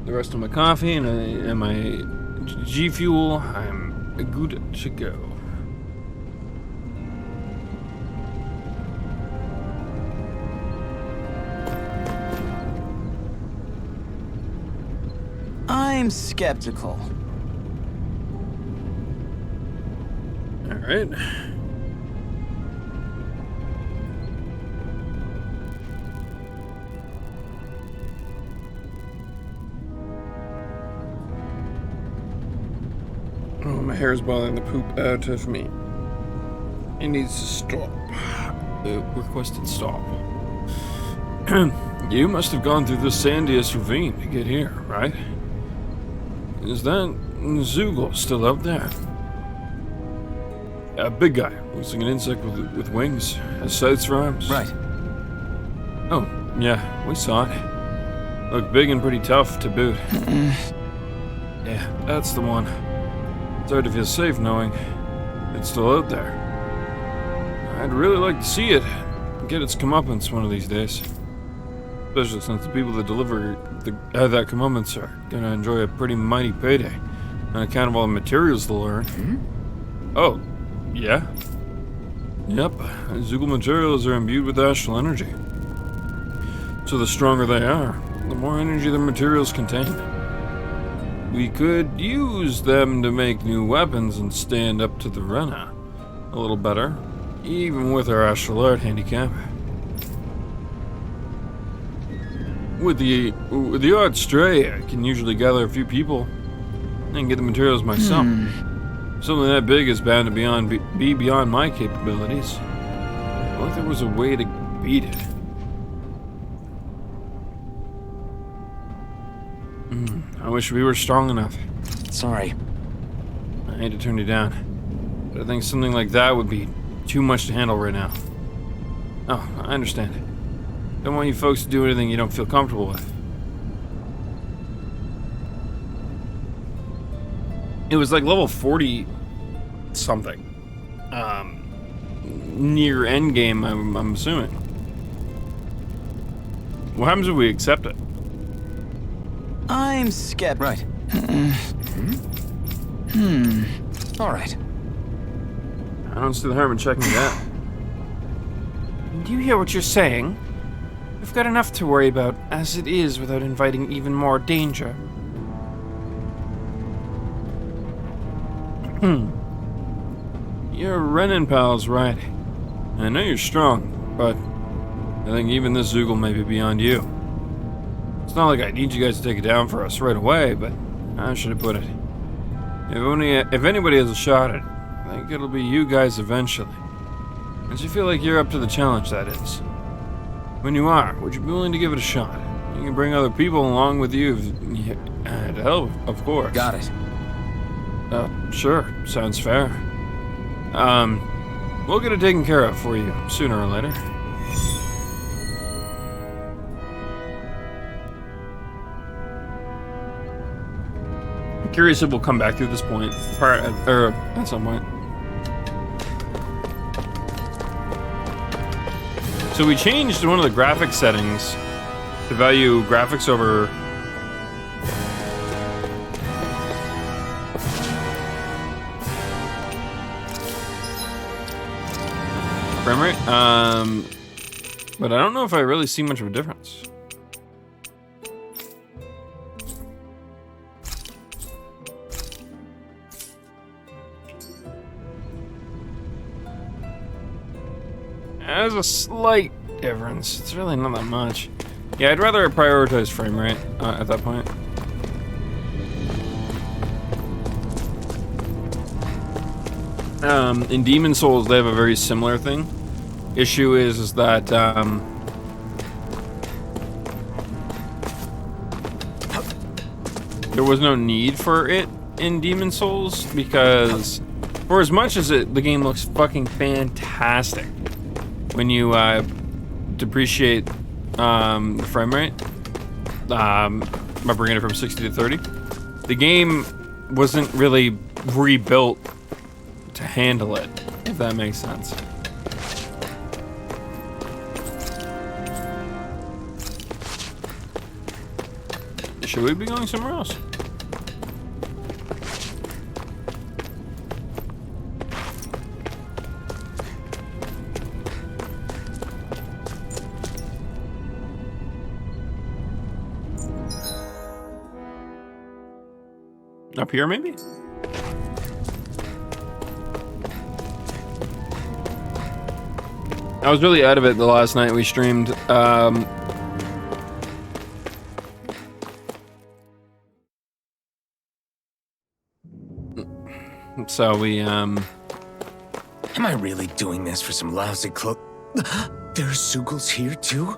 the rest of my coffee and my G Fuel, I'm good to go. I'm skeptical. All right. Oh, my hair is bothering the poop out of me. It needs to stop. Requested stop. You must have gone through the sandiest ravine to get here, right? Is that Zoogle still out there? A big guy, looks like an insect with wings, has sights for arms. Right. Oh, yeah, we saw it. Looked big and pretty tough to boot. Yeah, that's the one. It's hard to feel safe knowing it's still out there. I'd really like to see it get its comeuppance one of these days. Especially since the people that deliver that comeuppance are gonna enjoy a pretty mighty payday on account of all the materials they'll earn. Oh, yeah? Yep, Zoogle materials are imbued with astral energy. So the stronger they are, the more energy the materials contain. We could use them to make new weapons and stand up to the Rena a little better, even with our astral art handicap. With the art stray, I can usually gather a few people and get the materials myself. Something that big is bound to be beyond my capabilities. What if there was a way to beat it? I wish we were strong enough. Sorry. I hate to turn you down, but I think something like that would be too much to handle right now. Oh, I understand. Don't want you folks to do anything you don't feel comfortable with. It was like level 40 something. Near endgame, I'm assuming. What happens if we accept it? I'm skeptical. Right. All right. I don't see the harm in checking it out. Do you hear what you're saying? We've got enough to worry about as it is without inviting even more danger. Your Renin pal's right. I know you're strong, but I think even this Zoogle may be beyond you. It's not like I need you guys to take it down for us right away, but how should I put it? If anybody has a shot at it, I think it'll be you guys eventually. Don't you feel like you're up to the challenge, that is? When you are, would you be willing to give it a shot? You can bring other people along with you to help, of course. Got it. Sure. Sounds fair. We'll get it taken care of for you, sooner or later. I'm curious if we'll come back through this point, or at some point. So we changed one of the graphics settings to value graphics over frame rate. But I don't know if I really see much of a difference. There's a slight difference. It's really not that much. Yeah, I'd rather prioritize frame rate at that point. In Demon Souls, they have a very similar thing. Issue is that there was no need for it in Demon Souls because, for as much as the game looks fucking fantastic, when you depreciate the frame rate by bringing it from 60 to 30, the game wasn't really rebuilt to handle it, if that makes sense. Should we be going somewhere else? Up here, maybe? I was really out of it the last night we streamed. So we, Am I really doing this for some lousy cloak? There's Zoogles here too?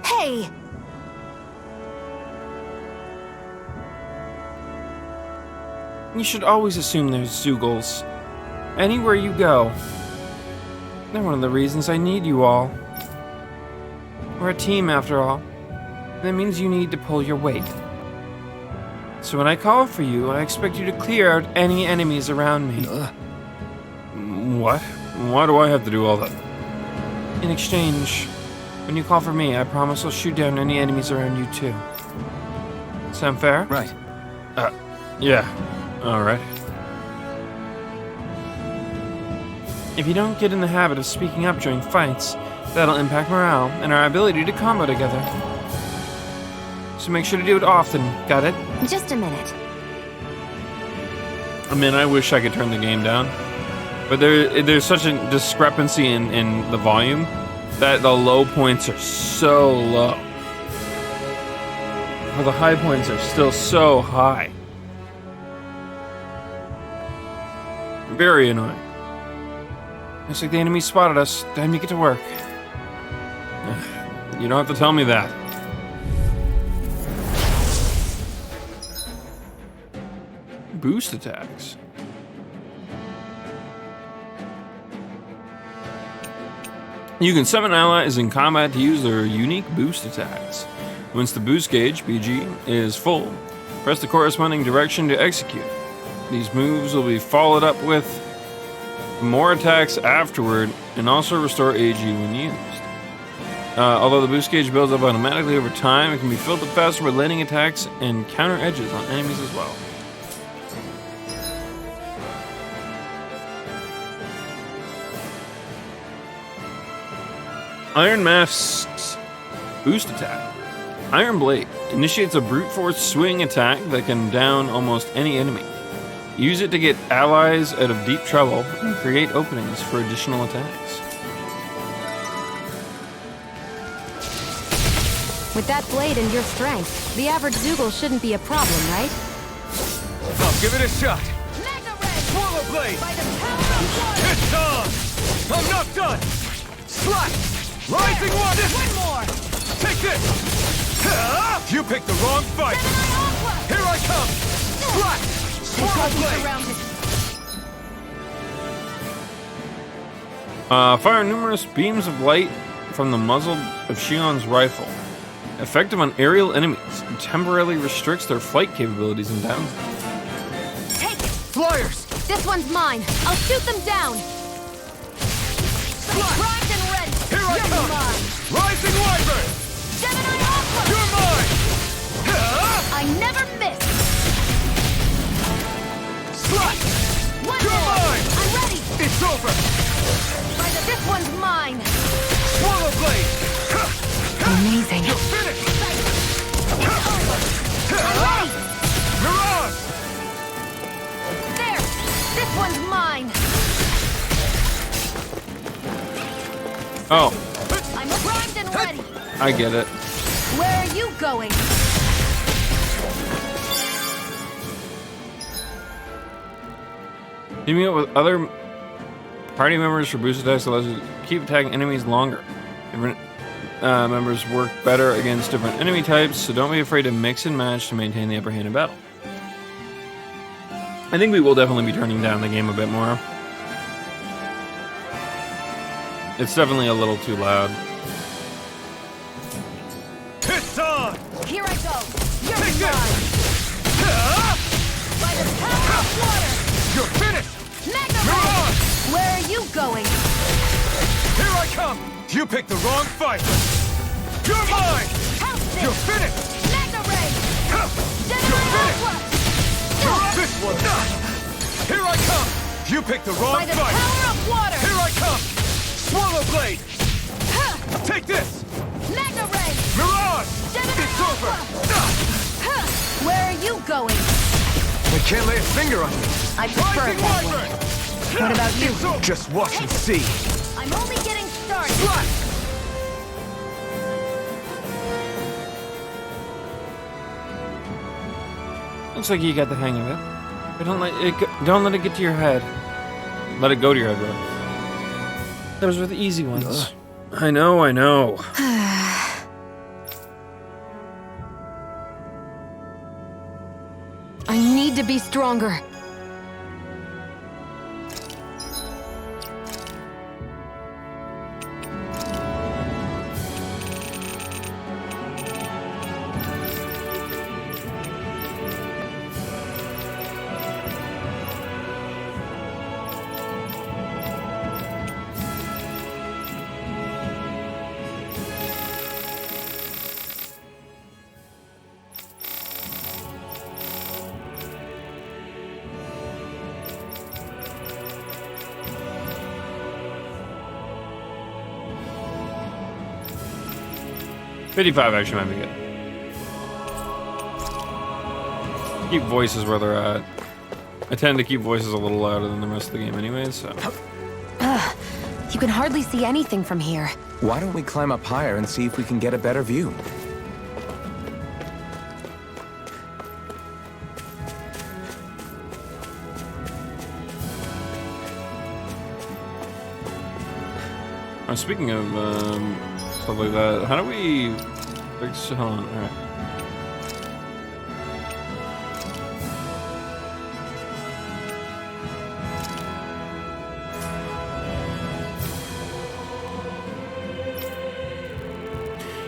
Hey! You should always assume there's Zoogles. Anywhere you go. They're one of the reasons I need you all. We're a team, after all. That means you need to pull your weight. So when I call for you, I expect you to clear out any enemies around me. what? Why do I have to do all that? In exchange, when you call for me, I promise I'll shoot down any enemies around you too. Sound fair? Right. Yeah. Alright. If you don't get in the habit of speaking up during fights, that'll impact morale and our ability to combo together. So make sure to do it often, got it? Just a minute. I mean, I wish I could turn the game down. But there's such a discrepancy in the volume that the low points are so low. While the high points are still so high. Very annoying. Looks like the enemy spotted us. Time to get to work. You don't have to tell me that. Boost attacks. You can summon allies in combat to use their unique boost attacks. Once the boost gauge, BG, is full, press the corresponding direction to execute. These moves will be followed up with more attacks afterward and also restore AG when used. Although the boost gauge builds up automatically over time, it can be filled up faster by landing attacks and counter edges on enemies as well. Iron Mask's boost attack. Iron Blade initiates a brute force swing attack that can down almost any enemy. Use it to get allies out of deep trouble and create openings for additional attacks. With that blade and your strength, the average Zoogle shouldn't be a problem, right? I'll give it a shot. Mega Red! Swallow blade! By the power of water! It's on! I'm not done! Slash! Rising one! One more! Take this! You picked the wrong fight! Gemini Aqua! Here I come! Slash! Swallow blade! Surrounded. Fire numerous beams of light from the muzzle of Shion's rifle. Effective on aerial enemies. Temporarily restricts their flight capabilities and downs them. Take it! Flyers! This one's mine. I'll shoot them down. Primed and ready. Here I You're come! mine. Rising Wyvern! Gemini Aqua! You're mine! I never miss. Slash! One You're more. mine! I'm ready. It's over! This one's mine. Swallow blade! Amazing. You're finished! I'm ready. Mirage! There. This one's mine. Oh, I'm primed and ready. I get it. Where are you going? Teaming up with other party members for boost attacks allows you to keep attacking enemies longer. Different members work better against different enemy types, so don't be afraid to mix and match to maintain the upper hand in battle. I think we will definitely be turning down the game a bit more. It's definitely a little too loud. It's on! Here I go. You're Take mine. this! By the power of water. You're finished! Mega Red. Mirage! Where are you going? Here I come! You picked the wrong fight! You're mine! You're finished! Magna Ray! You're Gemini finished! Ultra! This one! Here I come! You picked the wrong By the fight! power of water! Here I come! Swallow Blade! Take this! Magna Ray! Mirage! Gemini It's over! Where are you going? I can't lay a finger on you. I prefer it Rising that way. Wyvern! What about you? It's over. Just watch and see. I'm only getting started. Slash! Looks like you got the hang of it. But don't let it get to your head. Let it go to your head, bro. Those were the easy ones. I know, I know. I need to be stronger. $55 actually might be good. Keep voices where they're at. I tend to keep voices a little louder than the rest of the game anyways, so. You can hardly see anything from here. Why don't we climb up higher and see if we can get a better view? Speaking of stuff like that, how do we fix? Hold on, alright.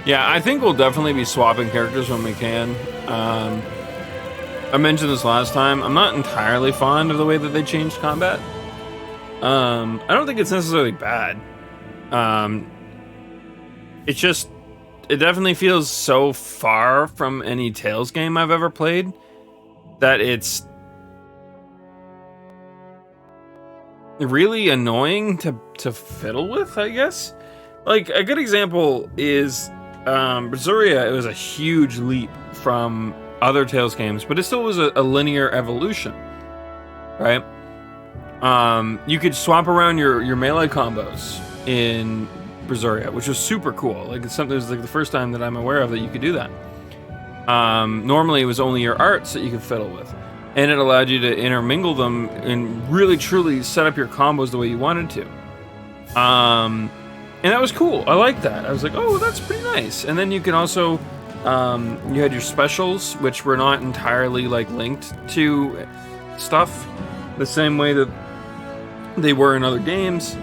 Yeah, I think we'll definitely be swapping characters when we can. I mentioned this last time. I'm not entirely fond of the way that they changed combat. I don't think it's necessarily bad. It definitely feels so far from any Tales game I've ever played that it's really annoying to fiddle with, I guess. Like, a good example is Berseria. It was a huge leap from other Tales games, but it still was a linear evolution, right? You could swap around your melee combos in Berseria, which was super cool. Like, it's something, it was like the first time that I'm aware of that you could do that. Normally it was only your arts that you could fiddle with, and it allowed you to intermingle them and really truly set up your combos the way you wanted to. And that was cool. I liked that. I was like, oh, that's pretty nice. And then you can also you had your specials, which were not entirely like linked to stuff the same way that they were in other games.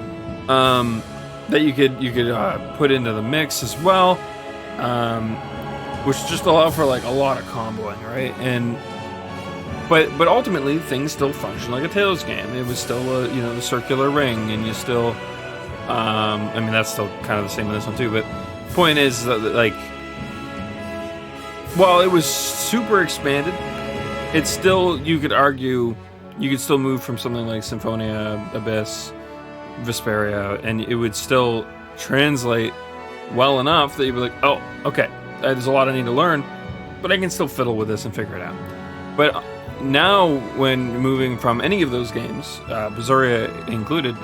That you could put into the mix as well, which just allowed for like a lot of comboing, right? And but ultimately things still function like a Tales game. It was still the circular ring, and you still I mean, that's still kind of the same in this one too. But the point is that, like, while it was super expanded, it's still, you could argue you could still move from something like Symphonia, Abyss, Vesperia, and it would still translate well enough that you'd be like, oh, okay, there's a lot I need to learn, but I can still fiddle with this and figure it out. But now, when moving from any of those games, Berseria included,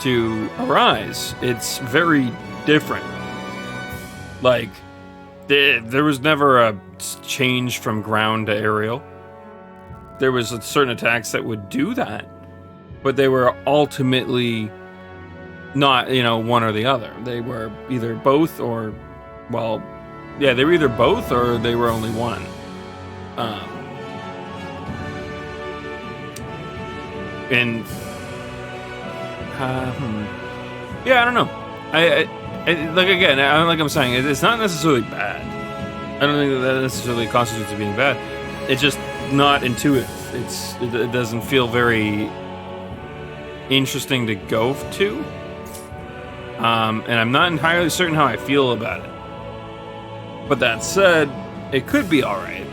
to Arise, it's very different. Like, there was never a change from ground to aerial. There was certain attacks that would do that, but they were ultimately not, one or the other. They were either both or, well, yeah, they were either both or they were only one. Yeah, I don't know. I like, again, like I'm saying, it's not necessarily bad. I don't think that necessarily constitutes it being bad. It's just not intuitive. It doesn't feel very interesting to go to. And I'm not entirely certain how I feel about it. But that said, it could be alright.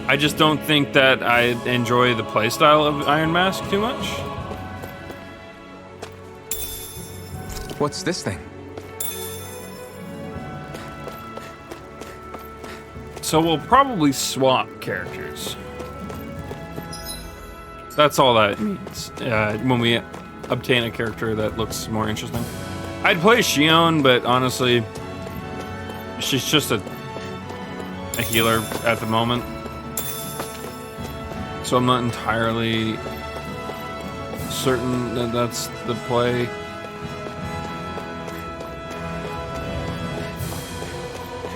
I just don't think that I enjoy the playstyle of Iron Mask too much. What's this thing? So we'll probably swap characters. That's all that means when we obtain a character that looks more interesting. I'd play Shion, but honestly, she's just a healer at the moment. So I'm not entirely certain that that's the play.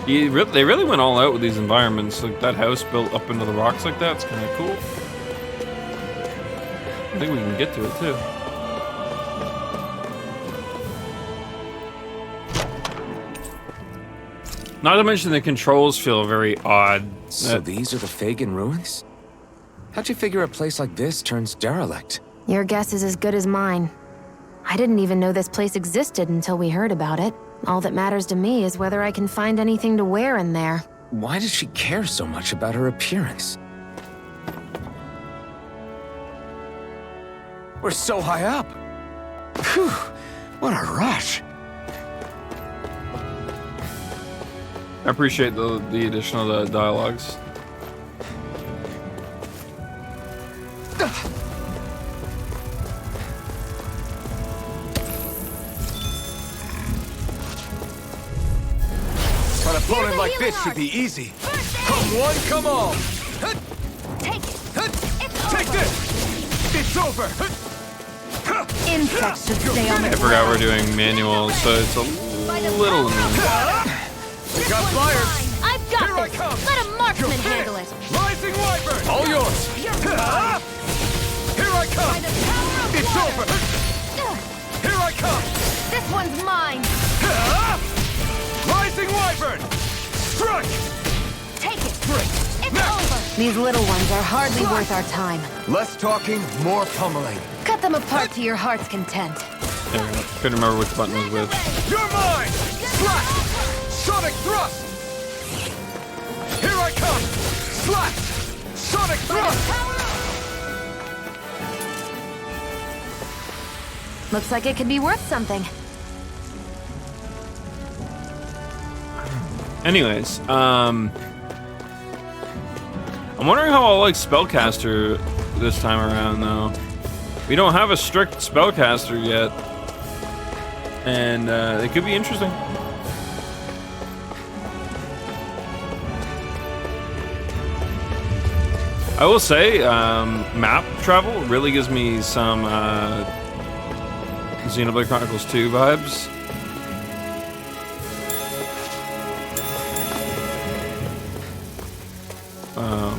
They really went all out with these environments. Like that house built up into the rocks like that. It's kind of cool. I think we can get to it too. Not to mention the controls feel very odd. So these are the Fagin ruins? How'd you figure a place like this turns derelict? Your guess is as good as mine. I didn't even know this place existed until we heard about it. All that matters to me is whether I can find anything to wear in there. Why does she care so much about her appearance? We're so high up. Phew, what a rush. I appreciate the additional dialogues. An opponent like this should be easy. Come one, come all. Take it. It's Take over. this. It's over. Insects should stay on the I ground. forgot we're doing manual, so it's a little annoying. We got flyers. I've got Here I this. come. Let a marksman You're handle hit. it. Rising Wyvern. All yours. You're mine. Here I By come. the power of It's water. over. Here I come. This one's mine. Rising Wyvern. Strike. Take it. Break. It's Now. over. These little ones are hardly worth our time. Less talking, more pummeling. Cut them apart to your heart's content. There we go. Couldn't remember which button was which. You're mine. Slash. Sonic thrust. Here I come. Slash. Sonic thrust. Looks like it could be worth something. Anyways, I'm wondering how I'll like Spellcaster this time around, though. We don't have a strict Spellcaster yet, and it could be interesting. I will say, map travel really gives me some Xenoblade Chronicles 2 vibes.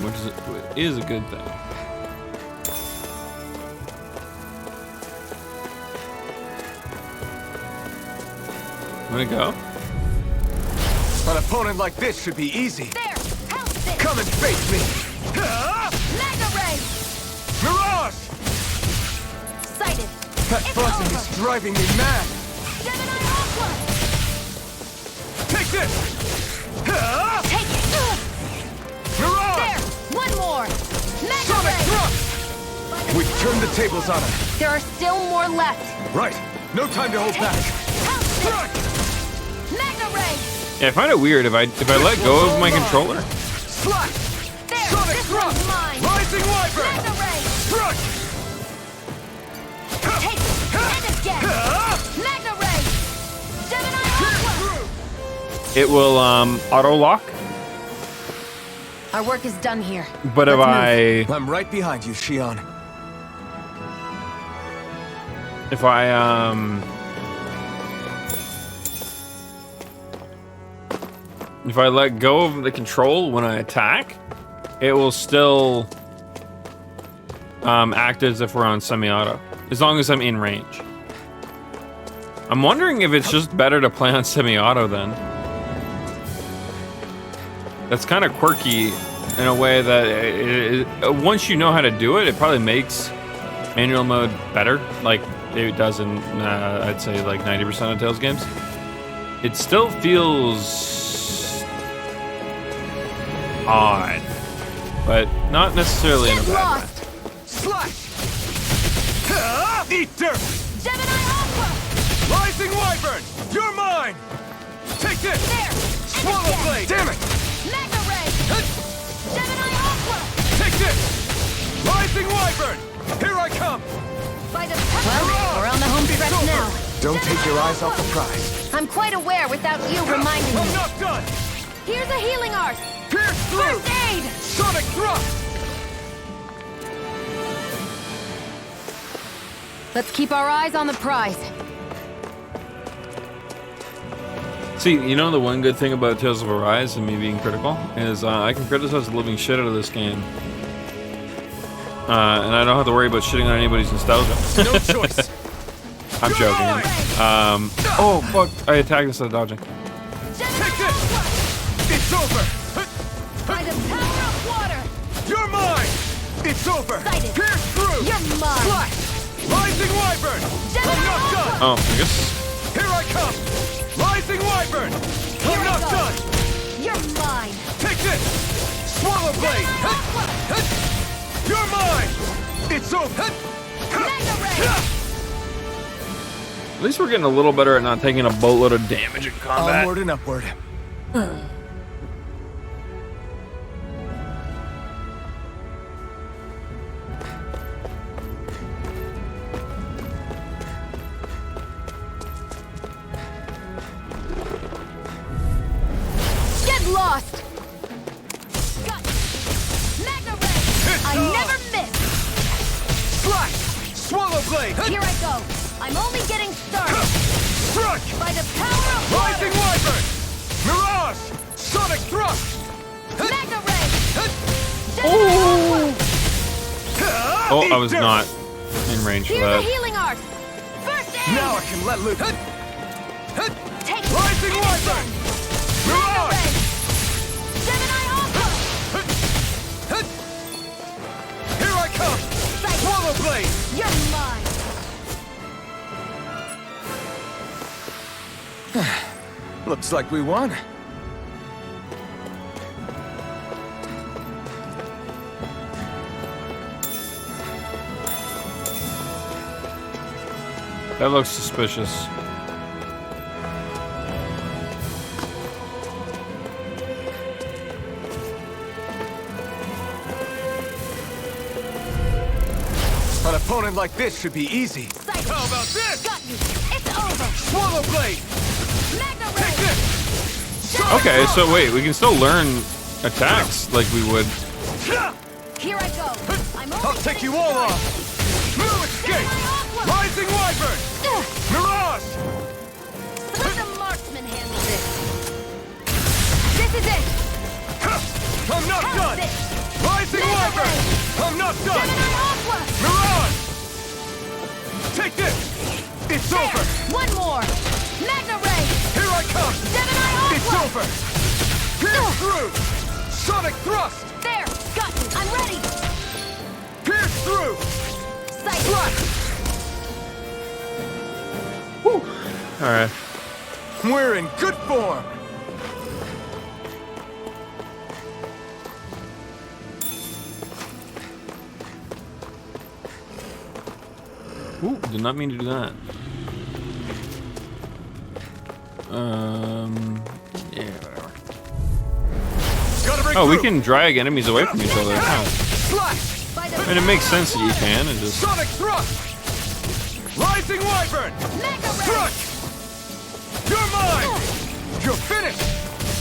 Which is a good thing. Wanna go? An opponent like this should be easy. There. House it. Come and face me. Mega ray. Mirage! Sighted. That It's buzzing over. is driving me mad. Gemini Aqua. Take this! Take it. Mirage! There. One more. Mega Sonic ray. thrust! We've turned the tables on him. There are still more left. Right. No time to hold back. House Strike! it. Mega ray. Yeah, I find it weird if I let go of my controller. Slash! There. Sonic This thrust! one's mine. Rising Wyvern! Mega ray. Strike! Take it. And again. Mega ray. Gemini Aqua. It will auto lock, Our work is done here. but if Let's I'm right behind you, Shion. if I let go of the control when I attack, it will still act as if we're on semi-auto, as long as I'm in range. I'm wondering if it's just better to play on semi-auto then. That's kind of quirky in a way that once you know how to do it, it probably makes manual mode better, like it does in, I'd say, like 90% of Tales games. It still feels odd, but not necessarily in a Get bad way. lost! Slash! Eat dirt! Gemini Aqua! Rising Wyvern! You're mine! Take this! There! Swallow again. Blade! Damn it! Magna Ray! Gemini Aqua! Take this! Rising Wyvern! Here I come! By the power... Hurrah! We're on the home It's stretch over. now. Don't take your eyes off the prize. I'm quite aware without you reminding I'm me. not done! Here's a healing art! Pierce through! First aid! Sonic thrust! Let's keep our eyes on the prize. See, you know the one good thing about Tales of Arise and me being critical is I can criticize the living shit out of this game. And I don't have to worry about shitting on anybody's nostalgia. No choice! I'm You're joking. mine! Oh, fuck. I attacked instead of dodging. Take this! It's over! By the power of water! You're mine! It's over! Excited. Pierce through! You're mine! Slash! Rising Wyvern! I'm not done! Oh, I guess. Here I come! Rising Wyvern! Here I'm I not go. done! You're mine! Take this! Swallow Blade! You're mine! It's over! Magna Ray! At least we're getting a little better at not taking a boatload of damage in combat. Onward and upward. Get lost! Got you. Magna Ray! I never miss! Slash! Swallow Blade! Here I go! I'm only getting started! Strike! By the power of water! Rising Wyvern! Mirage! Sonic thrust! Magna Ray! Oh, I was not in range for Here's a that. healing art! First aid! Now I can let loose. Take Rising Wyvern! Magna Mirage! Ray! Gemini Aqua! Here I come! Swallow Blade! You're mine! Looks like we won. That looks suspicious. An opponent like this should be easy. Sight. How about this? Got you! It's over! Swallow Blade! Magna Take Ray! this! Okay, so wait, we can still learn attacks like we would. Here I go! I'm only I'll take getting you all started. off! No escape! Rising Wyvern! Mirage! Let the marksman handle this. This is it! I'm not How's done! this? Rising Magna Wyvern! Ray! I'm not done! Gemini Aqua! Mirage! Take this! It's There! over! One more! Magna Ray! Here I come! Gemini It's Aqua! over! Pierce through! Sonic thrust! There! Got you! I'm ready! Pierce through! Sight! Slash! All right. We're in good form! Ooh, did not mean to do that. Yeah, whatever. Gotta break Oh, we through. can drag enemies away from each other. Huh. Slash! By the I mean, it makes sense that you can, and just. Sonic thrust! Rising Wyvern! Magna Ray! Strike! You're mine! You're finished!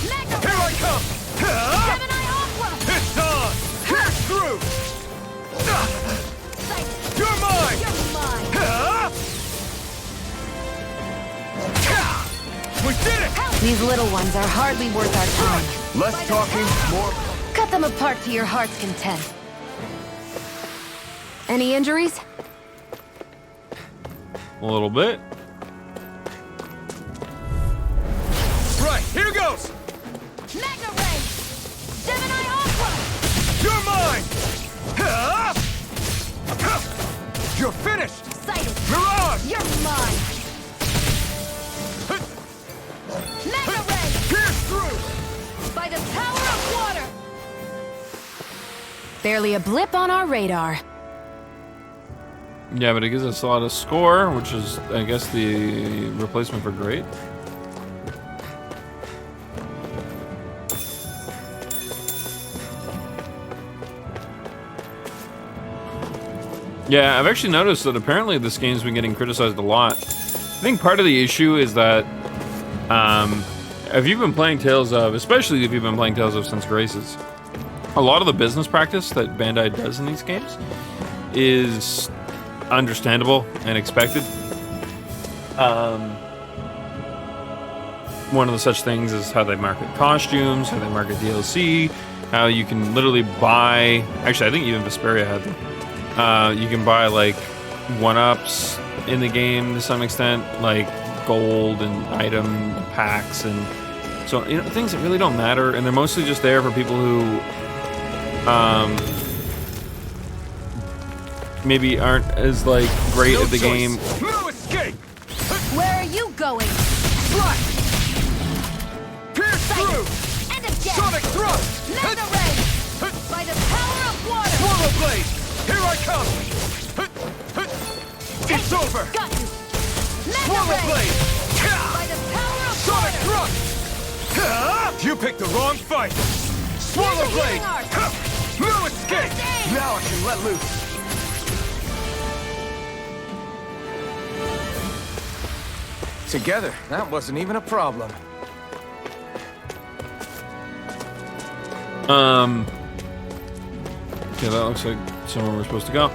Magna Here I Ray! come! Gemini Aqua! It's on! Pierce through! Sight! You're mine! You're mine! We did it! These little ones are hardly worth our time. Less talking, more... Cut them apart to your heart's content. Any injuries? A little bit. Right, here goes! Magna Ray! Gemini Aqua! You're mine! You're finished! Sighted! Mirage! You're mine! Magna Ray! Pierce through! By the power of water! Barely a blip on our radar. Yeah, but it gives us a lot of score, which is, I guess, the replacement for great. Yeah, I've actually noticed that apparently this game's been getting criticized a lot. I think part of the issue is that if you've been playing Tales of, especially if you've been playing Tales of since Graces, a lot of the business practice that Bandai does in these games is understandable and expected. One of the such things is how they market costumes, how they market DLC, how you can literally buy, actually I think even Vesperia had them. You can buy like one-ups in the game to some extent, like gold and item packs, and so, you know, things that really don't matter, and they're mostly just there for people who maybe aren't as like great at the game. No escape! Where are you going? Fly! Pierce through! And again! Sonic thrust! Mega ray! By the power of water! Swallow blade! Here I come! It's over! Got you! Mega Swallow ray! blade! By the power of Sonic water! thrust! You picked the wrong fight! Swallow Here's a blade! healing art. No escape! First aid. Now I can let loose. Together, that wasn't even a problem. Okay, that looks like somewhere we're supposed to go.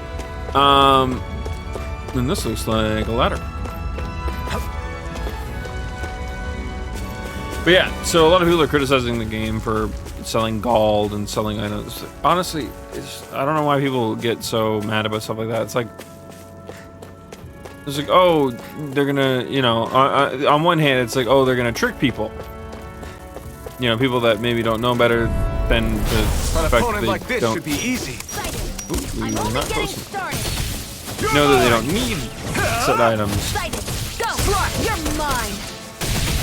And this looks like a ladder. But yeah, so a lot of people are criticizing the game for selling gold and selling items. Honestly, I don't know why people get so mad about stuff like that. It's like, oh, they're gonna, you know, on one hand, it's like, oh, they're gonna trick people. You know, people that maybe don't know better than the An fact that opponent they like this don't should be easy. Ooh, I'm we're only not getting close. started. Know that they don't need set items. Excited. Go! You're mine!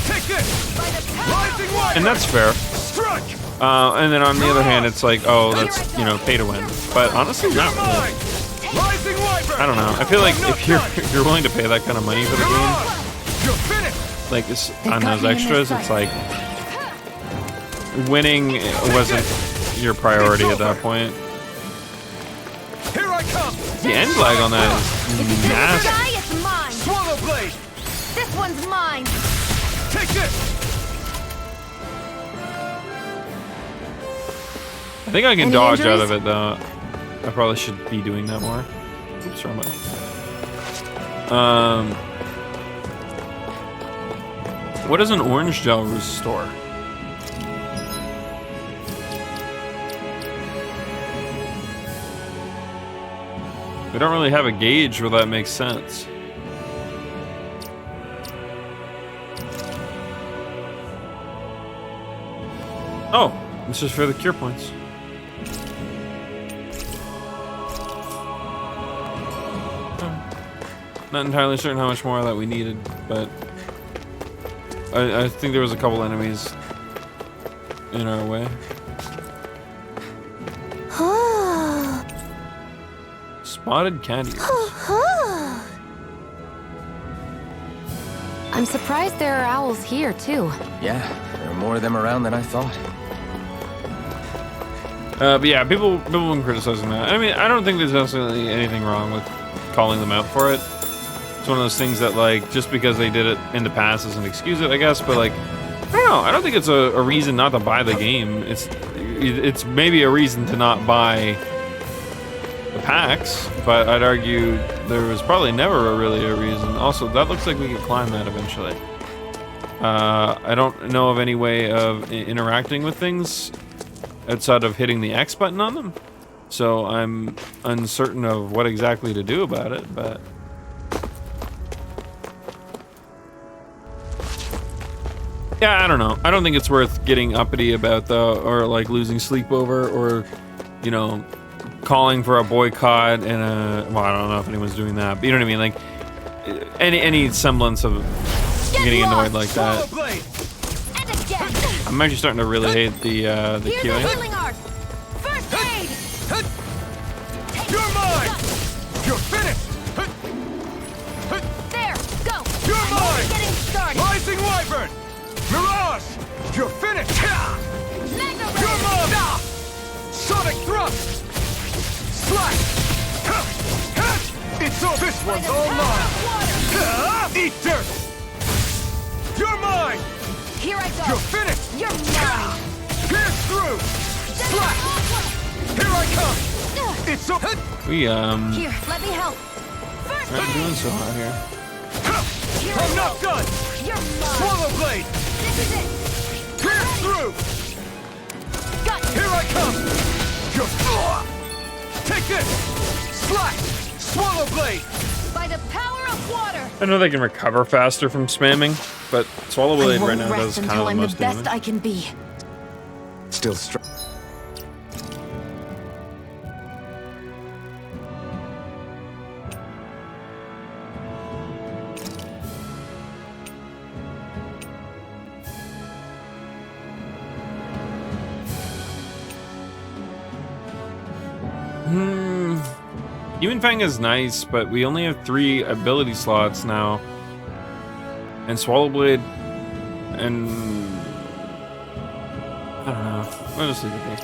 Take this! By the power Rising of wire! And that's fair. Strike! And then on the other hand, it's like, oh, that's, you know, pay to win. But honestly, not really. Mine! Rising wyvern! I don't know. I feel like if you're willing to pay that kind of money for the Come game, on! You're finished! like this, They've on got those me in this extras, fight. it's like winning wasn't your priority at that point. Here I come! The end lag on that If is it's in the massive. sky, it's mine! Swallow blade! This one's mine! Take this! I think I can Any dodge out injuries? of it though. I probably should be doing that more. Oops, wrong button. What does an orange gel restore? We don't really have a gauge where that makes sense. Oh, this is for the cure points. Not entirely certain how much more that we needed, but I think there was a couple enemies in our way. Spotted candy. I'm surprised there are owls here, too. Yeah, there are more of them around than I thought. But yeah, people have been criticizing that. I mean, I don't think there's necessarily anything wrong with calling them out for it. It's one of those things that, like, just because they did it in the past doesn't excuse it, I guess. But like, I don't know. I don't think it's a reason not to buy the game. It's maybe a reason to not buy the packs, but I'd argue there was probably never really a reason. Also, that looks like we could climb that eventually. I don't know of any way of interacting with things outside of hitting the X button on them, so I'm uncertain of what exactly to do about it, but yeah, I don't know. I don't think it's worth getting uppity about though, or like losing sleep over, or, you know, calling for a boycott and well, I don't know if anyone's doing that, but you know what I mean, like any semblance of getting annoyed like that. Swallow blade! And again! I'm actually starting to really hate the Here's a queuing. healing art! First aid! You're finished! There, go! You're I'm only mine! getting started! Rising Wyvern! Mirage! You're finished! Magna You're Ray! mine! Sonic Thrust! Slash! It's all this By one's the all power mine! of water! Eat dirt! You're mine! Here I go! You're finished! You're mine! Pierce through! Slash! Here I come! It's so... We Here, let me help! First not doing aid! so hot here. Here I I'm go. not done! You're mine! Swallow Blade! This is it! Pierce through! Got you! Here I come! You're... Take this! Slash! Swallow Blade! By the power of water! I know they can recover faster from spamming, but Swallow Blade I right won't now rest does kind until of the I'm the most best damage. I can be. Still strong. Human Fang is nice, but we only have 3 ability slots now. And Swallow Blade and I don't know. I'll just leave it be.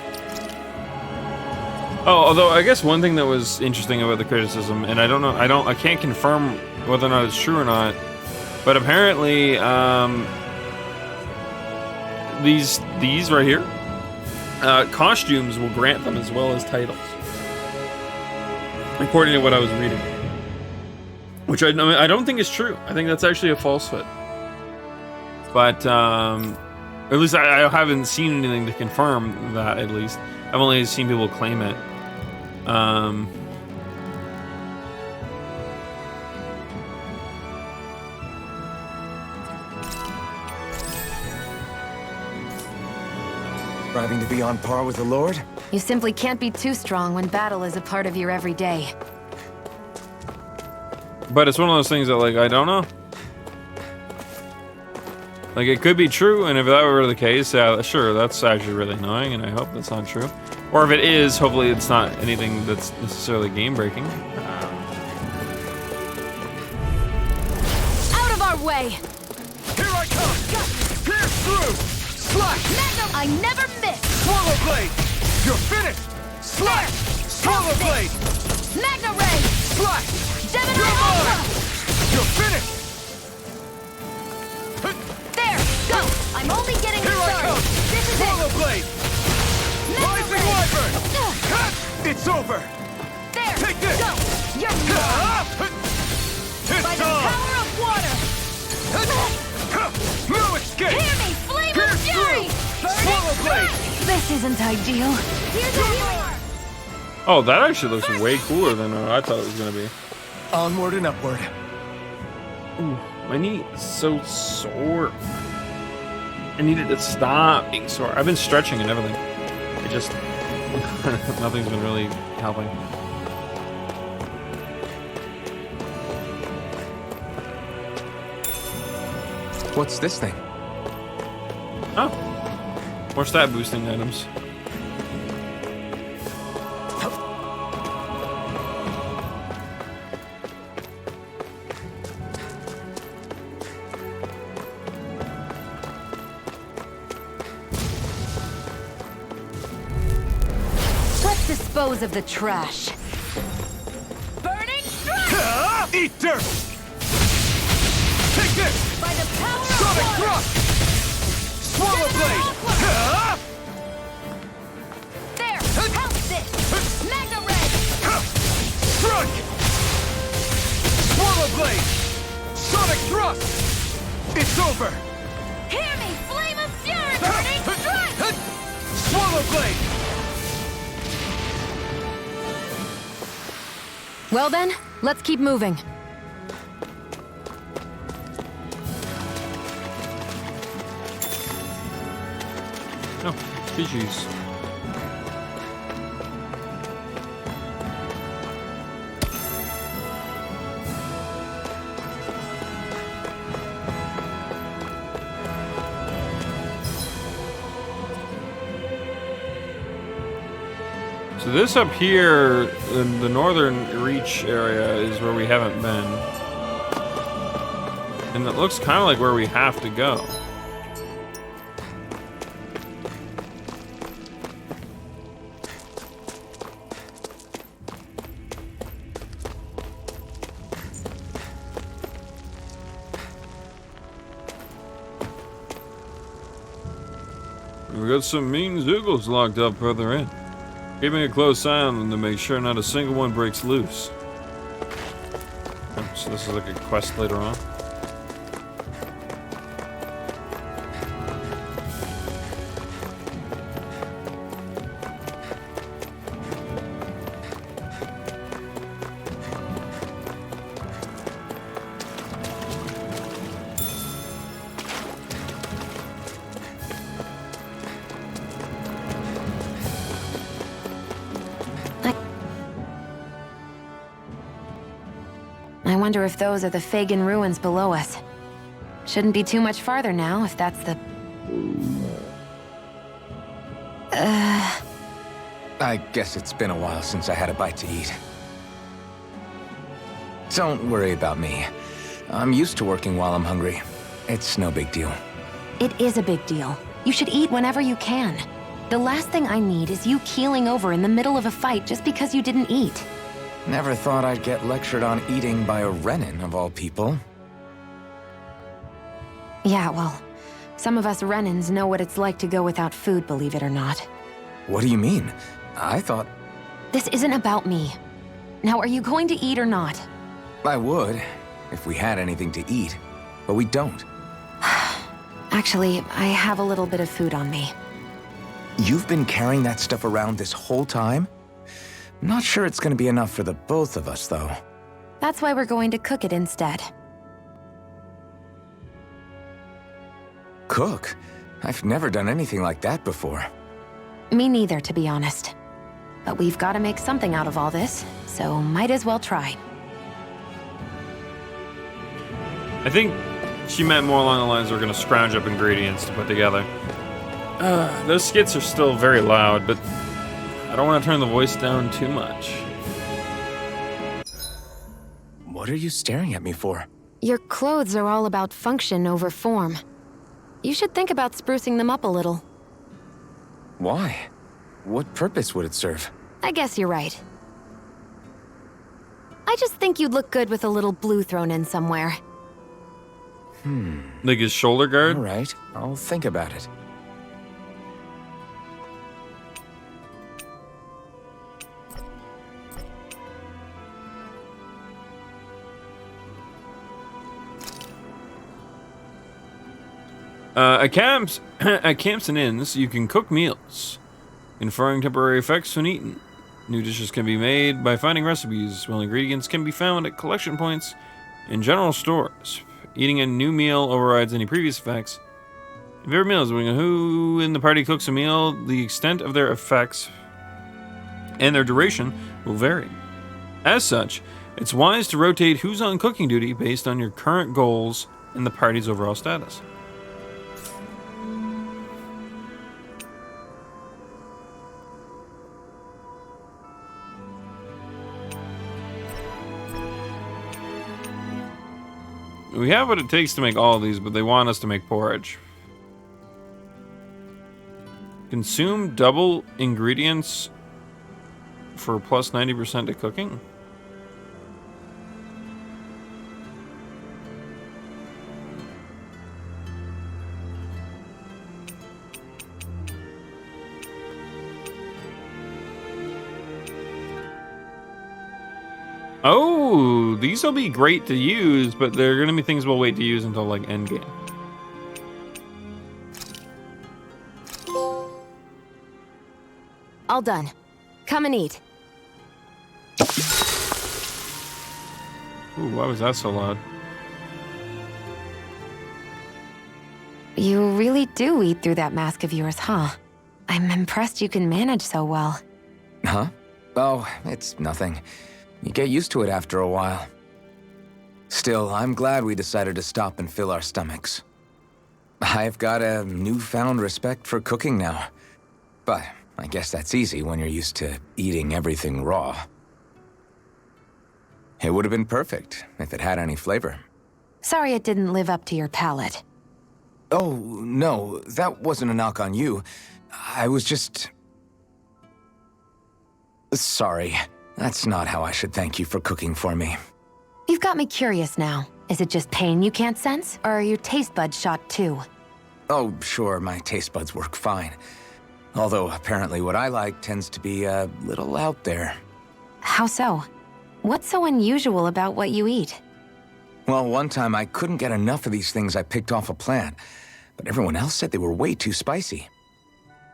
Oh, although I guess one thing that was interesting about the criticism, and I can't confirm whether or not it's true or not, but apparently these right here, costumes will grant them as well as titles, according to what I was reading. Which I don't think is true. I think that's actually a falsehood. But at least I haven't seen anything to confirm that. At least I've only seen people claim it. Striving to be on par with the Lord? You simply can't be too strong when battle is a part of your everyday. But it's one of those things that, like, I don't know. Like, it could be true, and if that were the case, yeah, sure, that's actually really annoying, and I hope that's not true. Or if it is, hopefully it's not anything that's necessarily game-breaking. Out of our way! Here I come! Pierce through! Slash! Magna, I never miss! Swallow Blade! You're finished! Slash! Swallow Blade! Magna Ray! Slash! Gemini You're mine! Alpha! You're finished! There, go! I'm only getting Here I started! come! This is Swallow it! Blade! Magna Rising Ray! Wyvern! It's over! There, Take this! go! You're mine! It's By the on! power of water! No escape! Hear me, flame of Pierce fury! through! Swallow Blade! This isn't ideal. Here's a healer! Oh, that actually looks way cooler than I thought it was gonna be. Onward and upward. Ooh, my knee is so sore. I needed to stop being sore. I've been stretching and everything. It just nothing's been really helping. What's this thing? Oh, more stat boosting items. Let's dispose of the trash. Burning strike! Eat dirt! Take this! By the power of Sonic water! Thrust! Swallow Blade! There, help this! Magna Ray! Strike! Swallow Blade! Sonic Thrust! It's over! Hear me, flame of fury! Burning strike! Swallow Blade! Well then, let's keep moving. Oh, GG's. So this up here in the northern reach area is where we haven't been. And it looks kind of like where we have to go. We got some mean Zoogles locked up further in. Keeping a close eye on them to make sure not a single one breaks loose. Oh, so this is like a quest later on. I wonder if those are the Fagin ruins below us. Shouldn't be too much farther now, if that's the... I guess it's been a while since I had a bite to eat. Don't worry about me. I'm used to working while I'm hungry. It's no big deal. It is a big deal. You should eat whenever you can. The last thing I need is you keeling over in the middle of a fight just because you didn't eat. Never thought I'd get lectured on eating by a Renin, of all people. Yeah, well, some of us Renins know what it's like to go without food, believe it or not. What do you mean? I thought This isn't about me. Now, are you going to eat or not? I would, if we had anything to eat, but we don't. Actually, I have a little bit of food on me. You've been carrying that stuff around this whole time? Not sure it's gonna be enough for the both of us, though. That's why we're going to cook it instead. Cook? I've never done anything like that before. Me neither, to be honest. But we've got to make something out of all this, so might as well try. I think she meant more along the lines we're gonna scrounge up ingredients to put together. Those skits are still very loud, but I don't want to turn the voice down too much. What are you staring at me for? Your clothes are all about function over form. You should think about sprucing them up a little. Why? What purpose would it serve? I guess you're right. I just think you'd look good with a little blue thrown in somewhere. Like his shoulder guard? All right, I'll think about it. At camps and inns, you can cook meals, conferring temporary effects when eaten. New dishes can be made by finding recipes, while ingredients can be found at collection points in general stores. Eating a new meal overrides any previous effects. If every meal is who in the party cooks a meal, the extent of their effects and their duration will vary. As such, it's wise to rotate who's on cooking duty based on your current goals and the party's overall status. We have what it takes to make all of these, but they want us to make porridge. Consume double ingredients for plus 90% to cooking? Oh, these will be great to use, but they're going to be things we'll wait to use until, like, endgame. All done. Come and eat. Ooh, why was that so loud? You really do eat through that mask of yours, huh? I'm impressed you can manage so well. Huh? Oh, it's nothing. You get used to it after a while. Still, I'm glad we decided to stop and fill our stomachs. I've got a newfound respect for cooking now. But I guess that's easy when you're used to eating everything raw. It would have been perfect if it had any flavor. Sorry it didn't live up to your palate. Oh, no, that wasn't a knock on you. I was just... Sorry. That's not how I should thank you for cooking for me. You've got me curious now. Is it just pain you can't sense, or are your taste buds shot too? Oh, sure, my taste buds work fine. Although apparently what I like tends to be a little out there. How so? What's so unusual about what you eat? Well, one time I couldn't get enough of these things I picked off a plant, but everyone else said they were way too spicy.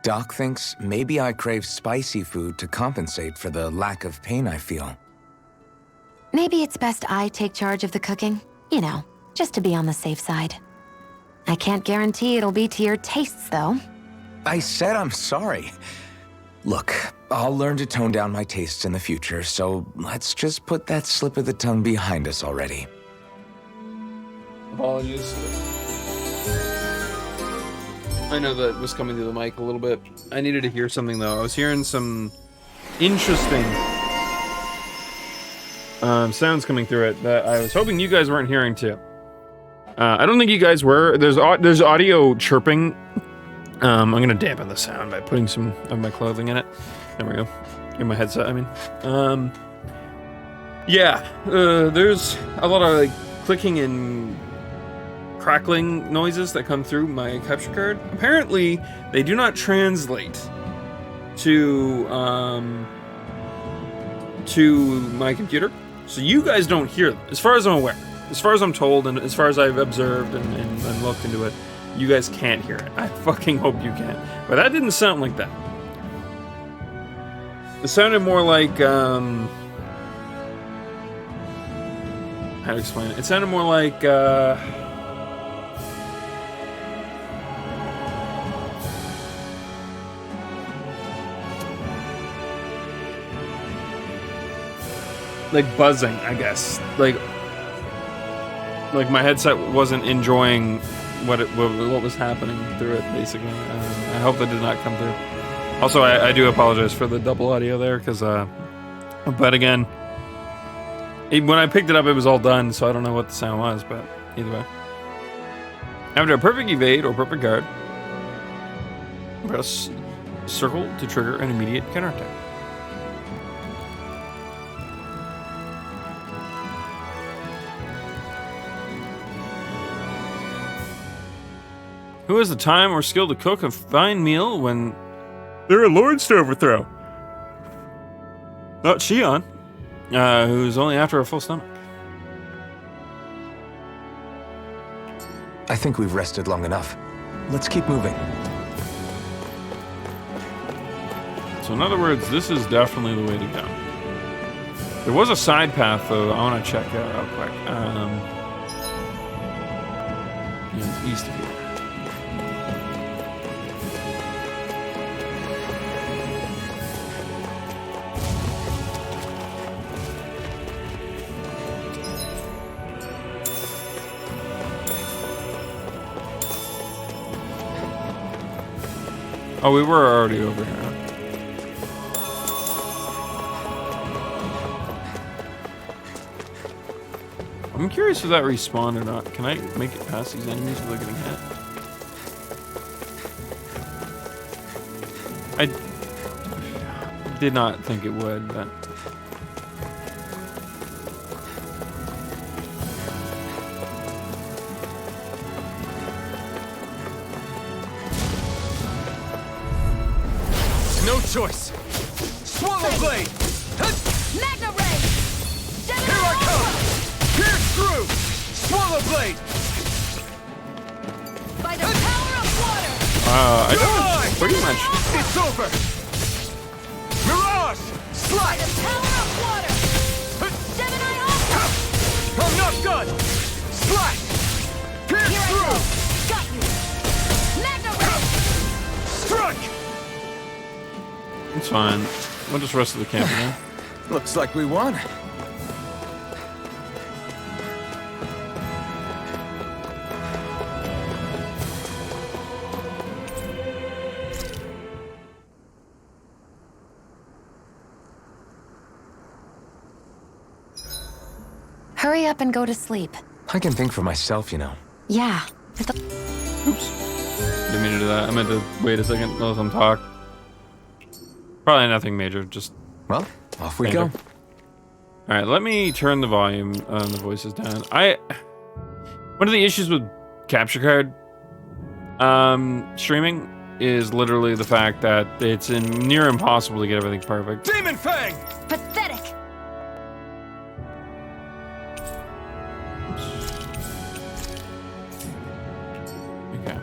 Doc thinks maybe I crave spicy food to compensate for the lack of pain I feel. Maybe it's best I take charge of the cooking. You know, just to be on the safe side. I can't guarantee it'll be to your tastes, though. I said I'm sorry. Look, I'll learn to tone down my tastes in the future, so let's just put that slip of the tongue behind us already. Apologies. I know that was coming through the mic a little bit. I needed to hear something, though. I was hearing some interesting sounds coming through it that I was hoping you guys weren't hearing, too. I don't think you guys were. There's audio chirping. I'm gonna dampen the sound by putting some of my clothing in it. There we go. In my headset, I mean. There's a lot of like clicking and crackling noises that come through my capture card. Apparently, they do not translate to my computer, so you guys don't hear them, as far as I'm aware. As far as I'm told, and as far as I've observed and looked into it, you guys can't hear it. I fucking hope you can. But that didn't sound like that. It sounded more like, how to explain it? It sounded more like, buzzing, I guess. Like my headset wasn't enjoying what was happening through it, basically. I hope that did not come through. Also, I do apologize for the double audio there, because, but again, when I picked it up, it was all done, so I don't know what the sound was, but either way. After a perfect evade or perfect guard, press circle to trigger an immediate counterattack. Who has the time or skill to cook a fine meal when they're a lords to overthrow? Not Shion, who's only after a full stomach. I think we've rested long enough. Let's keep moving. So in other words, this is definitely the way to go. There was a side path, though, I want to check out real quick. East of here. Oh, we were already over here. I'm curious if that respawned or not. Can I make it past these enemies without getting hit? I did not think it would, but... No choice. Swallow blade. Magna Ray! Here I come. Pierce through. Swallow blade. By the power of water! I don't pretty much... It's over. Mirage. By Slide. the power of water! Gemini Alpha! I'm not done. Slash. Pierce Here I through. go! Got you! Magna Ray! Struck. It's fine. We'll just rest of the camp again. Looks like we won. Hurry up and go to sleep. I can think for myself, you know. Yeah. Oops. Didn't mean to do that. I meant to wait a second, let them talk. Probably nothing major, just... Well, off we Danger. go. Alright, let me turn the volume on the voices down. One of the issues with Capture Card streaming is literally the fact that it's near impossible to get everything perfect. Demon Fang! Pathetic. Okay.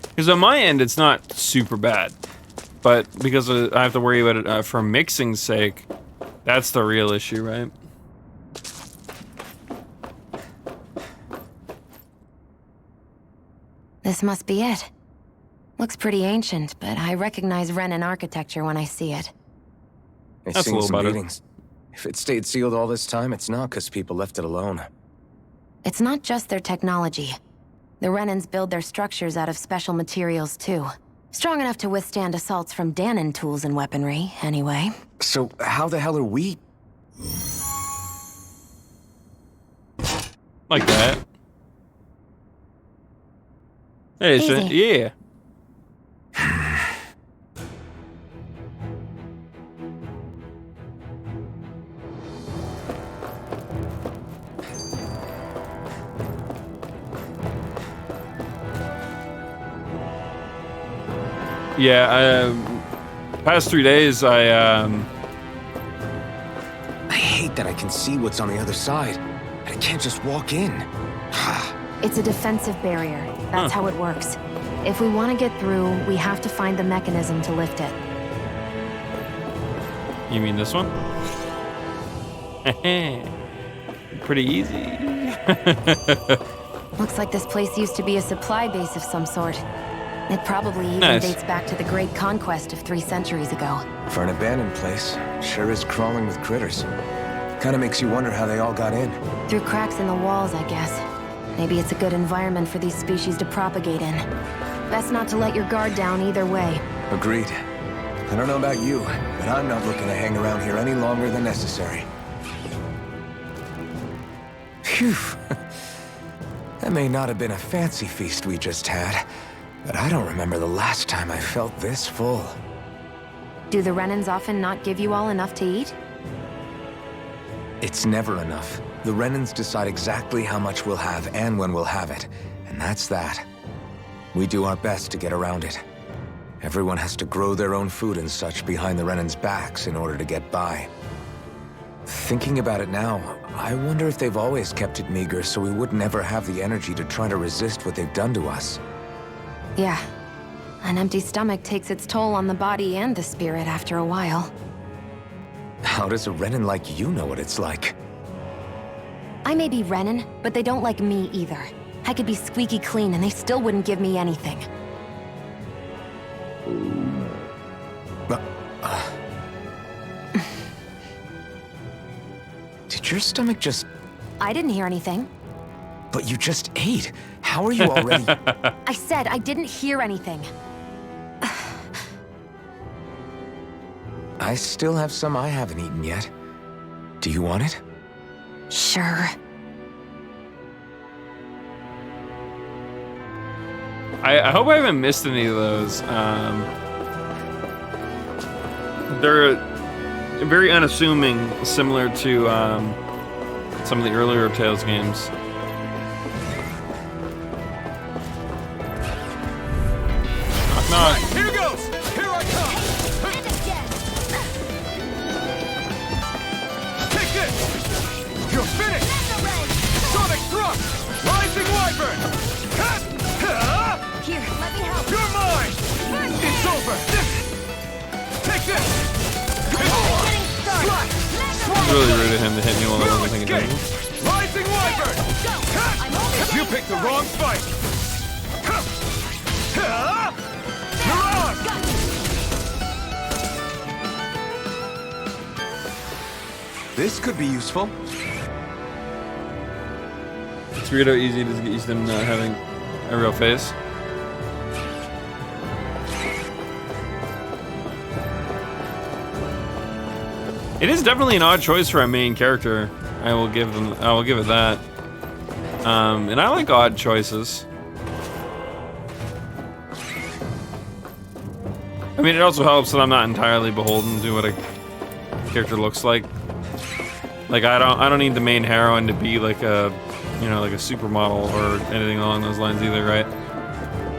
Because on my end, it's not super bad. But because I have to worry about it for mixing's sake, that's the real issue, right? This must be it. Looks pretty ancient, but I recognize Renan architecture when I see it. I've That's a seen little some better. meetings. If it stayed sealed all this time, it's not because people left it alone. It's not just their technology. The Renans build their structures out of special materials, too. Strong enough to withstand assaults from Danon tools and weaponry, anyway. So how the hell are we? Like that. Hey, Easy. yeah. Yeah, past 3 days, I hate that I can see what's on the other side, and I can't just walk in. It's a defensive barrier. That's how it works. If we want to get through, we have to find the mechanism to lift it. You mean this one? Pretty easy. Looks like this place used to be a supply base of some sort. It probably even Nice. dates back to the Great Conquest of 3 centuries ago. For an abandoned place, sure is crawling with critters. Kinda makes you wonder how they all got in. Through cracks in the walls, I guess. Maybe it's a good environment for these species to propagate in. Best not to let your guard down either way. Agreed. I don't know about you, but I'm not looking to hang around here any longer than necessary. Phew. That may not have been a fancy feast we just had, but I don't remember the last time I felt this full. Do the Renans often not give you all enough to eat? It's never enough. The Renans decide exactly how much we'll have and when we'll have it, and that's that. We do our best to get around it. Everyone has to grow their own food and such behind the Renans' backs in order to get by. Thinking about it now, I wonder if they've always kept it meager so we would never have the energy to try to resist what they've done to us. Yeah. An empty stomach takes its toll on the body and the spirit after a while. How does a Renan like you know what it's like? I may be Renan, but they don't like me either. I could be squeaky clean and they still wouldn't give me anything. Did your stomach just... I didn't hear anything. But you just ate. How are you already... I said I didn't hear anything. I still have some I haven't eaten yet. Do you want it? Sure. I hope I haven't missed any of those. They're very unassuming, similar to some of the earlier Tales games. Knock, knock. Here goes! Here I come! And again. Take this! You're finished! Magna Ray. Sonic Thrust! Rising Wyvern! Here, let me help. You're mine! It's over! Take this! Getting started. Slash! It's really rude of him to hit me while I wasn't paying Escape! attention. Rising Wyvern! Go. I'm only You getting picked the started. wrong fight! You're on! Got you. This could be useful. It's weird how easy it is to get used to him not having a real face. It is definitely an odd choice for a main character. I will give it that. And I like odd choices. I mean, it also helps that I'm not entirely beholden to what a character looks like. Like, I don't need the main heroine to be like a, you know, like a supermodel or anything along those lines either, right?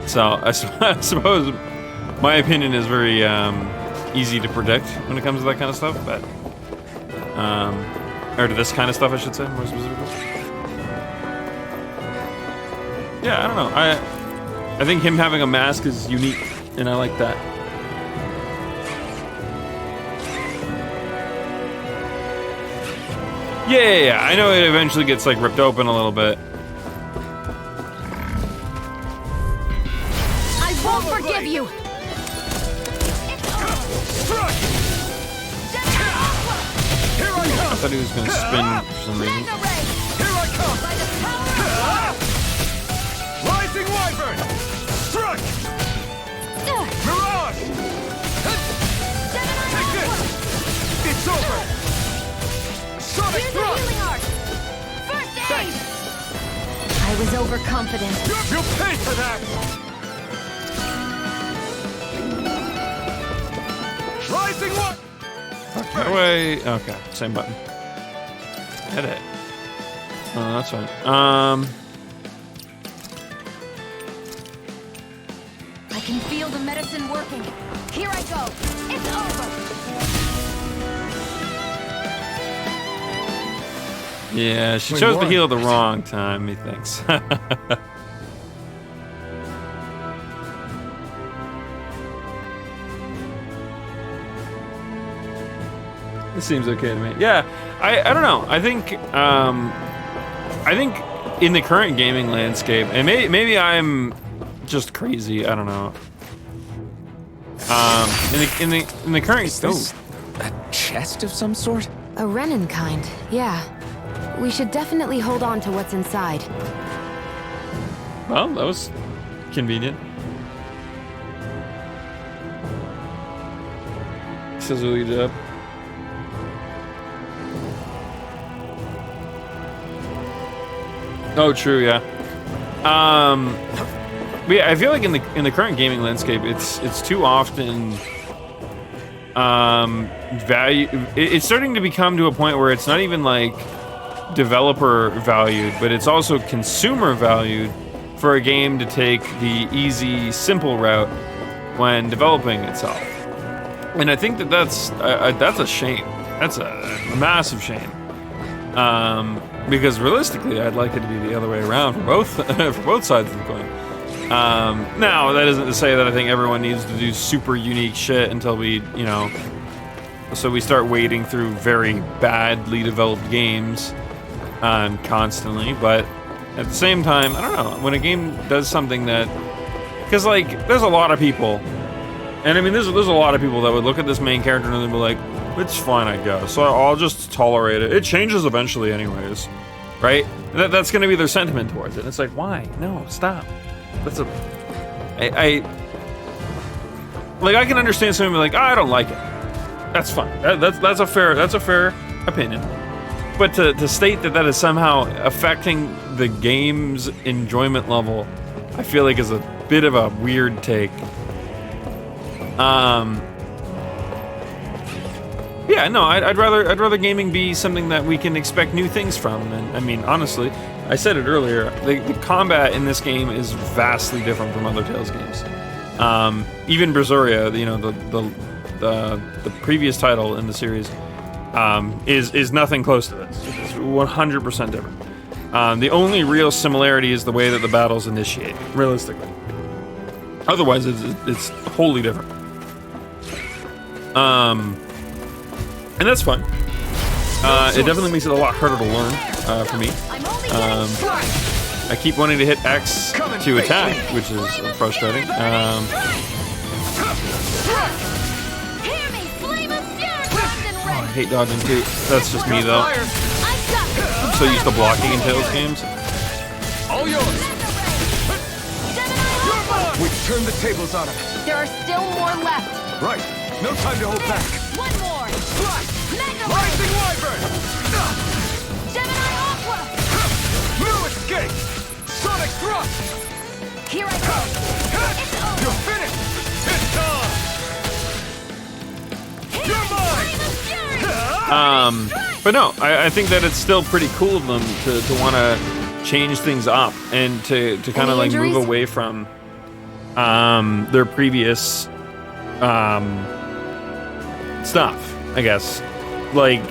So I suppose my opinion is very easy to predict when it comes to that kind of stuff, but or to this kind of stuff, I should say, more specifically. Yeah, I don't know. I think him having a mask is unique, and I like that. Yeah. I know it eventually gets like ripped open a little bit. I won't forgive you. I thought he was gonna spin for some reason. Here I come! Rising Wyvern! Struck! Mirage! Take this! It's over! Sonic Here's a Thrust! healing art. First aid. I was overconfident. You'll pay for that! Rising Wyvern! Right away. Okay, same button. Edit. Oh, that's fine. I can feel the medicine working. Here I go. It's over. Yeah, she chose to heal at the wrong time, methinks. This seems okay to me. Yeah, I don't know. I think in the current gaming landscape, and maybe I'm just crazy. I don't know. In the current, Is this a chest of some sort? A Renin kind, yeah. We should definitely hold on to what's inside. Well, that was convenient. Says really good job. Oh, true, yeah. But yeah, I feel like in the current gaming landscape, it's too often value. It's starting to become to a point where it's not even like developer valued, but it's also consumer valued for a game to take the easy, simple route when developing itself. And I think that's a shame. That's a massive shame. Because realistically, I'd like it to be the other way around for both for both sides of the coin. Now, that isn't to say that I think everyone needs to do super unique shit until we, you know, so we start wading through very badly developed games constantly. But at the same time, I don't know, when a game does something that, because like, there's a lot of people, and I mean, there's a lot of people that would look at this main character and they'd be like, it's fine, I guess. So I'll just tolerate it. It changes eventually anyways, right? That's going to be their sentiment towards it. It's like, why? No, stop. That's I can understand someone be like, I don't like it. That's fine. That's a fair opinion. But to state that is somehow affecting the game's enjoyment level, I feel like is a bit of a weird take. Yeah, no, I'd rather gaming be something that we can expect new things from. And I mean, honestly, I said it earlier, the combat in this game is vastly different from other Tales games. Even Berseria, you know, the previous title in the series, is nothing close to this. It's 100% different. The only real similarity is the way that the battles initiate, realistically. Otherwise, it's wholly different. And that's fun. It definitely makes it a lot harder to learn for me. I keep wanting to hit X to attack, which is frustrating. Hear me, flame of fury, I hate dodging too. That's just me though. I'm so used to blocking in Tales games. All yours! We turned the tables on him. There are still more left. Right. No time to hold back. One more. Strike! Magna Rising Wyvern! Gemini Aqua! No escape! Sonic Thrust! Here I go! It's over! You're finished! It's on! You're Flame of Fury! But no, I think that it's still pretty cool of them to want to change things up and to kind of like injuries? move away from their previous stuff, I guess. Like,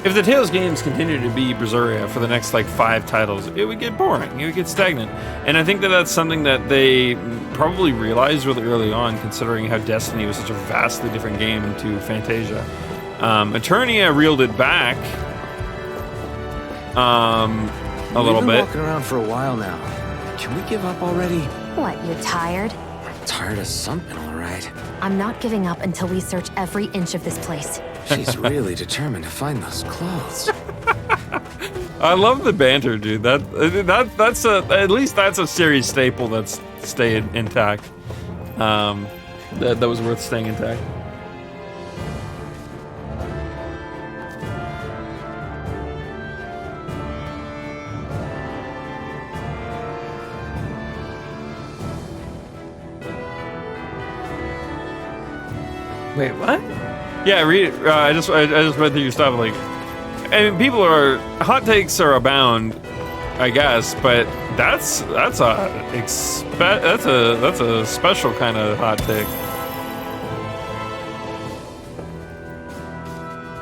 if the Tales games continue to be Berseria for the next like 5 titles, it would get boring. It would get stagnant. And I think that that's something that they probably realized really early on, considering how Destiny was such a vastly different game to Fantasia. Eternia reeled it back a little We've been bit. walking around for a while now. Can we give up already? What, you're tired? Tired of something, all right. I'm not giving up until we search every inch of this place. She's really determined to find those clothes. I love the banter, dude. That's at least that's a series staple that's stayed intact. That was worth staying intact. Wait, what? Yeah, read it. I just read through your stuff. Like, I mean, hot takes are abound, I guess, but that's a special kind of hot take.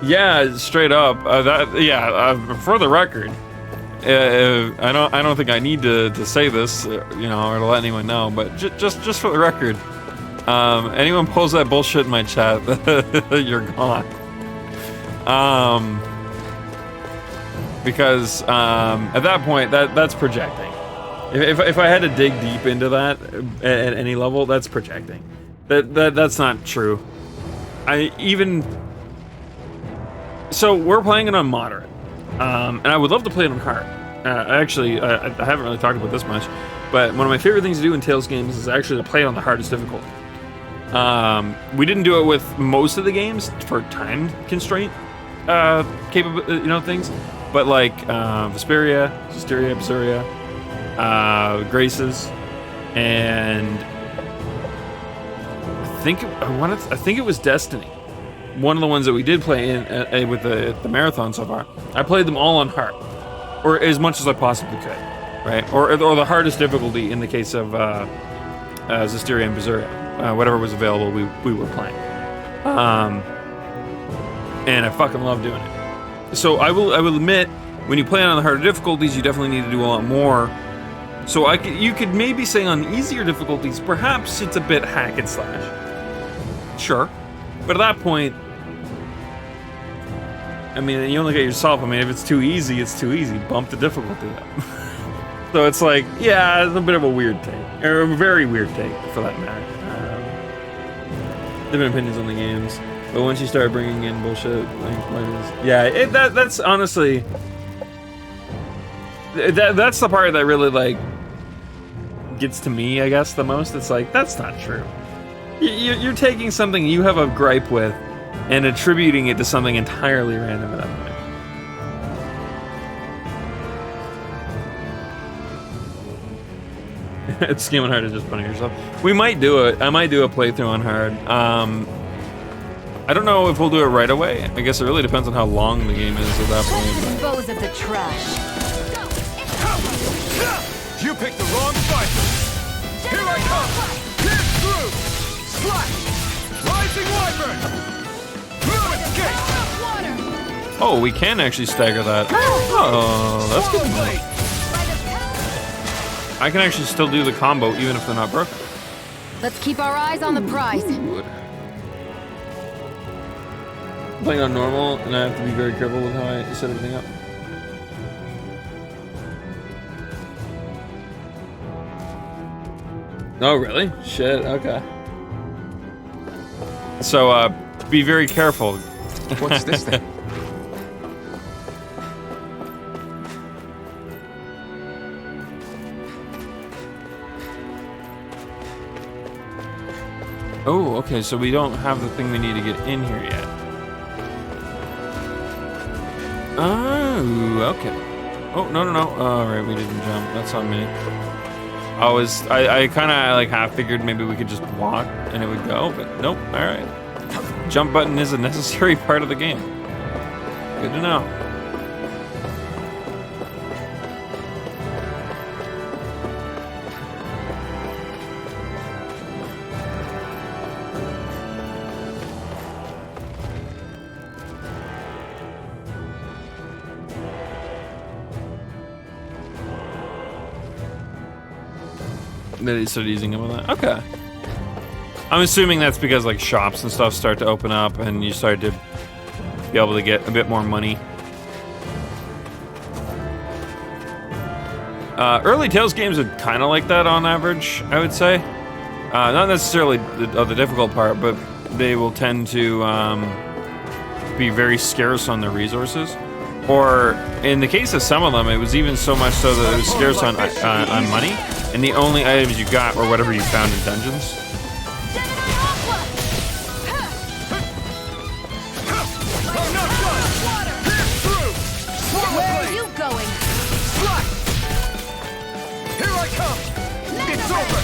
Yeah, straight up. For the record, I don't think I need to say this, or to let anyone know, but just for the record. Anyone pulls that bullshit in my chat, you're gone. Because at that point, that's projecting. If I had to dig deep into that at any level, that's projecting. That's not true. So we're playing it on moderate, and I would love to play it on hard. I haven't really talked about this much, but one of my favorite things to do in Tales games is actually to play it on the hardest difficulty. We didn't do it with most of the games for time constraint things, but like Vesperia, Systeria, Berseria, Graces, and I think it was Destiny. One of the ones that we did play in with the marathon so far. I played them all on hard, or as much as I possibly could, right? Or the hardest difficulty in the case of Systeria and Berseria. Whatever was available, we were playing. And I fucking love doing it. So I will admit, when you play on the harder difficulties, you definitely need to do a lot more. So you could maybe say on easier difficulties, perhaps it's a bit hack and slash. Sure. But at that point, I mean, you only get yourself. I mean, if it's too easy, it's too easy. Bump the difficulty up. So it's like, yeah, it's a bit of a weird take. Or a very weird take, for that matter. Different opinions on the games. But once you start bringing in bullshit, that's honestly... That's the part that really, like, gets to me, I guess, the most. It's like, that's not true. You're taking something you have a gripe with and attributing it to something entirely random at that point. It's skimming hard to just punish yourself. We might do it. I might do a playthrough on hard. I don't know if we'll do it right away. I guess it really depends on how long the game is at that point. Dispose of the trash. You picked the wrong fight! Here I come! Pierce through! Slash! Rising Wyvern! No escape! Oh, we can actually stagger that. Oh, that's good to know. I can actually still do the combo even if they're not broken. Let's keep our eyes on the prize. Playing on normal, and I have to be very careful with how I set everything up. Oh, really? Shit, okay. So, be very careful. What's this thing? Oh, okay, so we don't have the thing we need to get in here yet. Oh, okay. Oh, no. Oh, right, we didn't jump. That's on me. I kind of like half figured maybe we could just walk and it would go, but nope. All right. Jump button is a necessary part of the game. Good to know. They started using them on that. Okay. I'm assuming that's because like shops and stuff start to open up and you start to be able to get a bit more money. Early Tales games are kind of like that on average, I would say. Not necessarily the difficult part, but they will tend to be very scarce on their resources. Or in the case of some of them, it was even so much so that it was scarce on money, and the only items you got were whatever you found in dungeons. Where are you going? Here I come! It's over!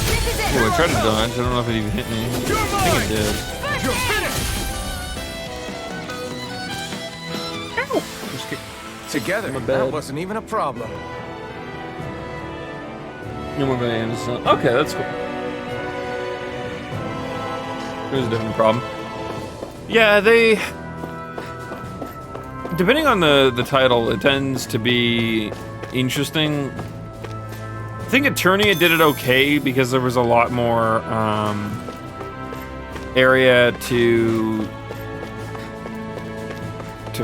This is it. Oh, I tried to dodge. I don't know if it even hit me. I think it did. You're finished! Just kick- Together, My bad. that wasn't even a problem. No more bands. Okay, that's cool. There's a different problem. Yeah, they... Depending on the title, it tends to be interesting. I think Eternia did it okay because there was a lot more area to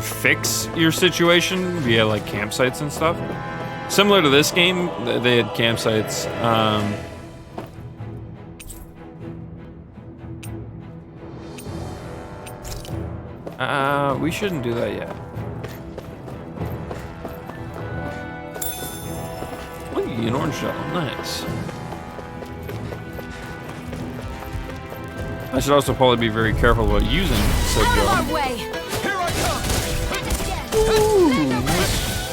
fix your situation via like campsites and stuff. Similar to this game, they had campsites. We shouldn't do that yet. Look, an orange shell. Nice. I should also probably be very careful about using said Out of gel. our way. Here I come!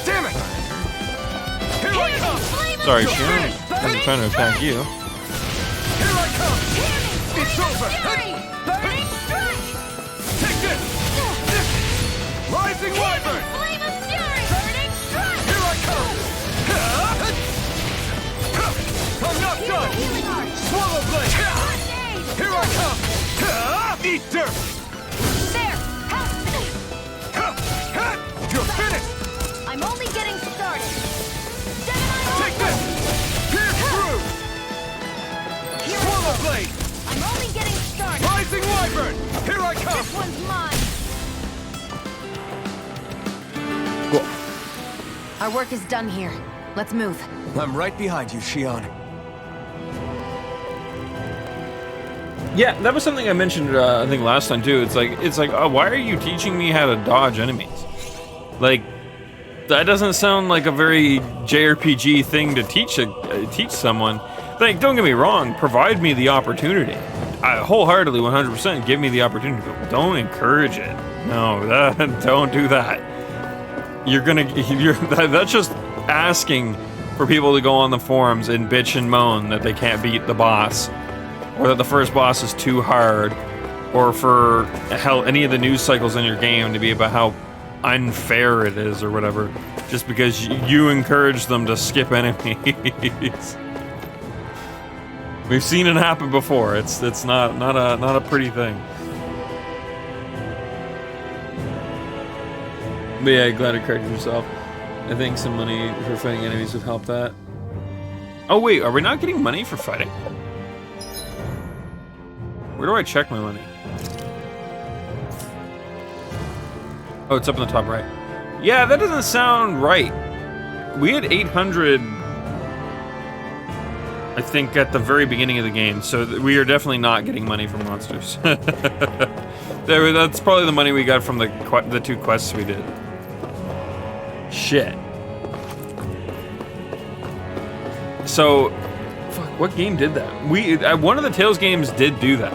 Damn it! Here I come! Sorry, Sharon. I wasn't trying to attack you. Here I come! It's over! Burning strike! Take this! Rising Wyvern! Flame of fury! Burning strike! Here I come! I'm not done! Healing art! Swallow blade! Grenade! Here I come! Eat dirt! There! Help! You're finished! I'm only getting started. Take this! Pierce through! Here Swallow blade! I'm only getting started. Rising Wyvern! Here I come! This one's mine. Cool. Our work is done here. Let's move. I'm right behind you, Shion. Yeah, that was something I mentioned, I think last time too. It's like, why are you teaching me how to dodge enemies? Like, that doesn't sound like a very JRPG thing to teach someone. Like, don't get me wrong, provide me the opportunity. I wholeheartedly, 100%, give me the opportunity, but don't encourage it. No, don't do that. That's just asking for people to go on the forums and bitch and moan that they can't beat the boss. Or that the first boss is too hard, or for hell, any of the news cycles in your game to be about how unfair it is, or whatever, just because you encourage them to skip enemies. We've seen it happen before. It's not a pretty thing. But yeah, glad it corrected yourself. I think some money for fighting enemies would help that. Oh wait, are we not getting money for fighting? Where do I check my money? Oh, it's up in the top right. Yeah, that doesn't sound right. We had 800, I think, at the very beginning of the game, so we are definitely not getting money from monsters. That's probably the money we got from the two quests we did. Shit. So, fuck, what game did that? One of the Tales games did do that.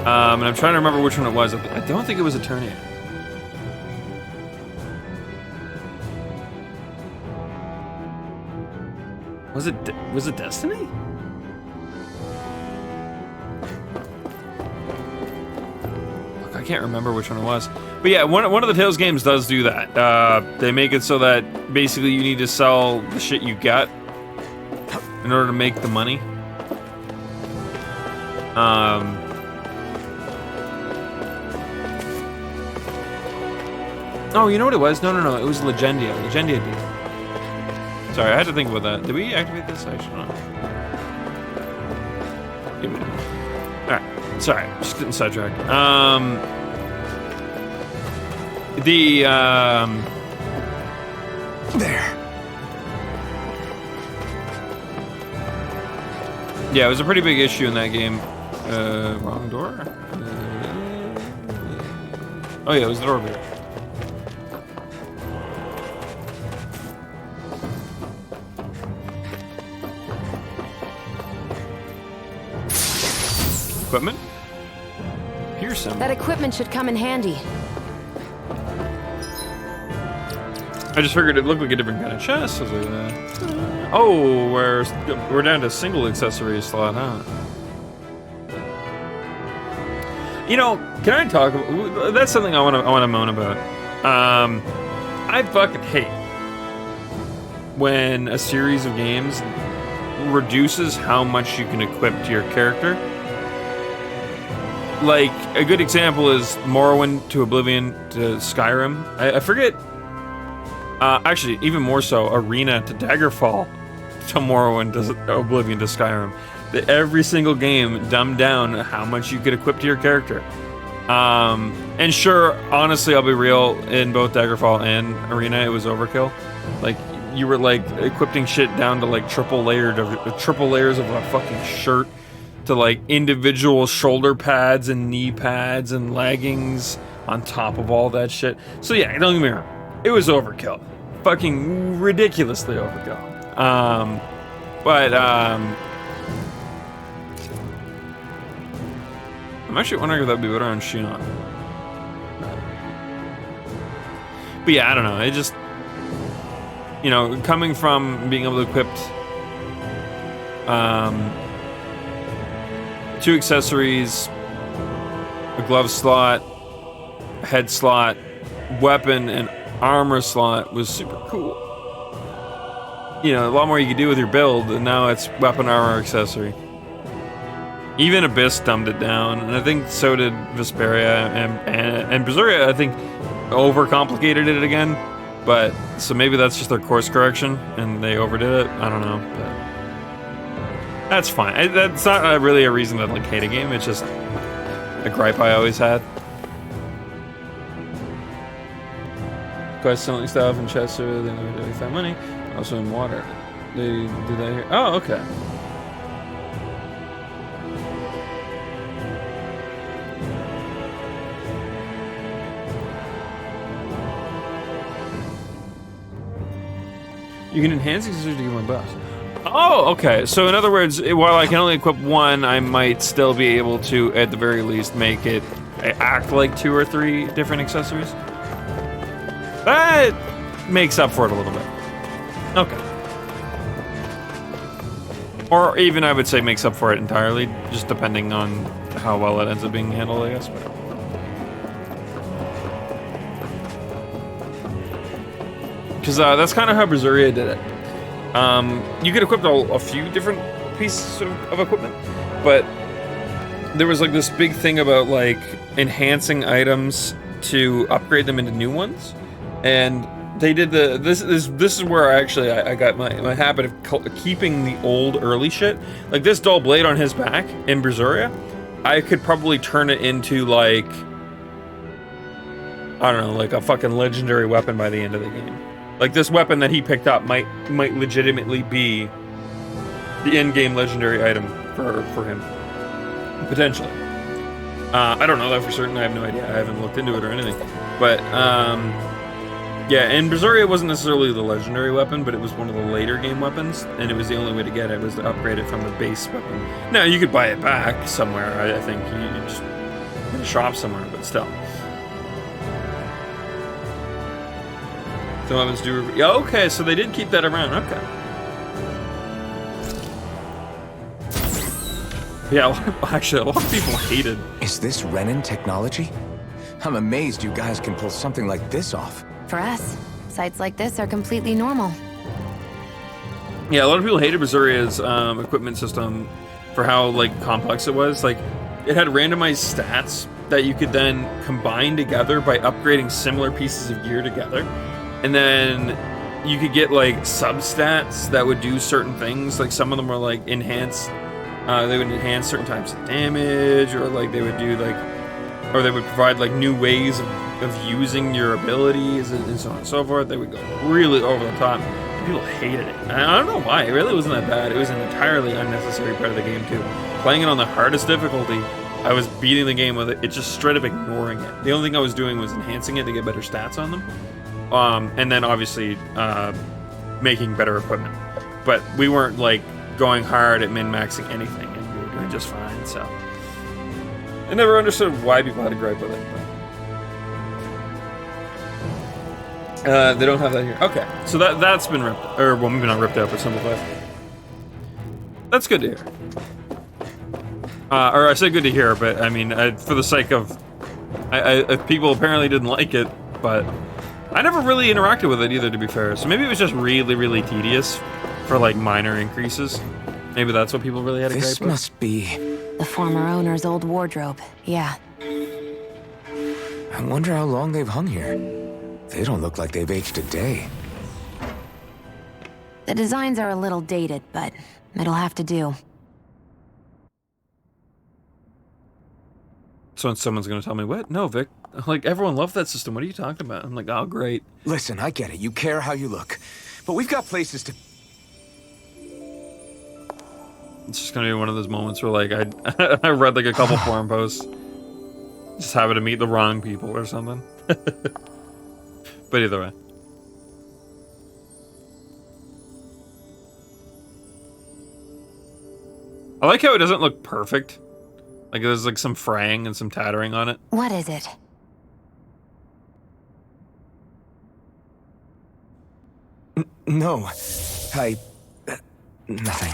And I'm trying to remember which one it was. I don't think it was Eternia. Was it Destiny? Look, I can't remember which one it was. But yeah, one of the Tales games does do that. They make it so that basically you need to sell the shit you get in order to make the money. Oh, you know what it was? No, it was Legendia. Legendia did. Sorry, I had to think about that. Did we activate this? I should know. Yeah, we did. Alright, sorry, just getting sidetracked. There. Yeah, it was a pretty big issue in that game. Wrong door? Oh yeah, it was the door over here. Equipment? Here's some. That equipment should come in handy. I just figured it looked like a different kind of chest. I was like, oh, we're down to single accessory slot, huh? You know, can I talk about... That's something I want to moan about. I fucking hate when a series of games reduces how much you can equip to your character. Like, a good example is Morrowind to Oblivion to Skyrim. I forget... actually, even more so, Arena to Daggerfall to Morrowind to Oblivion to Skyrim. That every single game dumbed down how much you could equip to your character. And sure, honestly, I'll be real, in both Daggerfall and Arena, it was overkill. Like, you were, like, equipping shit down to, like, triple layers of a fucking shirt, to, like, individual shoulder pads and knee pads and leggings on top of all that shit. So yeah, don't get me wrong, it was overkill. Fucking ridiculously overkill. I'm actually wondering if that'd be better on Shion. But yeah, I don't know. It just, you know, coming from being able to equip 2 accessories, a glove slot, a head slot, weapon, and armor slot was super cool. You know, a lot more you could do with your build, and now it's weapon, armor, accessory. Even Abyss dumbed it down, and I think so did Vesperia, and Berseria, I think, overcomplicated it again. But, so maybe that's just their course correction, and they overdid it. I don't know, but that's fine. That's not really a reason to, like, hate a game. It's just a gripe I always had. Quest selling stuff in Chester, then they found money. Also in water. They did that here. Oh, okay. You can enhance accessories to get more buffs. Oh, okay. So in other words, while I can only equip 1, I might still be able to, at the very least, make it act like 2 or 3 different accessories. That makes up for it a little bit. Okay. Or even, I would say, makes up for it entirely, just depending on how well it ends up being handled, I guess. But because that's kind of how Berseria did it. You could equip a few different pieces of equipment, but there was like this big thing about like enhancing items to upgrade them into new ones, and they did this is where I got my habit of keeping the old early shit. Like this dull blade on his back in Berseria, I could probably turn it into like, I don't know, like a fucking legendary weapon by the end of the game. Like this weapon that he picked up might legitimately be the in-game legendary item for him, potentially. I don't know that for certain. I have no idea. I haven't looked into it or anything. But yeah, and Berseria wasn't necessarily the legendary weapon, but it was one of the later game weapons, and it was the only way to get it was to upgrade it from the base weapon. Now you could buy it back somewhere. I think you just in a shop somewhere, but still. Some weapons do. Yeah, okay, so they did keep that around. Okay. Yeah, actually, a lot of people hated. Is this Renin technology? I'm amazed you guys can pull something like this off. For us, sites like this are completely normal. Yeah, a lot of people hated Berseria equipment system for how like complex it was. Like, it had randomized stats that you could then combine together by upgrading similar pieces of gear together, and then you could get like substats that would do certain things. Like some of them were like enhanced. They would enhance certain types of damage, or like they would do like, or they would provide like new ways of using your abilities and so on and so forth. They would go really over the top. People hated it. And I don't know why. It really wasn't that bad. It was an entirely unnecessary part of the game too. Playing it on the hardest difficulty, I was beating the game with it. It's just straight up ignoring it. The only thing I was doing was enhancing it to get better stats on them. And then obviously making better equipment. But we weren't like going hard at min-maxing anything, and we were doing just fine, so. I never understood why people had a gripe with it. But. They don't have that here. Okay, so that's been ripped, or well, maybe not ripped out, but simplified. That's good to hear. Or I say good to hear, but I mean, for the sake of, people apparently didn't like it, but I never really interacted with it either, to be fair. So maybe it was just really, really tedious for like minor increases. Maybe that's what people really had a gripe with. This must be... The former owner's old wardrobe, yeah. I wonder how long they've hung here. They don't look like they've aged a day. The designs are a little dated, but it'll have to do. So someone's gonna tell me, what? No, Vic. Like, everyone loved that system. What are you talking about? I'm like, oh, great. Listen, I get it. You care how you look. But we've got places to... It's just gonna be one of those moments where, like, I read, like, a couple forum posts. Just happened to meet the wrong people or something. But either way. I like how it doesn't look perfect. Like, there's, like, some fraying and some tattering on it. What is it? No. Nothing.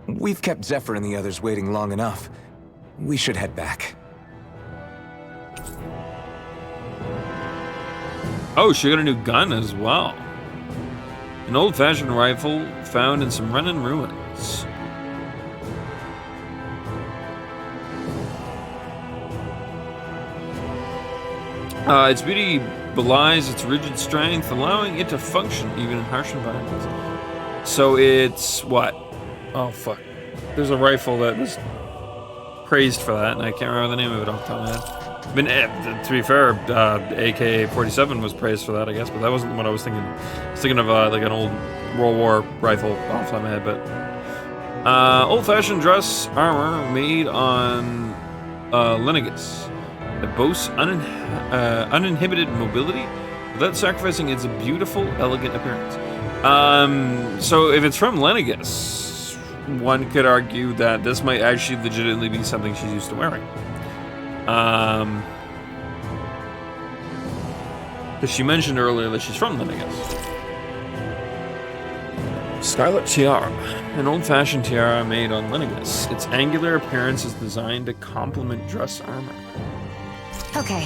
We've kept Zephyr and the others waiting long enough. We should head back. Oh, she got a new gun as well. An old-fashioned rifle found in some Renin ruins. Its beauty belies its rigid strength, allowing it to function even in harsh environments. So it's what? Oh, fuck. There's a rifle that was praised for that, and I can't remember the name of it off the top of my head. I mean, to be fair, AK-47 was praised for that, I guess, but that wasn't what I was thinking. I was thinking of like an old World War rifle off the top of my head, but old-fashioned dress armor made on Lenegus. It boasts uninhibited mobility without sacrificing its beautiful, elegant appearance. So if it's from Lenegus, one could argue that this might actually legitimately be something she's used to wearing. Because she mentioned earlier that she's from Lenegus. Scarlet Tiara, an old-fashioned tiara made on Lenegus. Its angular appearance is designed to complement dress armor. Okay,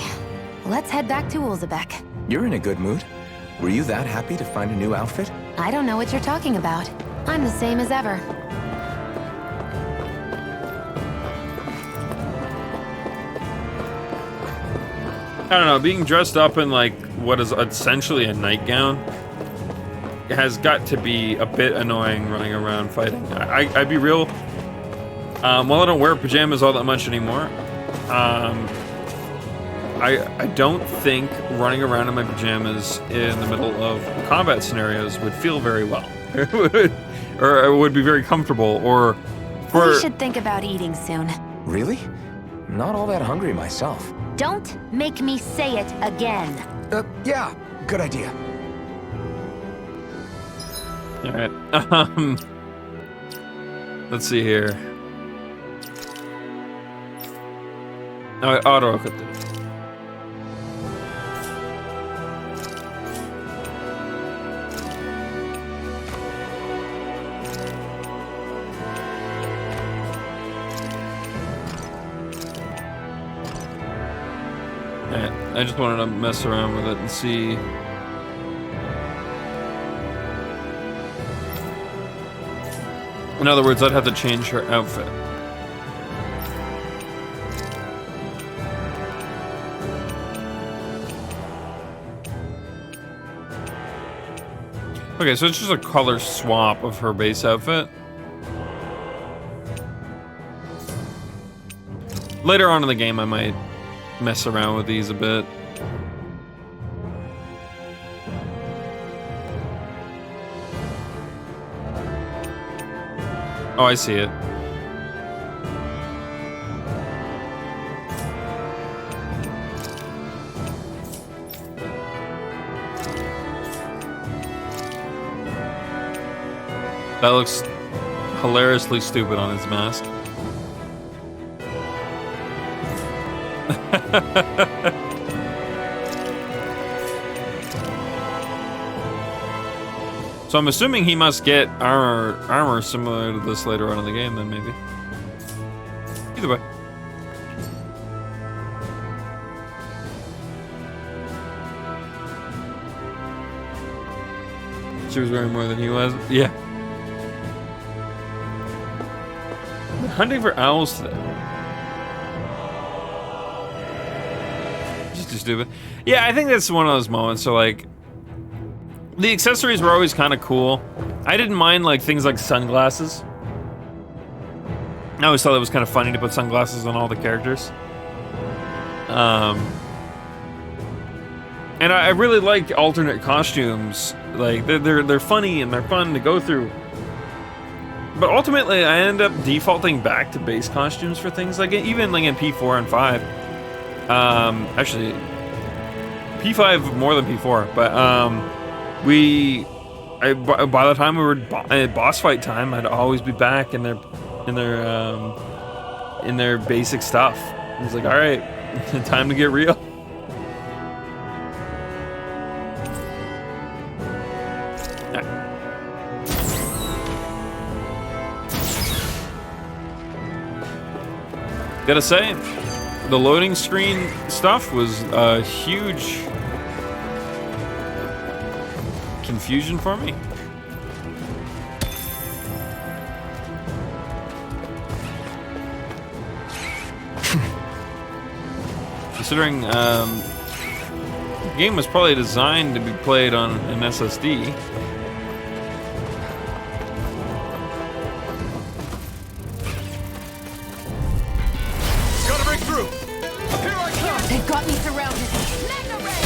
let's head back to Ulzebek. You're in a good mood. Were you that happy to find a new outfit? I don't know what you're talking about. I'm the same as ever. I don't know, being dressed up in like what is essentially a nightgown has got to be a bit annoying running around fighting. I'd be real, while I don't wear pajamas all that much anymore, I don't think running around in my pajamas in the middle of combat scenarios would feel very well. Or it would be very comfortable, or for... We should think about eating soon. Really? Not all that hungry myself. Don't make me say it again. Yeah, good idea. Alright, let's see here. Oh, auto cut this. I just wanted to mess around with it and see. In other words, I'd have to change her outfit. Okay, so it's just a color swap of her base outfit. Later on in the game, I might mess around with these a bit. Oh, I see it. That looks hilariously stupid on his mask. So I'm assuming he must get armor similar to this later on in the game, then maybe. Either way. She was wearing more than he was. Yeah. Hunting for owls today. Just too stupid. Yeah, I think that's one of those moments. So like, the accessories were always kind of cool. I didn't mind like things like sunglasses. I always thought it was kind of funny to put sunglasses on all the characters. And I really like alternate costumes. Like they're funny and they're fun to go through. But ultimately, I end up defaulting back to base costumes for things like even like in P4 and 5. Actually, P5 more than P4. But by the time we were at boss fight time, I'd always be back in their basic stuff. I was like, all right, time to get real. Gotta say, the loading screen stuff was a huge confusion for me. Considering the game was probably designed to be played on an SSD. Got me surrounded. Magna Ray!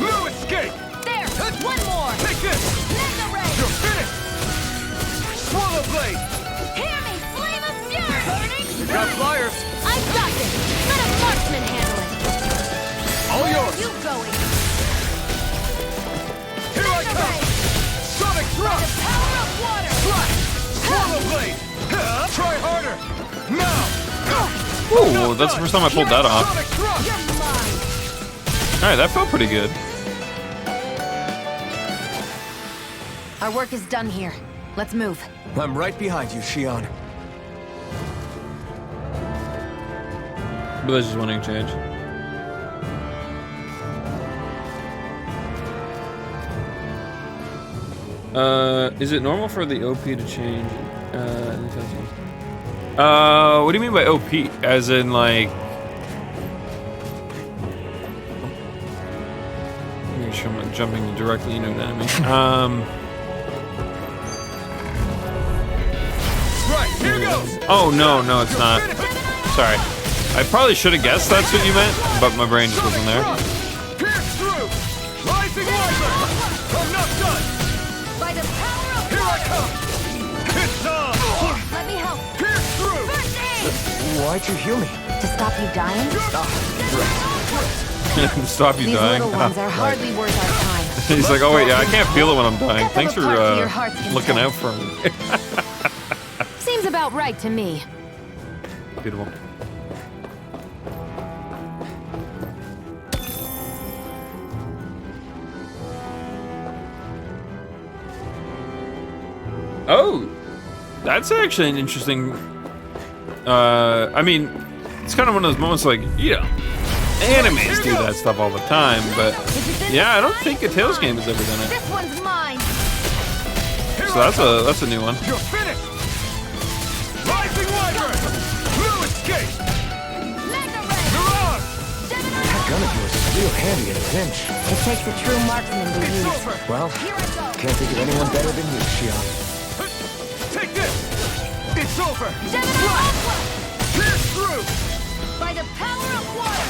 No escape! There! One more! Take this! Magna Ray! You're finished! Swallow blade! Hear me! Flame of fury! Burning! You got flyers! I got this! Let a marksman handle it! All Where yours! are you going? Here I Magna come! Ray! Sonic The thrust! power of water! Slash! Swallow blade! Try harder! Now! Ooh, that's the first time I pulled that off. Sonic thrust! You're mine! Alright, that felt pretty good. Our work is done here. Let's move. I'm right behind you, Shion. But that's just one exchange. Is it normal for the OP to change? What do you mean by OP? As in, like... Make sure I'm not jumping directly into an enemy. Right, here goes! Oh, no, it's not. Sorry. I probably should have guessed that's what you meant, but my brain just wasn't there. Pierce through! Rising Wyvern! I'm not done! By the power of Here I water! come! It's on! Let me help! Pierce through! First aid! Why'd you heal me? To stop you dying? Stop you These dying. little ones are hardly worth our time. He's like, oh wait, yeah, I can't feel it when I'm dying. Cut them Thanks for apart to your heart's looking content. out for me. Seems about right to me. Beautiful. Oh, that's actually an interesting. I mean, it's kind of one of those moments like, yeah, animes do that stuff all the time, but yeah, I don't think a Tales game has ever done it. This one's mine. So that's a new one. You're finished! Rising Wyvern! Blue escape! Magna Ray. Mirage! That gun of yours is real handy in a pinch. It takes a true marksman to It's use. over! Well, Here I go. can't think of anyone better than you, Shion. Take this! It's over! Gemini Aqua. Pierce through! By the power of water.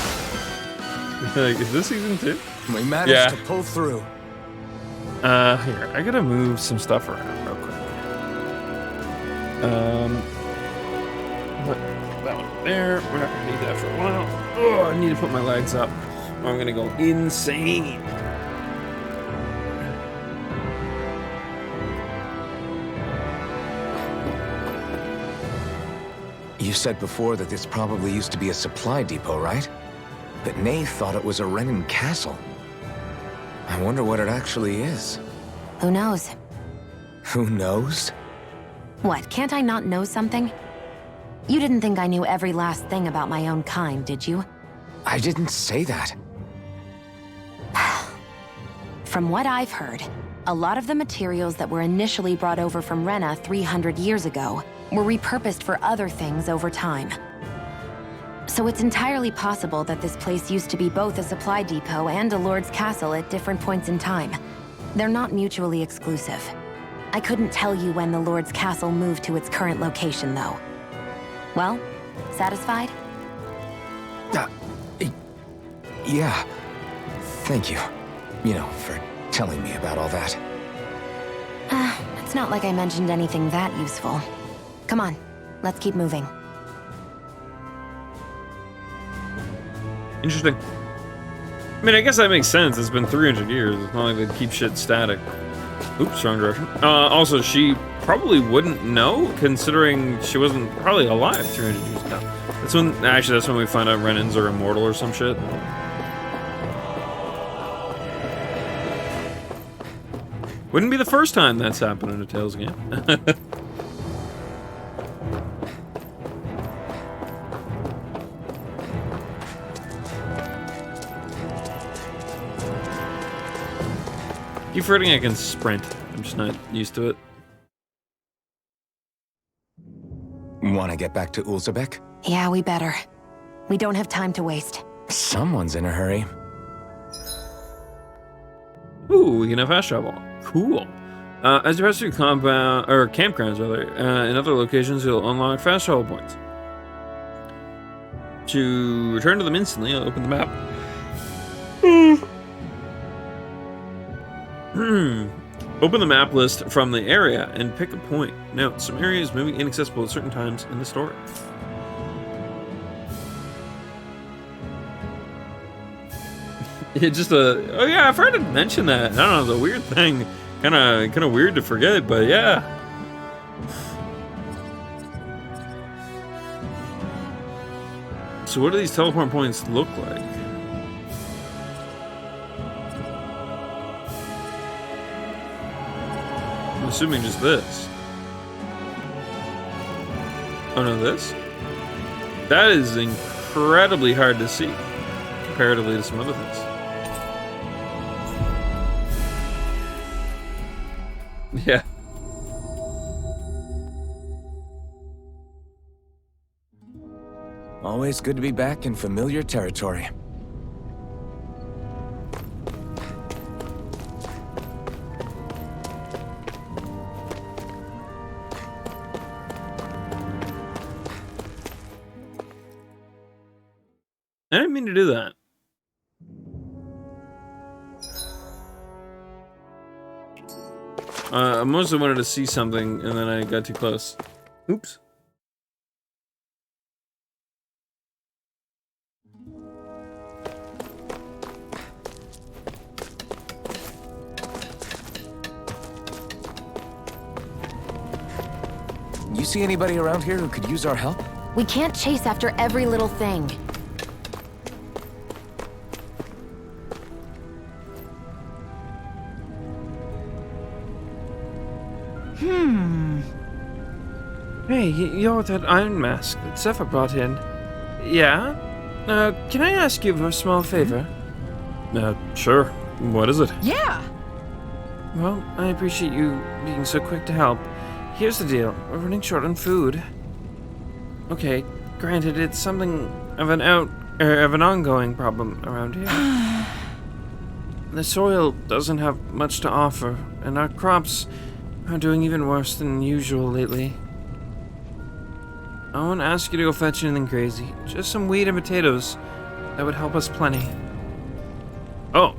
Like, is this season 2? We managed Yeah. to pull through. Here, I gotta move some stuff around real quick. Put that one there. We're not gonna need that for a while. Oh, I need to put my legs up, or I'm gonna go insane. You said before that this probably used to be a supply depot, right? But Nay thought it was a Renin castle. I wonder what it actually is. Who knows? Who knows? What, can't I not know something? You didn't think I knew every last thing about my own kind, did you? I didn't say that. From what I've heard, a lot of the materials that were initially brought over from Rena 300 years ago were repurposed for other things over time. So it's entirely possible that this place used to be both a supply depot and a lord's castle at different points in time. They're not mutually exclusive. I couldn't tell you when the lord's castle moved to its current location, though. Well, satisfied? Yeah. Thank you. You know, for telling me about all that. It's not like I mentioned anything that useful. Come on, let's keep moving. Interesting. I mean, I guess that makes sense. It's been 300 years. It's not like they'd keep shit static. Oops, wrong direction. Also, she probably wouldn't know, considering she wasn't probably alive 300 years ago. That's when we find out Renins are immortal or some shit. Wouldn't be the first time that's happened in a Tales game. Keep forgetting I can sprint. I'm just not used to it. Want to get back to Ulzebek? Yeah, we better. We don't have time to waste. Someone's in a hurry. Ooh, we can have fast travel. Cool. As you pass through campgrounds, in other locations, you'll unlock fast travel points. To return to them instantly, I'll open the map. Open the map list from the area and pick a point. Note, some areas may be inaccessible at certain times in the story. Oh yeah, I've heard it mention that. I don't know, it's a weird thing. Kind of weird to forget, but yeah. So what do these teleport points look like? I'm assuming just this. Oh no, this? That is incredibly hard to see, comparatively to some other things. Yeah. Always good to be back in familiar territory. I didn't mean to do that. I mostly wanted to see something, and then I got too close. Oops. You see anybody around here who could use our help? We can't chase after every little thing. Hey, you're that iron mask that Zephyr brought in. Yeah? Can I ask you for a small favor? Sure. What is it? Yeah. Well, I appreciate you being so quick to help. Here's the deal. We're running short on food. Okay, granted, it's something of an ongoing problem around here. The soil doesn't have much to offer, and our crops are doing even worse than usual lately. I won't ask you to go fetch anything crazy. Just some wheat and potatoes. That would help us plenty. Oh.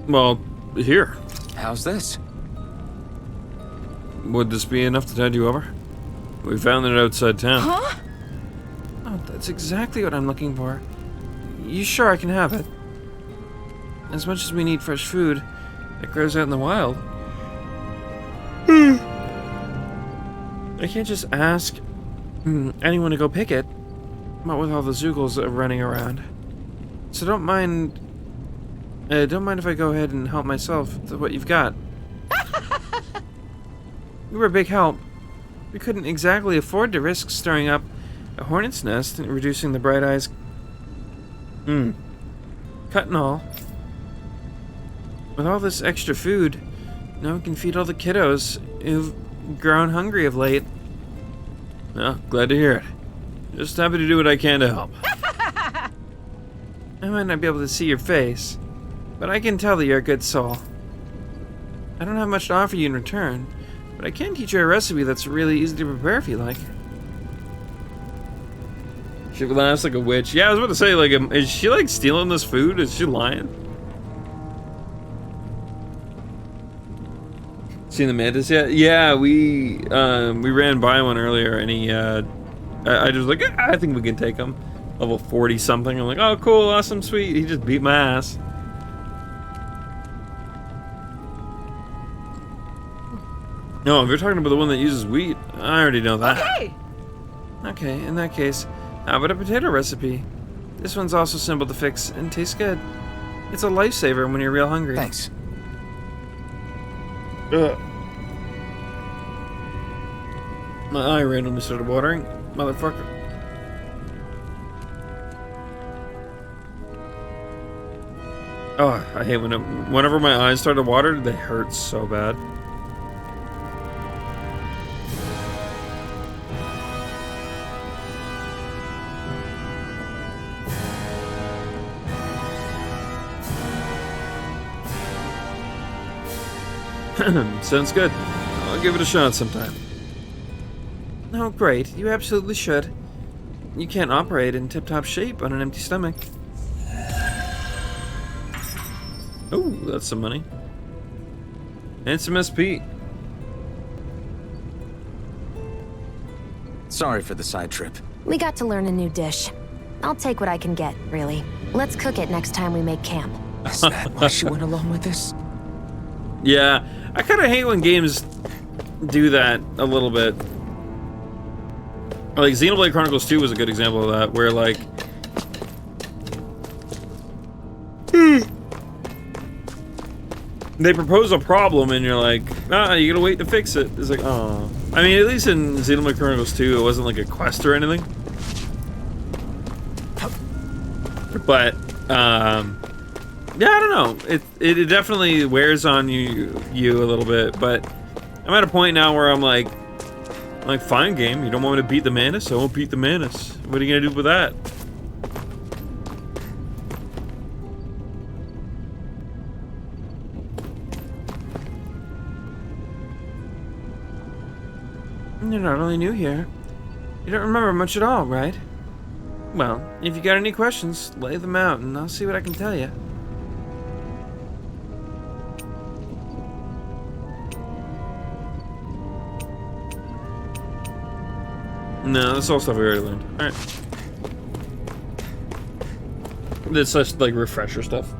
Well, here. How's this? Would this be enough to tide you over? We found it outside town. Huh? Oh, that's exactly what I'm looking for. You sure I can have it? As much as we need fresh food, it grows out in the wild. I can't just ask anyone to go pick it. Not with all the Zoogles running around. So don't mind if I go ahead and help myself to what you've got. You were a big help. We couldn't exactly afford to risk stirring up a hornet's nest and reducing the Bright Eyes. Cut and all. With all this extra food, no one can feed all the kiddos who've grown hungry of late. Well, glad to hear it. Just happy to do what I can to help. I might not be able to see your face, but I can tell that you're a good soul. I don't have much to offer you in return, but I can teach you a recipe that's really easy to prepare if you like. She laughs like a witch. Yeah, I was about to say, like, is she, like, stealing this food? Is she lying? Seen the mantis yet? Yeah, we ran by one earlier, and he, I just was like, I think we can take him. Level 40 something. I'm like, oh, cool, awesome, sweet. He just beat my ass. No, if you're talking about the one that uses wheat, I already know that. Okay. Okay, in that case, how about a potato recipe? This one's also simple to fix and tastes good. It's a lifesaver when you're real hungry. Thanks. My eye randomly started watering. Motherfucker. Oh, I hate whenever my eyes start to water, they hurt so bad. Sounds good. I'll give it a shot sometime. Oh, great. You absolutely should. You can't operate in tip-top shape on an empty stomach. Oh, that's some money. And some SP. Sorry for the side trip. We got to learn a new dish. I'll take what I can get, really. Let's cook it next time we make camp. Is that why she went along with this? Yeah, I kind of hate when games do that a little bit. Like, Xenoblade Chronicles 2 was a good example of that, where, like... they propose a problem, and you're like, you gotta wait to fix it. It's like, oh. I mean, at least in Xenoblade Chronicles 2, it wasn't like a quest or anything. But, yeah, I don't know. It definitely wears on you a little bit, but I'm at a point now where I'm like, fine game, you don't want me to beat the Mantis? I won't beat the Mantis. What are you gonna do with that? You're not really new here. You don't remember much at all, right? Well, if you got any questions, lay them out and I'll see what I can tell you. No, that's all stuff we already learned. Alright. It's such, like, refresher stuff.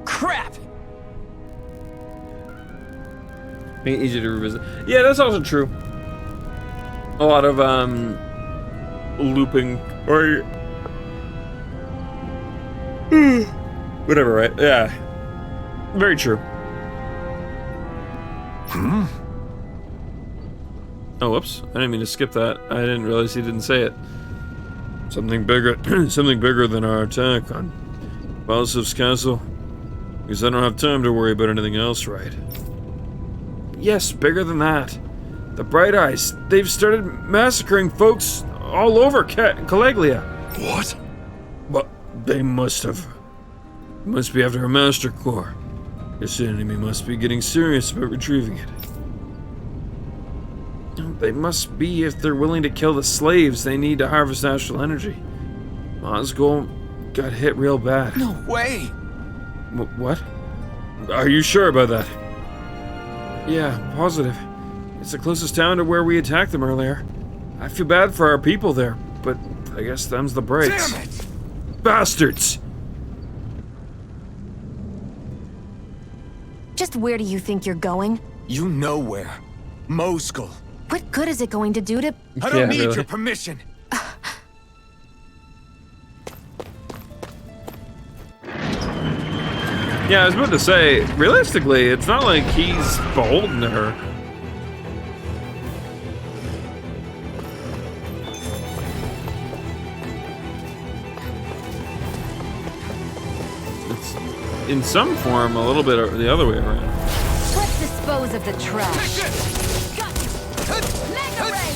Crap! Make it easier to revisit. Yeah, that's also true. A lot of, looping, or... whatever, right? Yeah. Very true. Oh, whoops. I didn't mean to skip that. I didn't realize he didn't say it. Something bigger, something bigger than our attack on Balsev's castle. Because I don't have time to worry about anything else, right? Yes, bigger than that. The Bright Eyes, they've started massacring folks all over Caleglia. What? But they must have. Must be after a master core. This enemy must be getting serious about retrieving it. They must be if they're willing to kill the slaves they need to harvest astral energy. Mosgol got hit real bad. No way! What? Are you sure about that? Yeah, positive. It's the closest town to where we attacked them earlier. I feel bad for our people there, but I guess them's the breaks. Damn it! Bastards! Just where do you think you're going? You know where. Mosgol. What good is it going to do to... I don't need really. your permission. Yeah, I was about to say, realistically, it's not like he's beholden to her. It's, in some form, a little bit the other way around. Let's dispose of the trash. Got you. Mega Ray.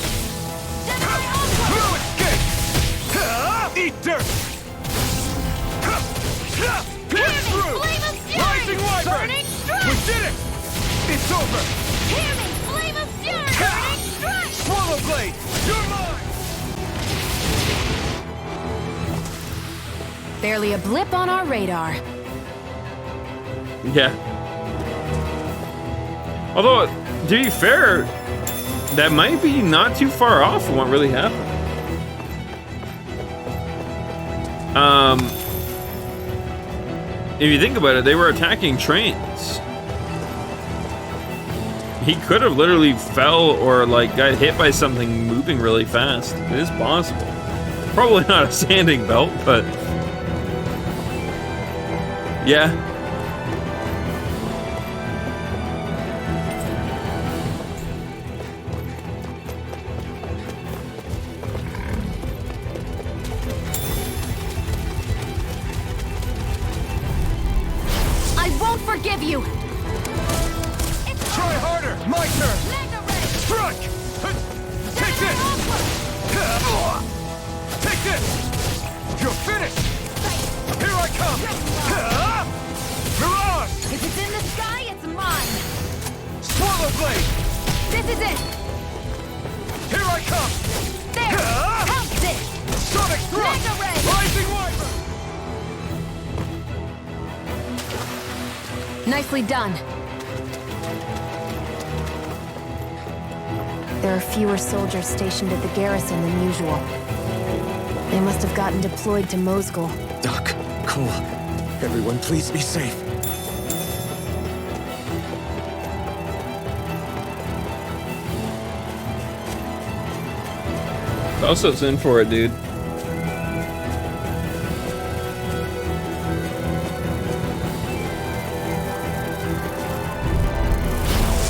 Fluid escape! Eat dirt! Pierce through! Flame of fury. Rising Wyvern! Burning strike. We did it! It's over! Hear me. Flame of fury. Burning strike. Swallow Blade! You're mine! Barely a blip on our radar. Yeah. Although, to be fair, that might be not too far off from what really happened. If you think about it, they were attacking trains. He could have literally fell or like got hit by something moving really fast. It is possible. Probably not a sanding belt, but yeah. Forgive you! Try harder! My turn! Mega Ray. Strike! Take this! Take this! You're finished! Here I come! Mirage! If it's in the sky, it's mine. Swallow Blade! This is it. Here I come! There. Help this. Sonic Thrust! Mega Ray. Rising Wyvern! Nicely done. There are fewer soldiers stationed at the garrison than usual. They must have gotten deployed to Mosgol. Doc, Cole, everyone please be safe. Balsev's in for it, dude.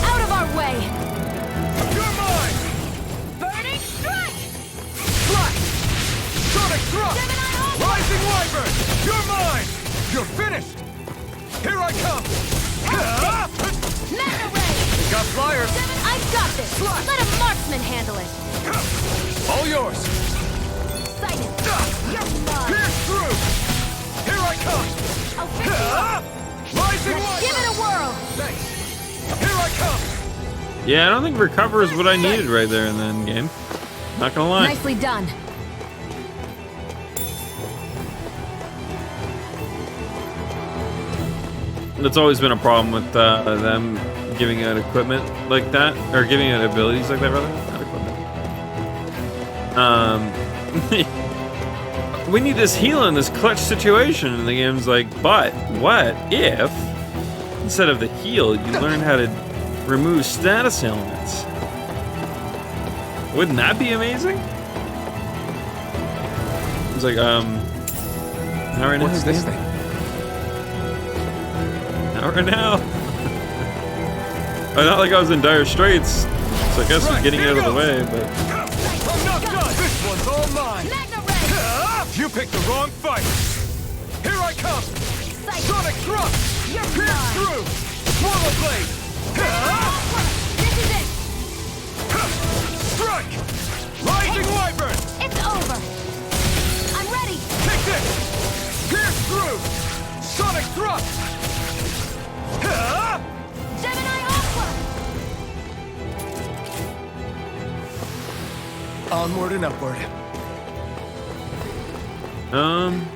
Out of our way. You're mine! Burning strike. Flash! Sonic Thrust! Gemini Alpha. Rising Wyvern! You're mine! You're finished! Here I come! Mega Ray. Got flyers! I've got this. Let a marksman handle it. All yours! Sighted. You're mine. Pierce through! Here I come! I'll pick you up. Rising Let's give it a Wyvern! whirl. Thanks! Here I come! Yeah, I don't think recover is what I needed right there in the end game. Not gonna lie. Nicely done. That's always been a problem with them giving out equipment like that, or giving out abilities like that, rather. Not equipment. We need this heal in this clutch situation, and the game's like, but what if instead of the heal, you learn how to remove status elements? Wouldn't that be amazing? It's like, not right now. What's this thing? Not right now. Not like I was in dire straits, so I guess we're getting out of the way, but I'm not done! This one's all mine! Magna Ray. picked the wrong fight! Here I come! Sonic Thrust! You're Pierce mine. through! Swallow Blade! This is it! Strike! Rising Wyvern! It's over! I'm ready! Take this! Pierce through! Sonic Thrust! Gemini Aqua! Onward and upward. I'm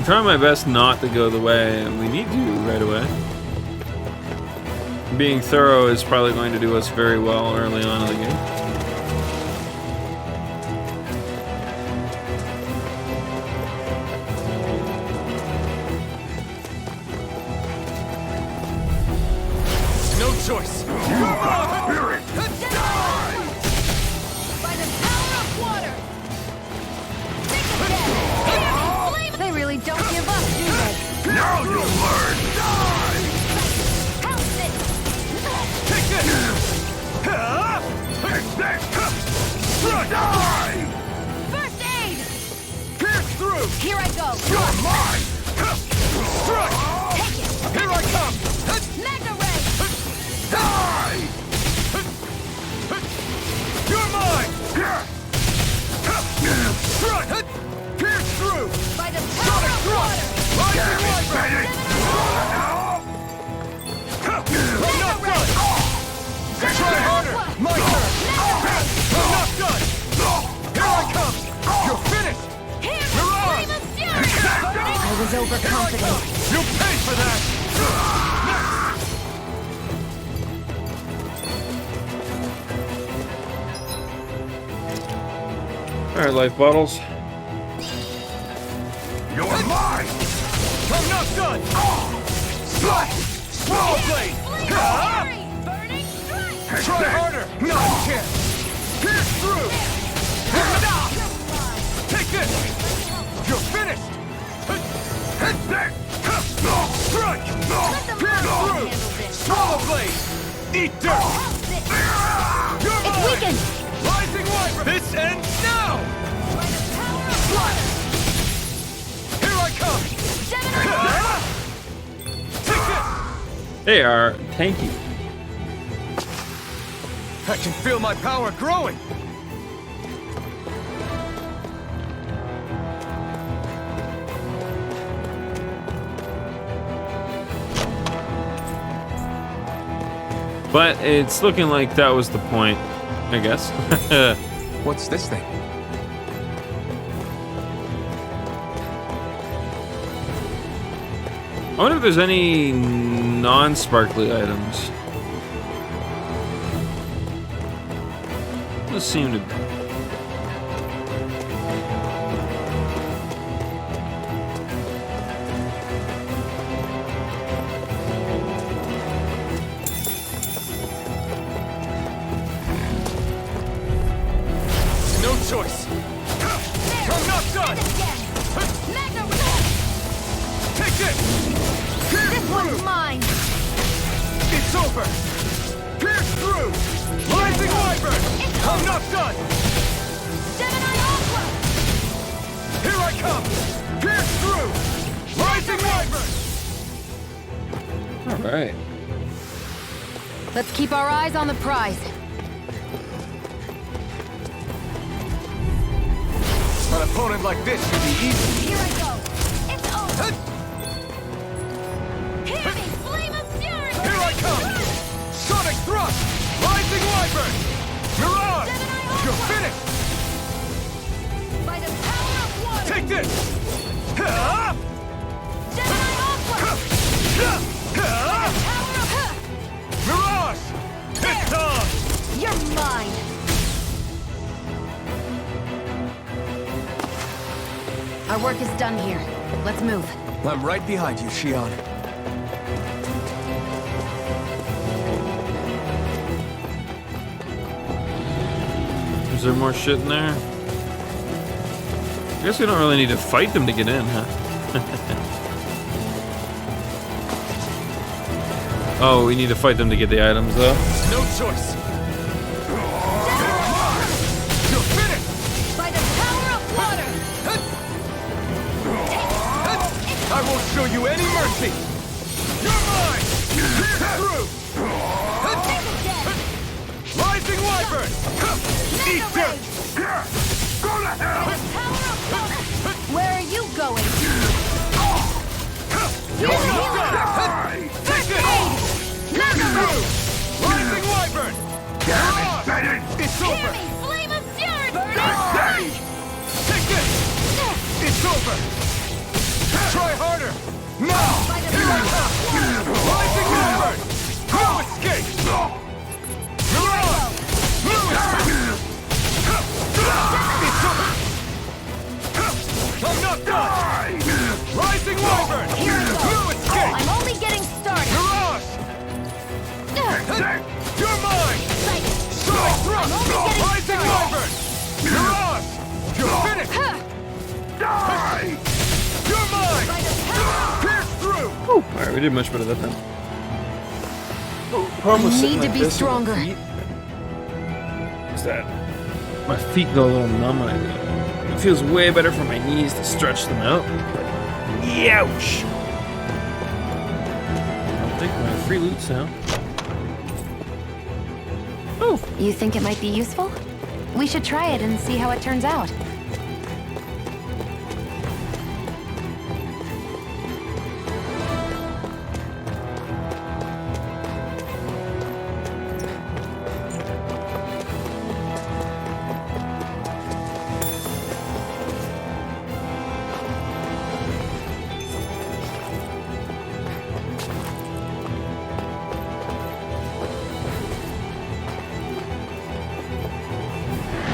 trying my best not to go the way we need to right away. Being thorough is probably going to do us very well early on in the game. No choice! By the power of water! Think again! They really don't give up, do they? Now you'll learn! Die! Pounce it! Take this! Take this! Die! First aid! Pierce through! Here I go! You're mine! Strike! Take it! Here I come! Magna Ray! Die! You're mine! Strike! Pierce through! By the power Sonic of Thrust! water! Rising Wyvern! I'm not done! Try harder! My turn! I'm not done! Here I come! You're finished! Here! Mirage! Flame of Fury! I was overconfident. You'll pay for that! Alright, life bottles. You're mine! I'm not done! Slash! Swallow Blade! Fury! Burning Strike! Try harder! Not a chance! Pierce through! Take this! You're finished! Strike! Pierce through! Swallow Blade! Eat dirt! You're It's mine! weakened! Rising Wyvern! This ends now! Slash! Here I come! Take this! They are tanky. I can feel my power growing! But it's looking like that was the point, I guess. What's this thing? I wonder if there's any non-sparkly items. Doesn't seem to be. No choice! I'm not done! Magna Ray! Take this! Pierce This through! one's mine! It's over! Pierce through! Rising Wyvern! I'm not done! Gemini Aqua! Here I come! Pierce through! Rising Wyvern! Alright. Let's keep our eyes on the prize. An opponent like this should be easy. Here I go! It's over! Hear me! Flame of Fury! Here I come! Sonic Thrust! Rising Wyvern! Mirage! You're finished! By the power of water! Take this! Gemini Aqua! Power of... Mirage! It's on! You're mine! Our work is done here. Let's move. I'm right behind you, Shion. Is there more shit in there? I guess we don't really need to fight them to get in, huh? Oh, we need to fight them to get the items, though. No choice. You're finished! By the power of water! I won't show you any mercy! You're mine! Pierce through! Rising Wyvern! Eat dirt! Go to hell! Where are you going? Take it! Pierce through! Rising Wyvern! It's over! Flame of fury! Take this! It's over! Try harder! Now! Here I come! Rising Wyvern! No escape! Mirage! It's over! I'm not done! Rising Wyvern! No escape! I'm only getting started! Mirage! You're mine! Sonic thrust! Rising Wyvern! Mirage! You're finished! Die! You're mine! Pierce through! Alright, we did much better that time. Problem with sitting Need to like be this with my stronger. feet is that my feet go a little numb when I go. It feels way better for my knees to stretch them out. Youch! I'll take my free loot now. Oh, You think it might be useful? We should try it and see how it turns out.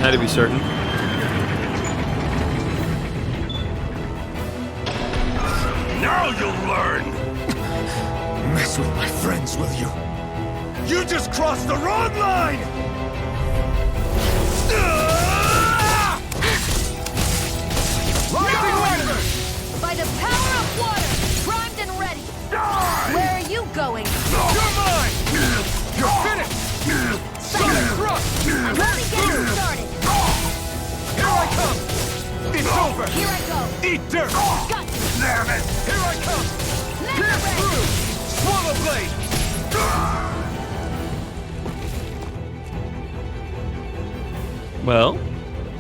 had to be certain. Now you'll learn! Mess with my friends, will you? You just crossed the wrong line! Rising Wyvern! By the power of water, primed and ready. Where are you going? You're mine! You're finished! Sonic thrust! I'm only getting started. Here I come! It's over! Here I go. Eat dirt! Got you. Damn it! Here I come! Mega Pierce ray. through! Swallow blade! Well,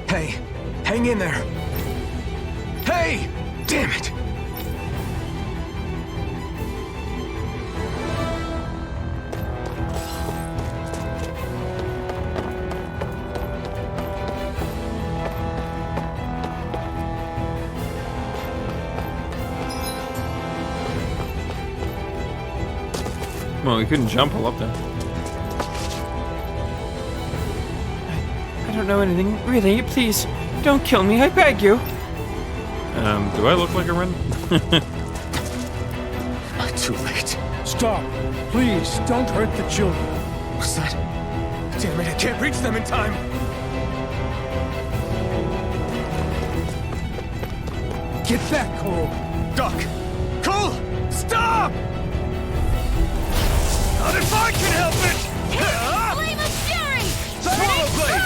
Hey, hang in there. Hey! Damn it! well, we couldn't jump all up there. I don't know anything. Really, please, don't kill me, I beg you. Do I look like a Ren? Too late. Stop! Please, don't hurt the children. What's that? Damn it, I can't reach them in time! Get back, Cole! Duck! Cole! Stop! Not if I can help it! Flame of fury! Swallow blade!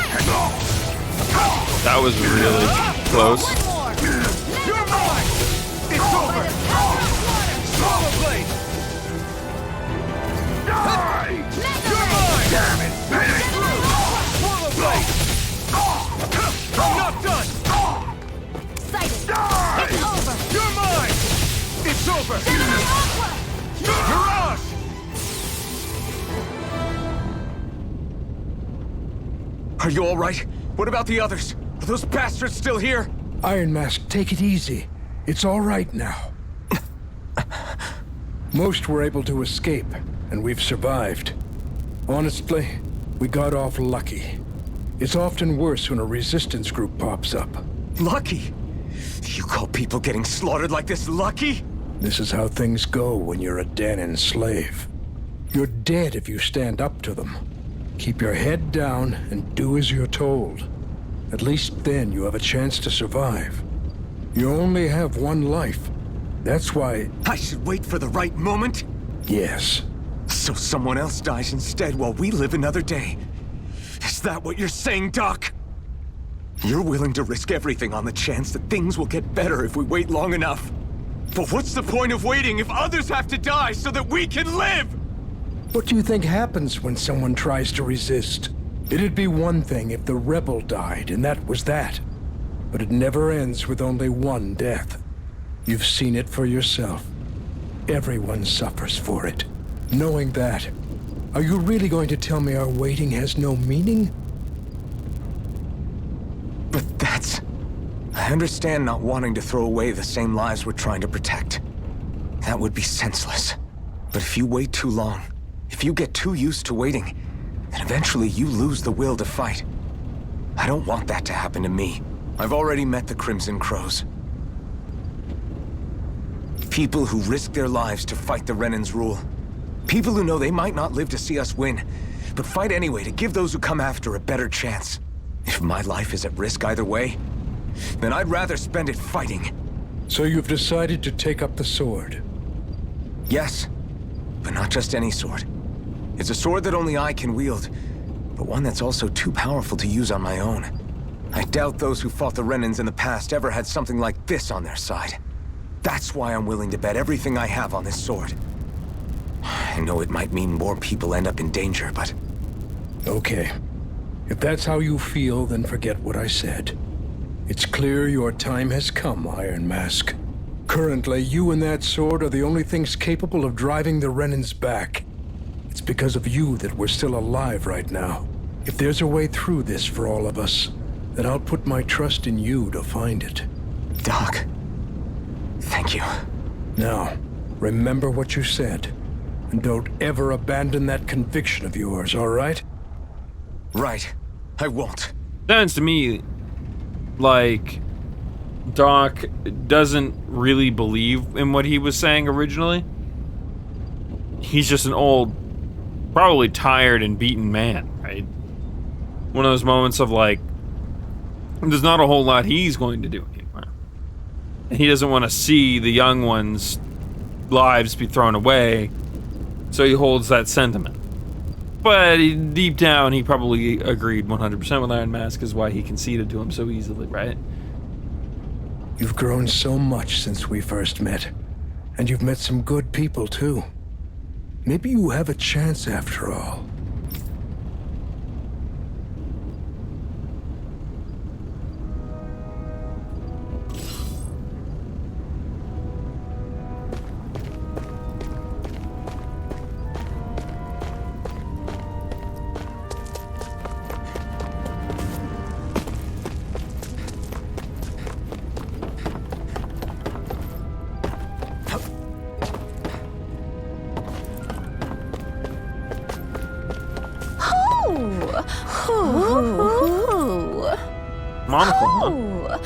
That was really close. One more! You're mine! It's over! Power of water! Swallow blade! Die! Mega You're ray! mine! Damn it! Swallow blade! I'm not done! Sighted! Die! It's over! You're mine! It's over! Aqua! Mirage! Are you all right? What about the others? Are those bastards still here? Iron Mask, take it easy. It's all right now. Most were able to escape, and we've survived. Honestly, we got off lucky. It's often worse when a resistance group pops up. Lucky? You call people getting slaughtered like this lucky? This is how things go when you're a Danon slave. You're dead if you stand up to them. Keep your head down and do as you're told. At least then you have a chance to survive. You only have one life. That's why, I should wait for the right moment? yes. So someone else dies instead while we live another day. Is that what you're saying, Doc? You're willing to risk everything on the chance that things will get better if we wait long enough. But what's the point of waiting if others have to die so that we can live? What do you think happens when someone tries to resist? It'd be one thing if the rebel died, and that was that. But it never ends with only one death. You've seen it for yourself. Everyone suffers for it. Knowing that, are you really going to tell me our waiting has no meaning? But that's... I understand not wanting to throw away the same lives we're trying to protect. That would be senseless. But if you wait too long, if you get too used to waiting, then eventually you lose the will to fight. I don't want that to happen to me. I've already met the Crimson Crows. People who risk their lives to fight the Renan's rule. People who know they might not live to see us win, but fight anyway to give those who come after a better chance. If my life is at risk either way, then I'd rather spend it fighting. So you've decided to take up the sword? Yes, but not just any sword. It's a sword that only I can wield, but one that's also too powerful to use on my own. I doubt those who fought the Renans in the past ever had something like this on their side. That's why I'm willing to bet everything I have on this sword. I know it might mean more people end up in danger, but... Okay. If that's how you feel, then forget what I said. It's clear your time has come, Iron Mask. Currently, you and that sword are the only things capable of driving the Renans back. It's because of you that we're still alive right now. If there's a way through this for all of us, then I'll put my trust in you to find it. Doc, thank you. Now, remember what you said. And don't ever abandon that conviction of yours, all right? Right. I won't. Sounds to me like Doc doesn't really believe in what he was saying originally. He's just an old, probably tired and beaten man, right? One of those moments of like, there's not a whole lot he's going to do anymore. And he doesn't want to see the young ones' lives be thrown away, so he holds that sentiment. But deep down, he probably agreed 100% with Iron Mask, is why he conceded to him so easily, right? You've grown so much since we first met. And you've met some good people, too. Maybe you have a chance after all. Monocle, huh?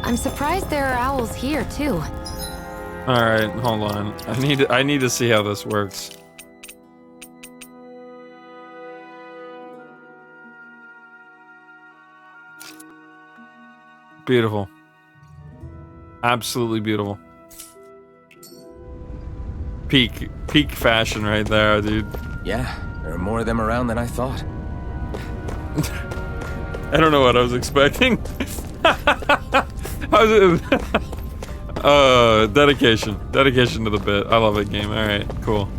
I'm surprised there are owls here too. All right, hold on. I need to see how this works. Beautiful. Absolutely beautiful. Peak fashion right there, dude. Yeah, there are more of them around than I thought. I don't know what I was expecting. Dedication to the bit. I love it, game. All right, cool.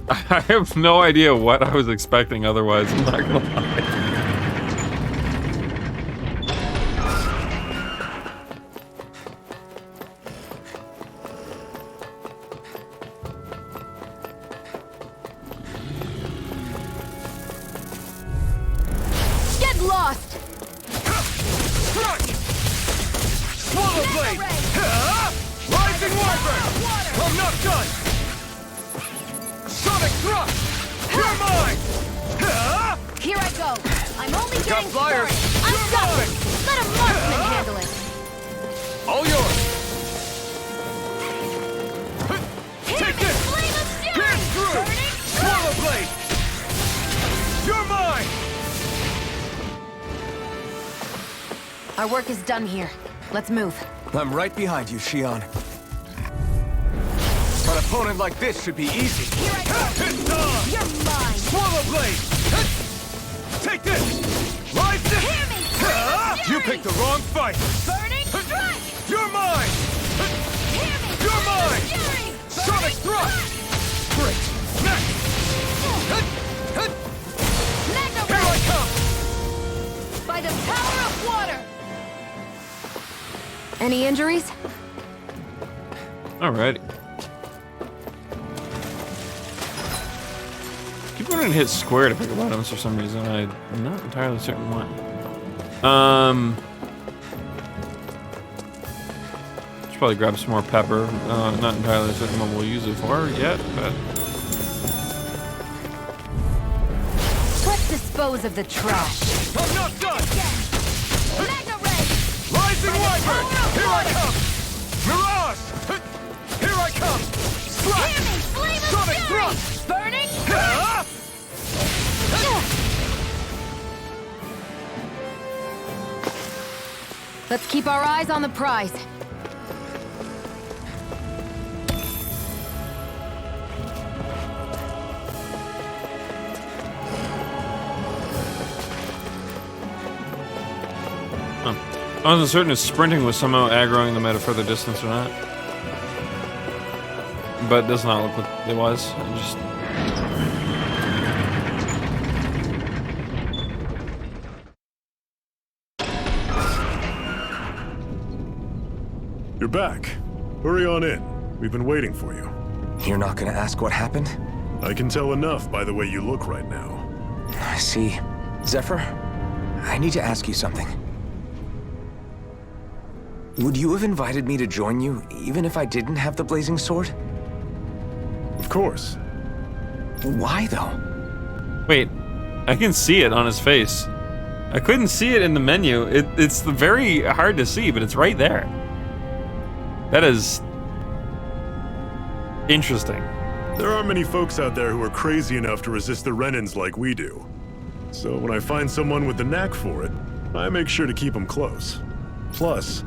I have no idea what I was expecting otherwise, I'm not gonna lie. Get lost! Swallow blade! Rising Wyvern! I'm not done! Sonic thrust! You're mine! Here I go. I'm only getting flyers. started. I'm You're done. mine. Let a marksman handle it. All yours! Hit Take me, this! flame of fury! Pierce through! Burning Swallow blade! You're mine! Our work is done here. Let's move. I'm right behind you, Shion. An opponent like this should be easy. Here I come! You're mine! Swallow blade! Take this! Rise this! Hear me! You picked the wrong fight! Burning strike! You're mine! Hear me! You're mine! Fury! Sonic thrust! Great! Next! Mega Here I ray! come! By the power of water! Any injuries? Alrighty. Keep wanting to hit square to pick up items for some reason. I'm not entirely certain why. Should probably grab some more pepper. Not entirely certain what we'll use it for yet, but Let's dispose of the trash. I'm not done! Mega ray! Rising Wyvern! Here I come! Mirage! Here I come! Slash! Hear me! Flame of Sonic fury! thrust! Burning Ah! Let's keep our eyes on the prize. I wasn't certain if sprinting was somehow aggroing them at a further distance or not. But it does not look like it was. I just... You're back. Hurry on in. We've been waiting for you. You're not gonna ask what happened? I can tell enough by the way you look right now. I see. Zephyr, I need to ask you something. Would you have invited me to join you, even if I didn't have the blazing sword? Of course. Why, though? Wait, I can see it on his face. I couldn't see it in the menu. It's very hard to see, but it's right there. That is... interesting. There aren't many folks out there who are crazy enough to resist the Renans like we do. So when I find someone with the knack for it, I make sure to keep them close. Plus,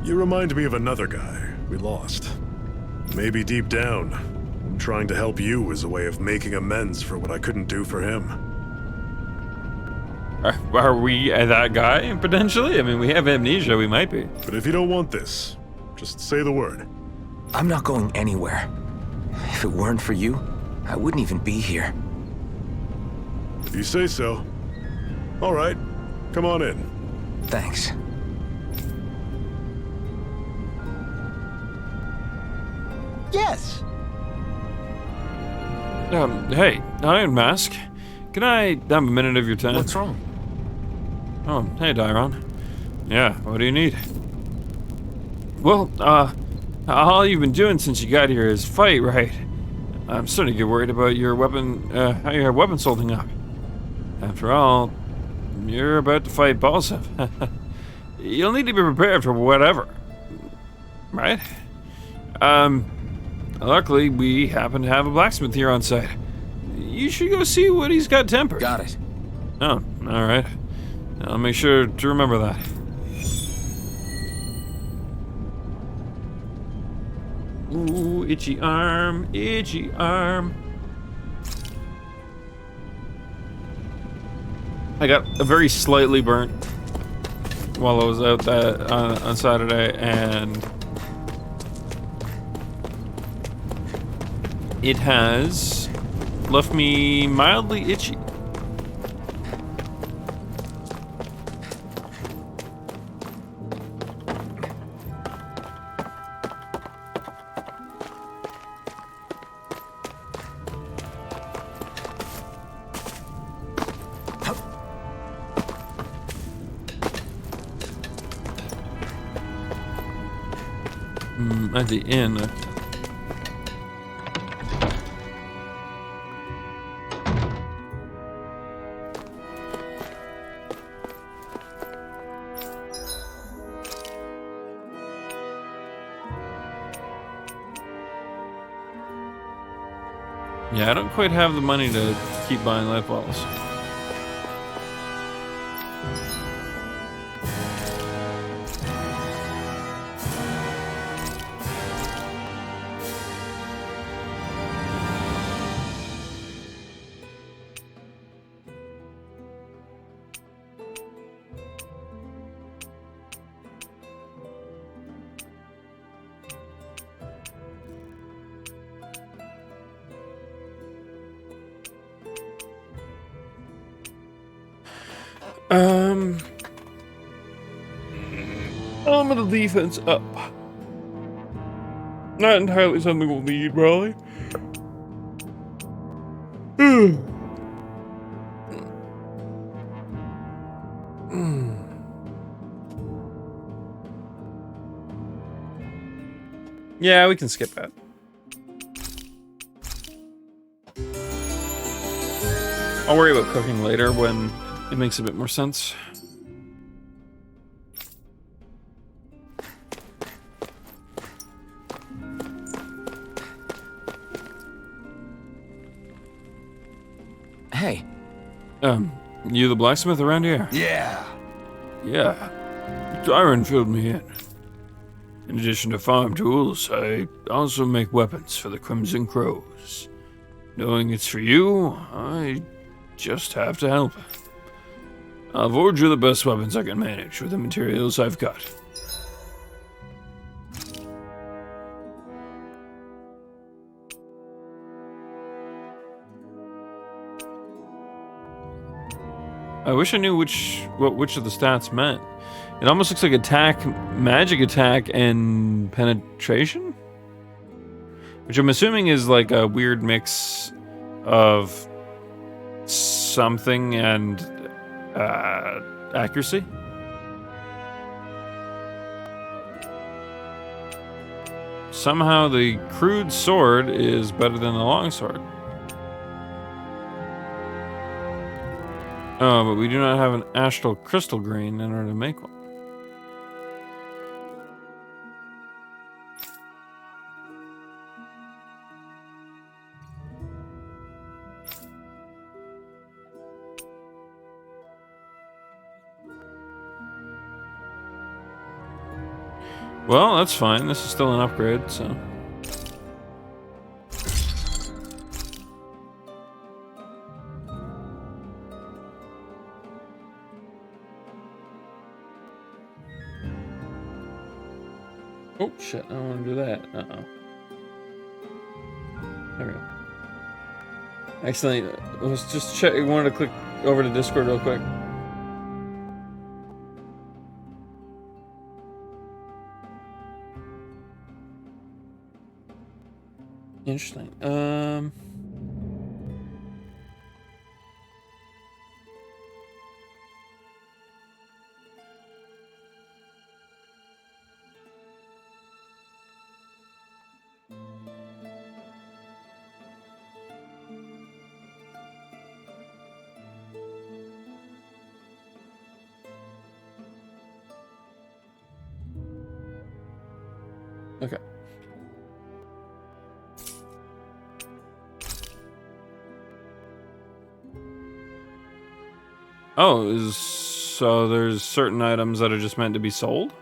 you remind me of another guy we lost. Maybe deep down, I'm trying to help you as a way of making amends for what I couldn't do for him. Are we that guy, potentially? I mean, we have amnesia, we might be. But if you don't want this, just say the word. I'm not going anywhere. If it weren't for you, I wouldn't even be here. If you say so. All right, come on in. Thanks. Yes! Hey, Iron Mask. Can I have a minute of your time? What's wrong? Oh, hey, Dairon. Yeah, what do you need? Well, all you've been doing since you got here is fight, right? I'm starting to get worried about your weapon, how your weapon's holding up. After all, you're about to fight Balsam. You'll need to be prepared for whatever. Right? Luckily, we happen to have a blacksmith here on site. You should go see what he's got tempered. Got it. Oh, alright. I'll make sure to remember that. Ooh, itchy arm, itchy arm. I got a very slightly burnt while I was out that on Saturday, and it has left me mildly itchy. At the inn. Yeah, I don't quite have the money to keep buying light bottles. Element of defense up. Not entirely something we'll need, probably. Yeah, we can skip that. I'll worry about cooking later when it makes a bit more sense. Hey. You the blacksmith around here? Yeah. Yeah. Iron filled me in. In addition to farm tools, I also make weapons for the Crimson Crows. Knowing it's for you, I just have to help. I'll forge you the best weapons I can manage with the materials I've got. I wish I knew which of the stats meant. It almost looks like attack, magic attack, and penetration? Which I'm assuming is like a weird mix of something and accuracy. Somehow the crude sword is better than the long sword. Oh, but we do not have an astral crystal green in order to make one. Well, that's fine. This is still an upgrade, so... Oh, shit. I don't want to do that. Uh-oh. There we go. Accidentally... Let's just check. I wanted to click over to Discord real quick. Interesting. Okay. Oh, so there's certain items that are just meant to be sold?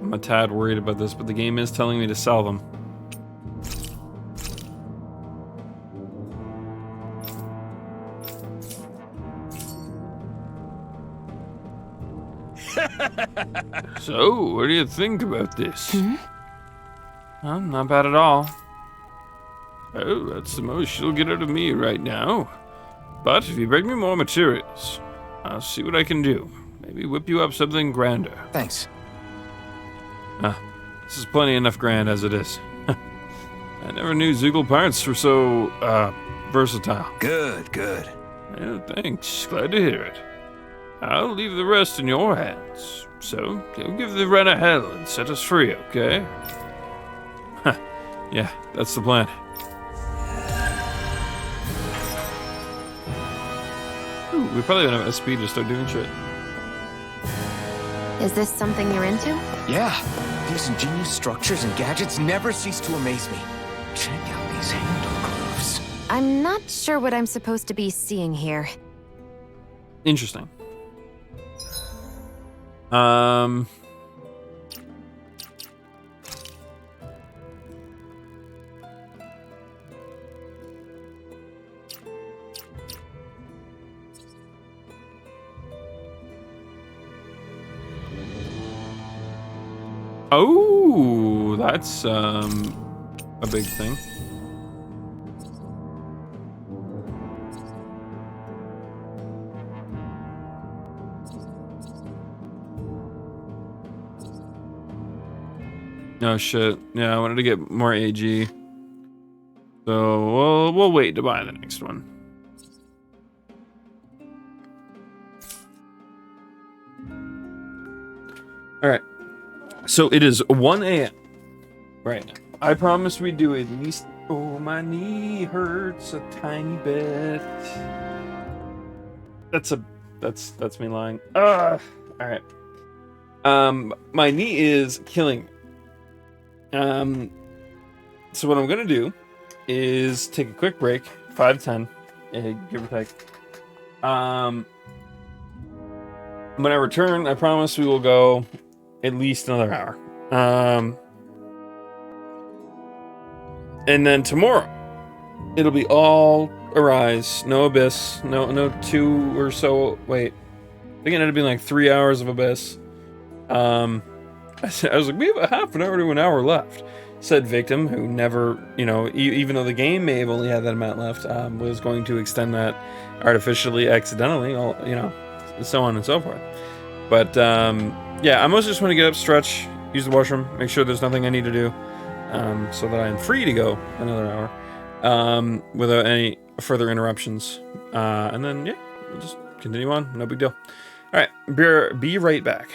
I'm a tad worried about this, but the game is telling me to sell them. So, what do you think about this? Well, not bad at all. Oh, that's the most you'll get out of me right now. But if you bring me more materials, I'll see what I can do. Maybe whip you up something grander. Thanks. This is plenty enough grand as it is. I never knew Zoogle parts were so, versatile. Good, good. Well, thanks. Glad to hear it. I'll leave the rest in your hands. So, go give the Renner hell and set us free, okay? Yeah, that's the plan. Ooh, we probably don't have SP to start doing shit. Is this something you're into? Yeah, these ingenious structures and gadgets never cease to amaze me. Check out these handle grooves. I'm not sure what I'm supposed to be seeing here. Interesting. Oh, that's a big thing. Oh shit. Yeah, I wanted to get more AG. So we'll wait to buy the next one. Alright. So it is 1 a.m. right now. I promised we'd do at least... Oh, my knee hurts a tiny bit. That's me lying. Alright. My knee is killing me. So what I'm gonna do is take a quick break, 5-10, give or take. When I return, I promise we will go at least another hour. And then tomorrow, it'll be all Arise, no Abyss, no 2 or so. Wait, I think it ended up being like 3 hours of Abyss. I was like, we have a half an hour to an hour left. Said Victim, who never, you know, even though the game may have only had that amount left, was going to extend that artificially, accidentally, all, you know, so on and so forth. But yeah, I mostly just want to get up, stretch, use the washroom, make sure there's nothing I need to do, so that I'm free to go another hour without any further interruptions. And then, yeah, we'll just continue on. No big deal. All right, be right back.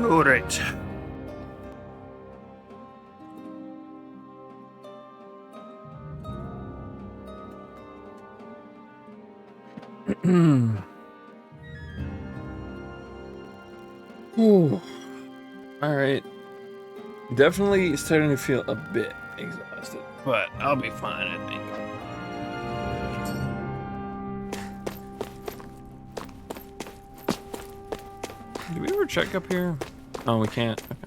All right. Ooh. All right. Definitely starting to feel a bit exhausted, but I'll be fine, I think. Do we ever check up here? Oh, we can't. Okay.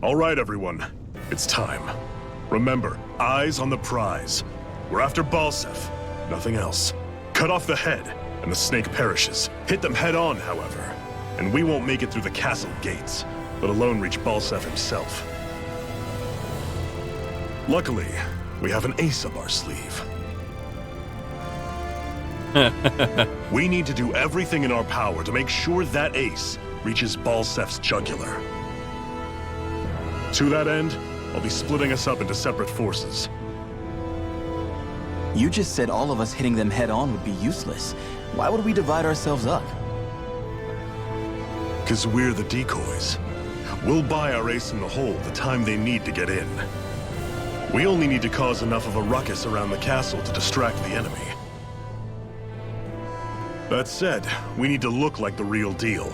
All right, everyone. It's time. Remember, eyes on the prize. We're after Balsef, nothing else. Cut off the head, and the snake perishes. Hit them head on, however, and we won't make it through the castle gates, let alone reach Balsef himself. Luckily, we have an ace up our sleeve. We need to do everything in our power to make sure that ace reaches Balsef's jugular. To that end, I'll be splitting us up into separate forces. You just said all of us hitting them head-on would be useless. Why would we divide ourselves up? 'Cause we're the decoys. We'll buy our ace in the hole the time they need to get in. We only need to cause enough of a ruckus around the castle to distract the enemy. That said, we need to look like the real deal,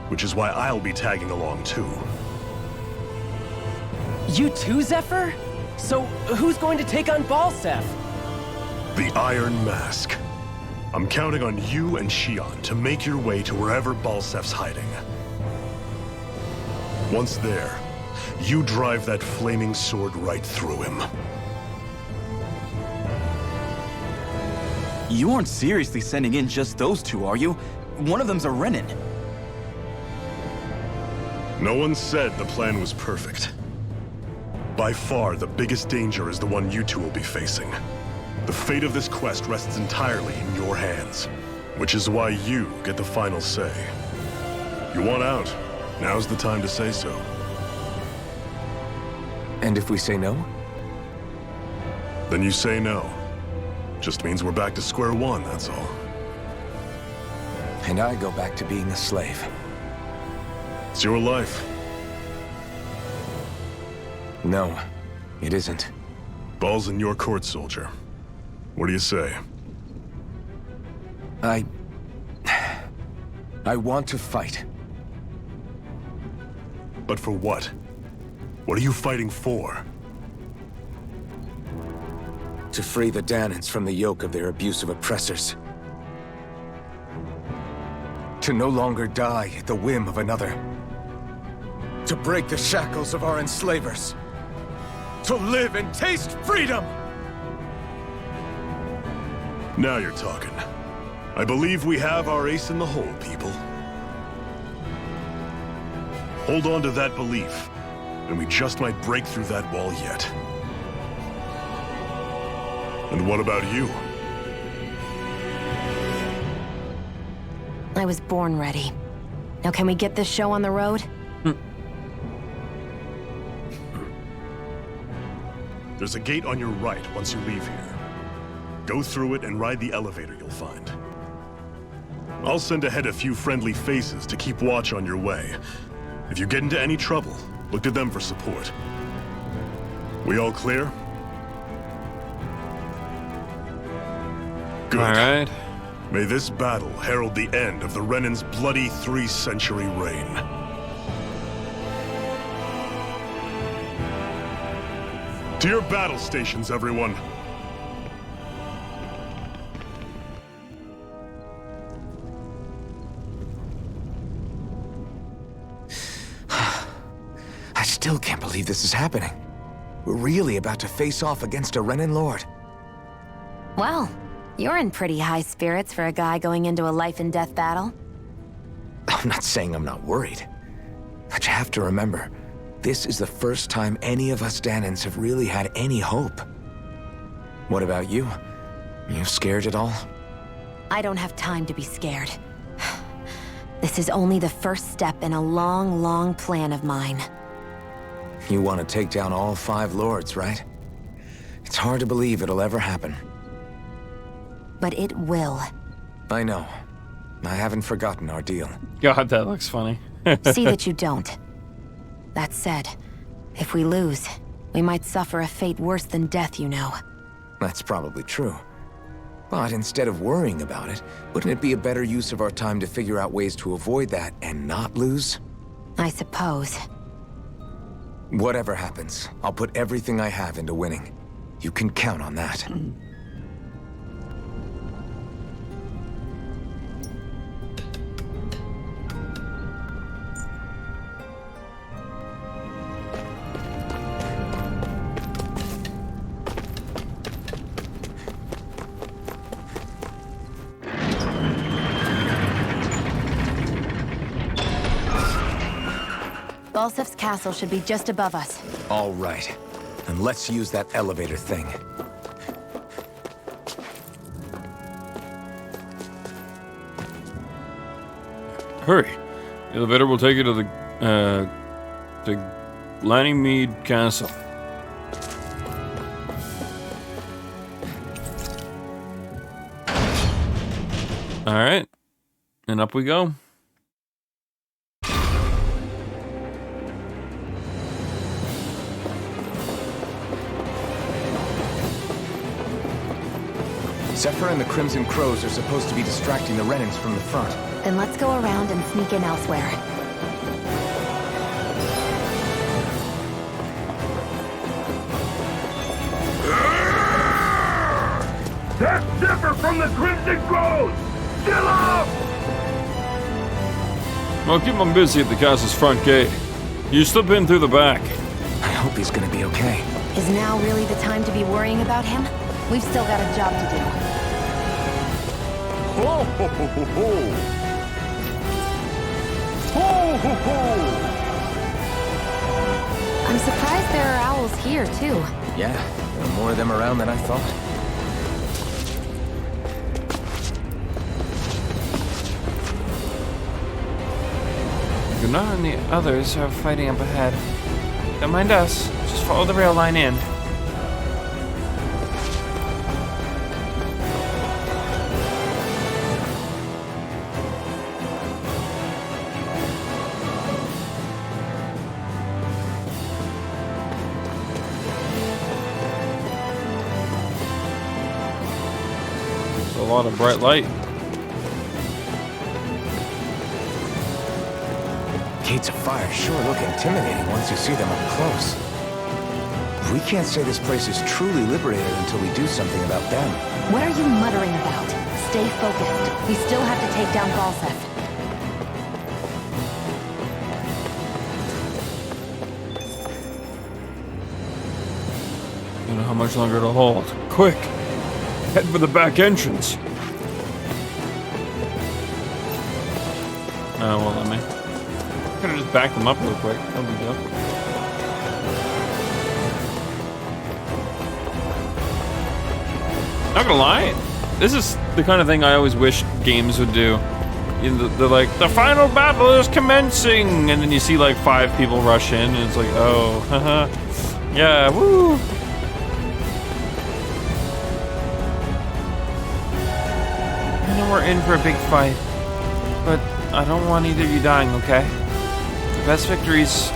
which is why I'll be tagging along too. You too, Zephyr? So, who's going to take on Balsef? The Iron Mask. I'm counting on you and Shion to make your way to wherever Balsef's hiding. Once there, you drive that flaming sword right through him. You aren't seriously sending in just those two, are you? One of them's a Renin. No one said the plan was perfect. By far, the biggest danger is the one you two will be facing. The fate of this quest rests entirely in your hands, which is why you get the final say. You want out? Now's the time to say so. And if we say no? Then you say no. Just means we're back to square one, that's all. And I go back to being a slave. It's your life. No, it isn't. Ball's in your court, soldier. What do you say? I want to fight. But for what? What are you fighting for? To free the Danans from the yoke of their abusive oppressors. To no longer die at the whim of another. To break the shackles of our enslavers. To live and taste freedom! Now you're talking. I believe we have our ace in the hole, people. Hold on to that belief, and we just might break through that wall yet. And what about you? I was born ready. Now can we get this show on the road? There's a gate on your right once you leave here. Go through it and ride the elevator you'll find. I'll send ahead a few friendly faces to keep watch on your way. If you get into any trouble, look to them for support. We all clear? Good. All right. May this battle herald the end of the Renin's bloody 3-century reign. To your battle stations, everyone. I still can't believe this is happening. We're really about to face off against a Renin Lord. Well, you're in pretty high spirits for a guy going into a life-and-death battle. I'm not saying I'm not worried. But you have to remember, this is the first time any of us Danans have really had any hope. What about you? You scared at all? I don't have time to be scared. This is only the first step in a long, long plan of mine. You want to take down all 5 lords, right? It's hard to believe it'll ever happen. But it will. I know. I haven't forgotten our deal. God, that looks funny. See that you don't. That said, if we lose, we might suffer a fate worse than death, you know. That's probably true. But instead of worrying about it, wouldn't it be a better use of our time to figure out ways to avoid that and not lose? I suppose. Whatever happens, I'll put everything I have into winning. You can count on that. Balsef's castle should be just above us. All right. And let's use that elevator thing. Hurry. The elevator will take you to the Lannymead Castle. Alright. And up we go. Zephyr and the Crimson Crows are supposed to be distracting the Renans from the front. Then let's go around and sneak in elsewhere. That's Zephyr from the Crimson Crows! Kill him! Well, keep him busy at the castle's front gate. You slip in through the back. I hope he's gonna be okay. Is now really the time to be worrying about him? We've still got a job to do. Ho ho ho ho ho! Ho ho ho! I'm surprised there are owls here, too. Yeah, there are more of them around than I thought. Gunnar and the others are fighting up ahead. Don't mind us. Just follow the rail line in. There's a lot of bright light. Gates of fire sure look intimidating once you see them up close. We can't say this place is truly liberated until we do something about them. What are you muttering about? Stay focused. We still have to take down Balsef. You know how much longer it'll hold. Quick! Head for the back entrance. Oh, well, let me. I could have just backed them up real quick. No big deal. Not gonna lie, this is the kind of thing I always wish games would do. You know, they're like, the final battle is commencing! And then you see like 5 people rush in, and it's like, oh, haha. Yeah, woo! I know we're in for a big fight, but I don't want either of you dying, okay? The best victories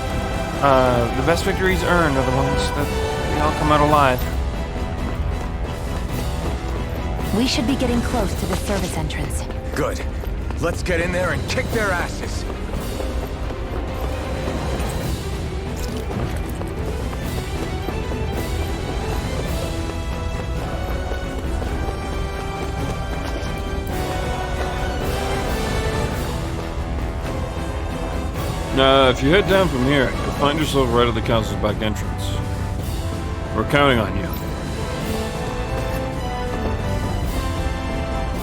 earned are the ones that we all come out alive. We should be getting close to the service entrance. Good. Let's get in there and kick their asses. Now, if you head down from here, you'll find yourself right at the castle's back entrance. We're counting on you.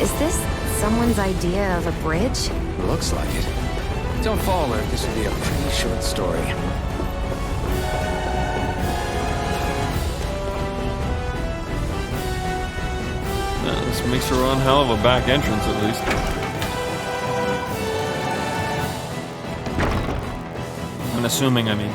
Is this someone's idea of a bridge? Looks like it. Don't fall, or this would be a pretty short story. This makes her one hell of a back entrance, at least. I'm assuming, I mean.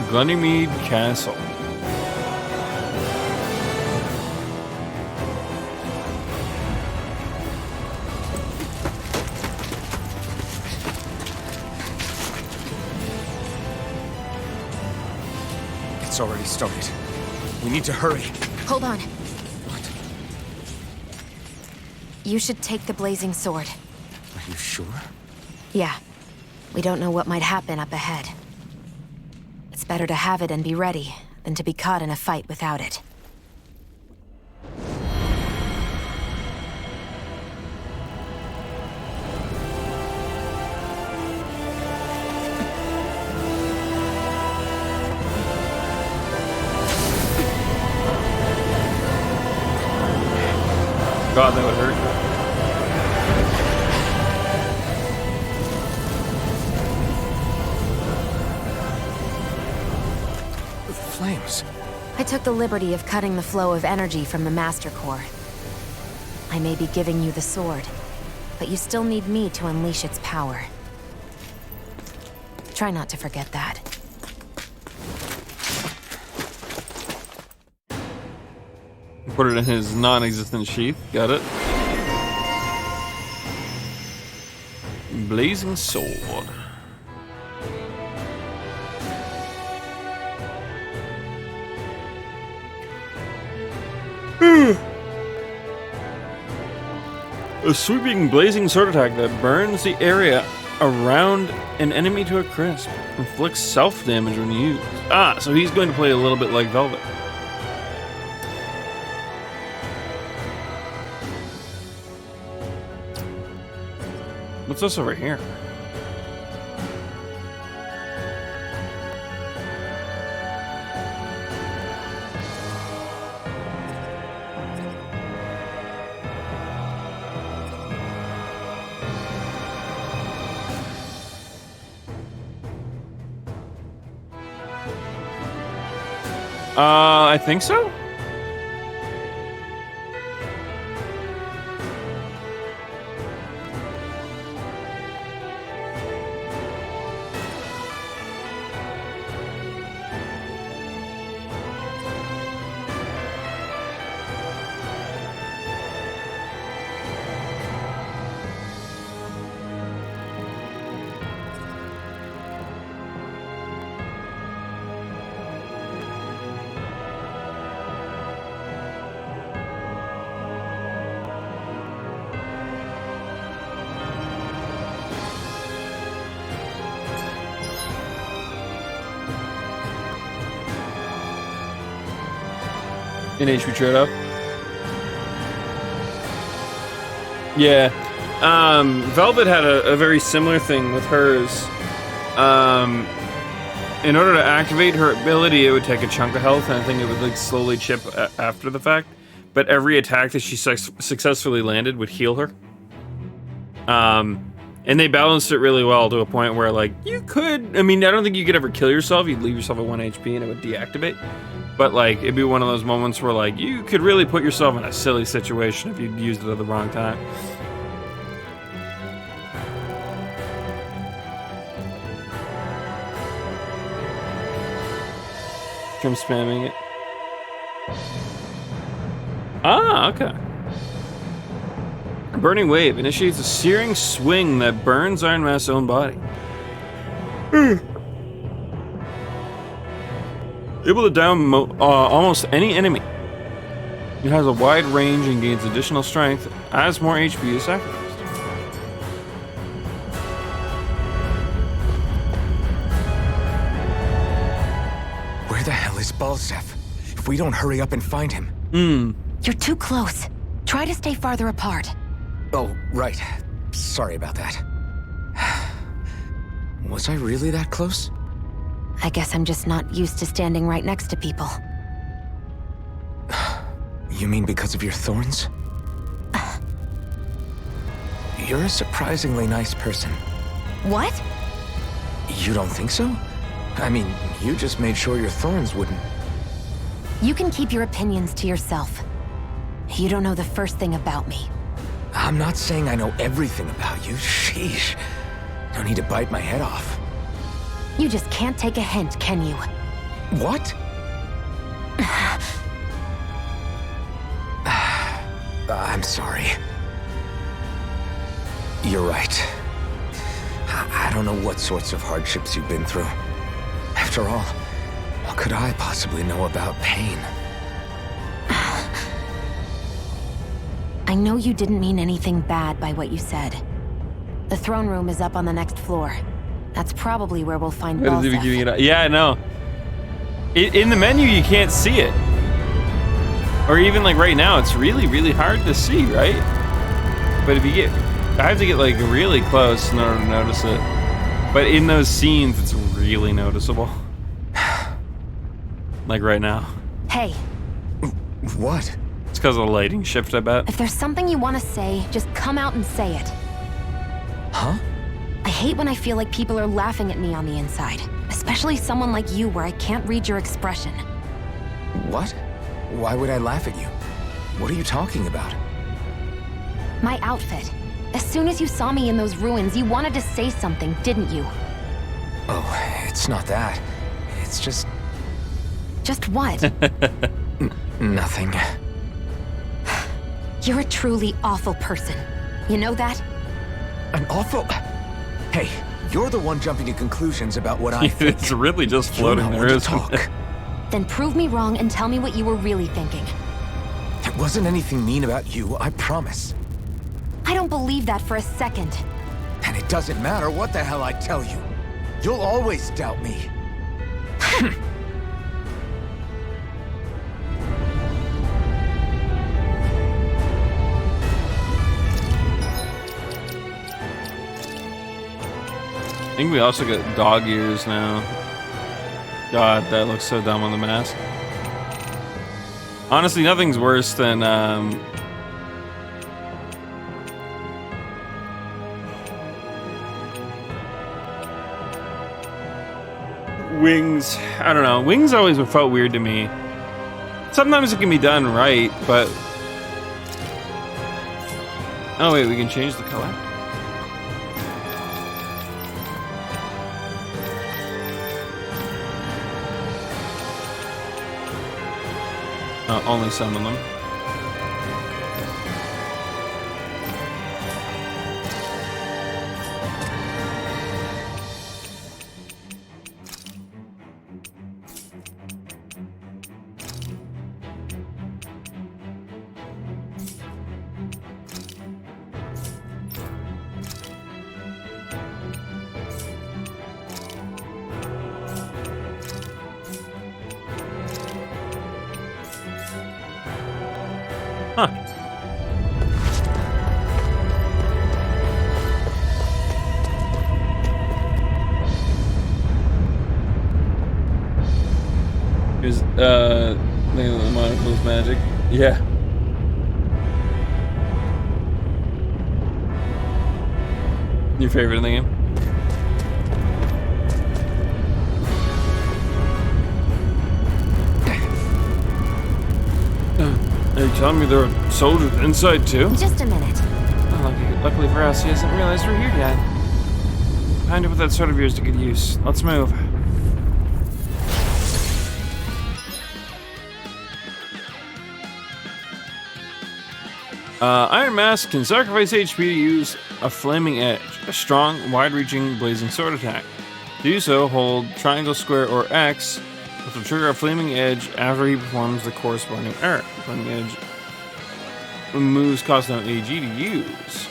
Glennymead Castle. It's already started. We need to hurry. Hold on. What? You should take the blazing sword. Are you sure? Yeah. We don't know what might happen up ahead. It's better to have it and be ready than to be caught in a fight without it. God, that would hurt. Flames. I took the liberty of cutting the flow of energy from the Master Core. I may be giving you the sword, but you still need me to unleash its power. Try not to forget that. Put it in his non-existent sheath. Got it. Blazing sword. A sweeping blazing sword attack that burns the area around an enemy to a crisp. Inflicts self-damage when used. Ah, so he's going to play a little bit like Velvet. What's this over here? I think so. In HP trade up. Yeah. Velvet had a very similar thing with hers. In order to activate her ability, it would take a chunk of health, and I think it would like slowly chip after the fact. But every attack that she successfully landed would heal her. And they balanced it really well to a point where, like, you could... I mean, I don't think you could ever kill yourself. You'd leave yourself at 1 HP and it would deactivate. But, like, it'd be one of those moments where, like, you could really put yourself in a silly situation if you used it at the wrong time. From spamming it. Ah, okay. Burning Wave initiates a searing swing that burns Iron Mask's own body. Able to down almost any enemy. It has a wide range and gains additional strength as more HP is sacrificed. Where the hell is Balsef? If we don't hurry up and find him. You're too close. Try to stay farther apart. Oh, right. Sorry about that. Was I really that close? I guess I'm just not used to standing right next to people. You mean because of your thorns? you're a surprisingly nice person. What? You don't think so? I mean, you just made sure your thorns wouldn't... You can keep your opinions to yourself. You don't know the first thing about me. I'm not saying I know everything about you. Sheesh. No need to bite my head off. You just can't take a hint, can you? What? I'm sorry. You're right. I don't know what sorts of hardships you've been through. After all, what could I possibly know about pain? I know you didn't mean anything bad by what you said. The throne room is up on the next floor. That's probably where we'll find Balseph. Yeah, I know. In the menu, you can't see it. Or even like right now, it's really, really hard to see, right? But if you get... I have to get like really close in order to notice it. But in those scenes, it's really noticeable. Like right now. Hey. What? It's because of the lighting shift, I bet. If there's something you want to say, just come out and say it. Huh? I hate when I feel like people are laughing at me on the inside. Especially someone like you where I can't read your expression. What? Why would I laugh at you? What are you talking about? My outfit. As soon as you saw me in those ruins, you wanted to say something, didn't you? Oh, it's not that. It's just... Just what? Nothing. You're a truly awful person. You know that? An awful... Hey, you're the one jumping to conclusions about what I think. It's really just floating there, isn't talk. it? Then prove me wrong and tell me what you were really thinking. It wasn't anything mean about you, I promise. I don't believe that for a second. And it doesn't matter what the hell I tell you. You'll always doubt me. I think we also got dog ears now. God, that looks so dumb on the mask. Honestly, nothing's worse than wings. I don't know. Wings always felt weird to me. Sometimes it can be done right, but... Oh wait, we can change the color? Only some of them. Huh. Here's, the monocle's magic. Yeah. Your favorite in the game? Are you telling me there are soldiers inside too? Just a minute. Oh, luckily for us, he hasn't realized we're here yet. Find it with that sword of yours to good use. Let's move. Iron Mask can sacrifice HP to use a Flaming Edge, a strong, wide-reaching, blazing sword attack. To do so, hold triangle, square, or X, which will trigger a Flaming Edge after he performs the corresponding art. Flaming Edge moves cost no AG to use.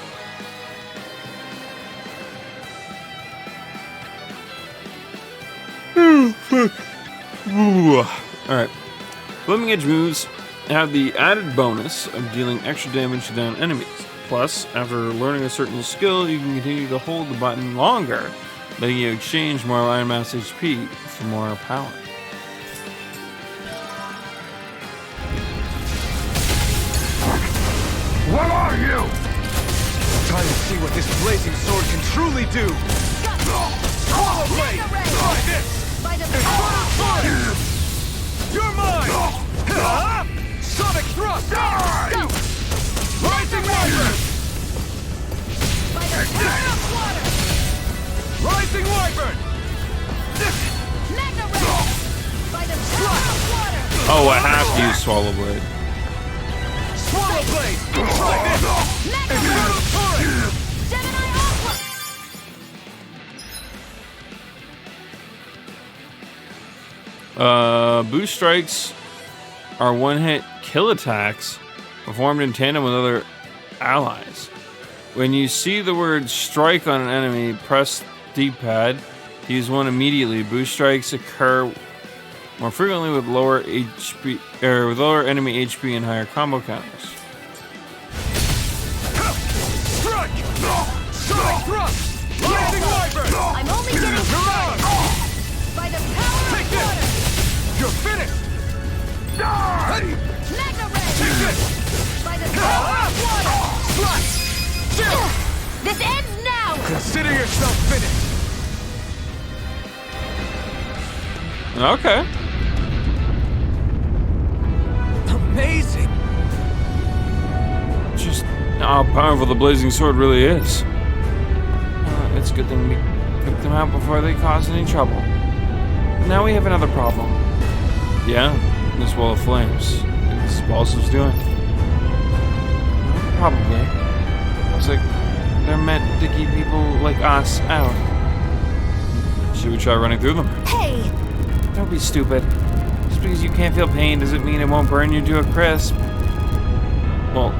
Alright. Flaming Edge moves have the added bonus of dealing extra damage to downed enemies. Plus, after learning a certain skill, you can continue to hold the button longer, letting you exchange more Iron Mask HP for more power. What are you? Time to see what this blazing sword can truly do. Swallow blade! Try this! You're mine! Sonic thrust! Rising Wyvern! Rising Wyvern! Oh, I have to use Swallow Blade. Swallow blade! Try this! Inferno turret! Boost strikes are one-hit kill attacks performed in tandem with other allies. When you see the word strike on an enemy, press D-pad to use one immediately. Boost strikes occur more frequently with lower HP or with lower enemy HP and higher combo counters. Strike! Sonic thrust! Rising Wyvern! I'm only getting started. By the power of water. You're finished! Die! Magna Ray! Take this! By the power of water. Slash! Chill! This ends now! Consider yourself finished! Okay. Amazing! Just how powerful the blazing sword really is. It's a good thing we took them out before they caused any trouble. Now we have another problem. Yeah, this wall of flames. This Balsa's doing. Probably. Looks like they're meant to keep people like us out. Should we try running through them? Hey! Don't be stupid. Just because you can't feel pain doesn't mean it won't burn you to a crisp. Well,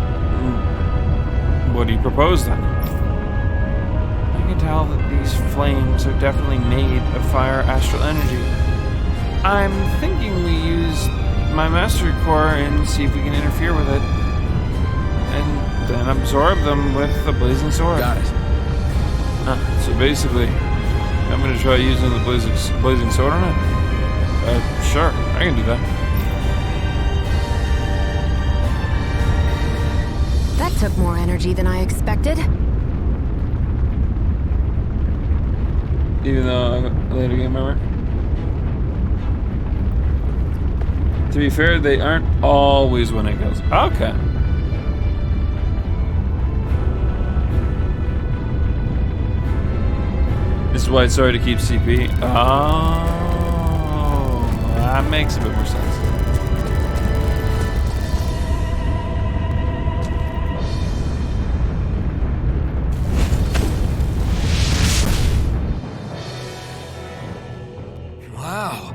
what do you propose then? I can tell that these flames are definitely made of fire astral energy. I'm thinking we use my mastery core and see if we can interfere with it. And then absorb them with the blazing sword. Got it. So basically, I'm gonna try using the blazing sword on it. Sure, I can do that. That took more energy than I expected. Even though I'm a later game member. To be fair, they aren't always when it goes. Okay. This is why it's hard to keep CP. Oh, that makes a bit more sense. Wow.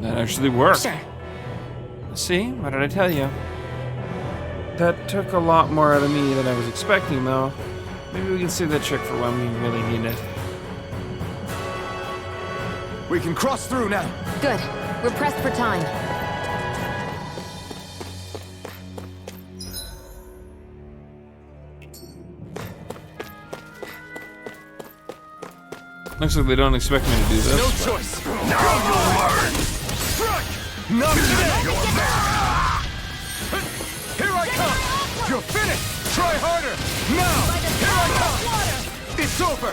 That actually worked. Sure. See? What did I tell you? That took a lot more out of me than I was expecting, though. Maybe we can save that trick for when we really need it. We can cross through now. Good. We're pressed for time. Looks like they don't expect me to do this. No choice. Now you'll learn. Strike! Not today. Here I come. You're finished. Try harder. Now. Here I come. It's over.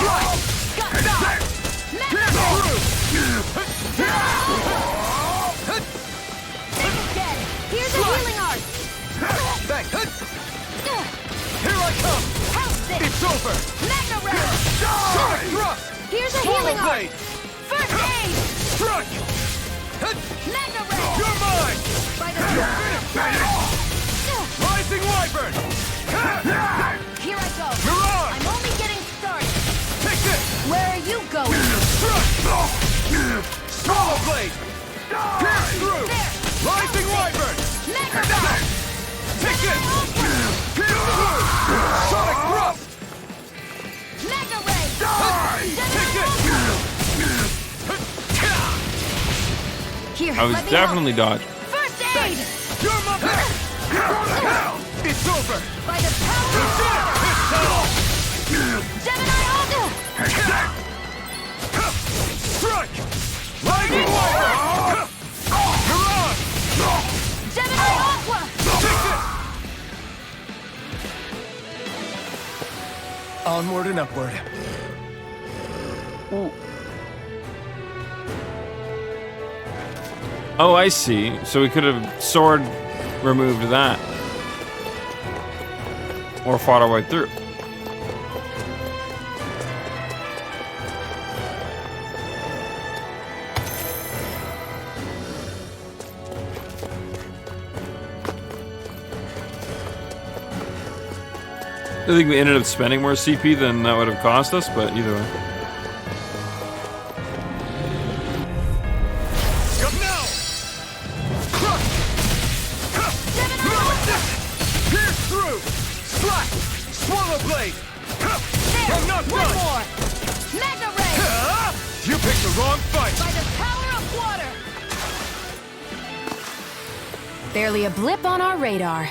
Strike! Get through. Here's a healing art. Thanks. Here I come. It's over. Magna Ray. Sonic thrust. Here's a Swallow healing art. blade. First aid. Strike. Magna Ray. You're mine. By the Rising Wyvern. Here I go. Mirage. I'm only getting started. Take this. Where are you going? Strike. Swallow blade. Pierce through. There. Rising Wyvern. Magna Ray. Take this. Pierce through. Sonic thrust. Magna Ray. Take this. Here, I was let me definitely dodging. First aid. You're my back. It's over. By the power of Gemini Ultra. Strike. Rising Wyvern. Mirage. Gemini Aqua. Take this. Onward and upward. Oh, I see. So we could have sword removed that. Or fought our way through. I think we ended up spending more CP than that would have cost us, but either way. Come now! Pierce through! Slash! Swallow blade! I'm not One done! more! Mega ray! You picked the wrong fight! By the power of water! Barely a blip on our radar.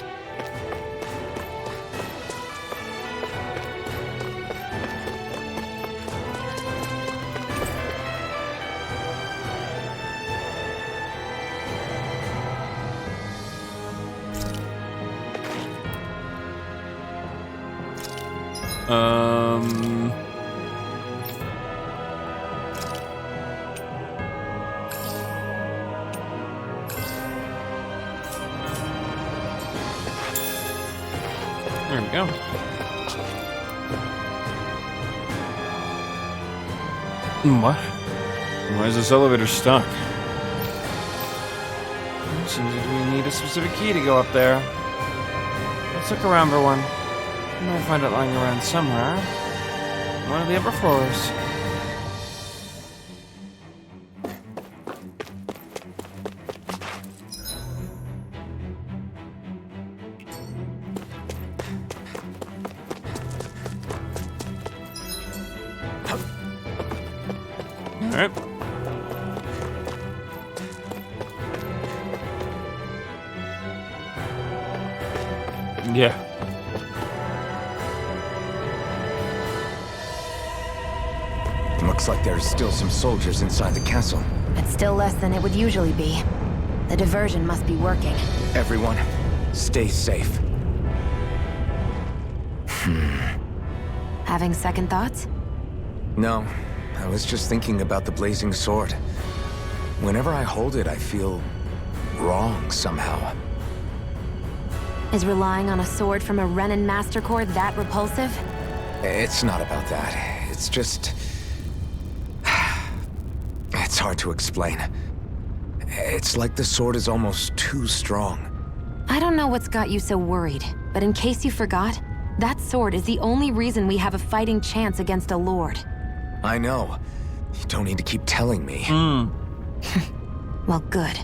There we go. What? Why is this elevator stuck? It seems like we need a specific key to go up there. Let's look around for one. We might find it lying around somewhere. One of the upper floors. Alright. Yeah. Looks like there's still some soldiers inside the castle. It's still less than it would usually be. The diversion must be working. Everyone, stay safe. Having second thoughts? No, I was just thinking about the blazing sword. Whenever I hold it, I feel wrong somehow. Is relying on a sword from a Renan Master Core that repulsive? It's not about that. It's just... It's hard to explain. It's like the sword is almost too strong. I don't know what's got you so worried, but in case you forgot, that sword is the only reason we have a fighting chance against a lord. I know. You don't need to keep telling me. Well, good.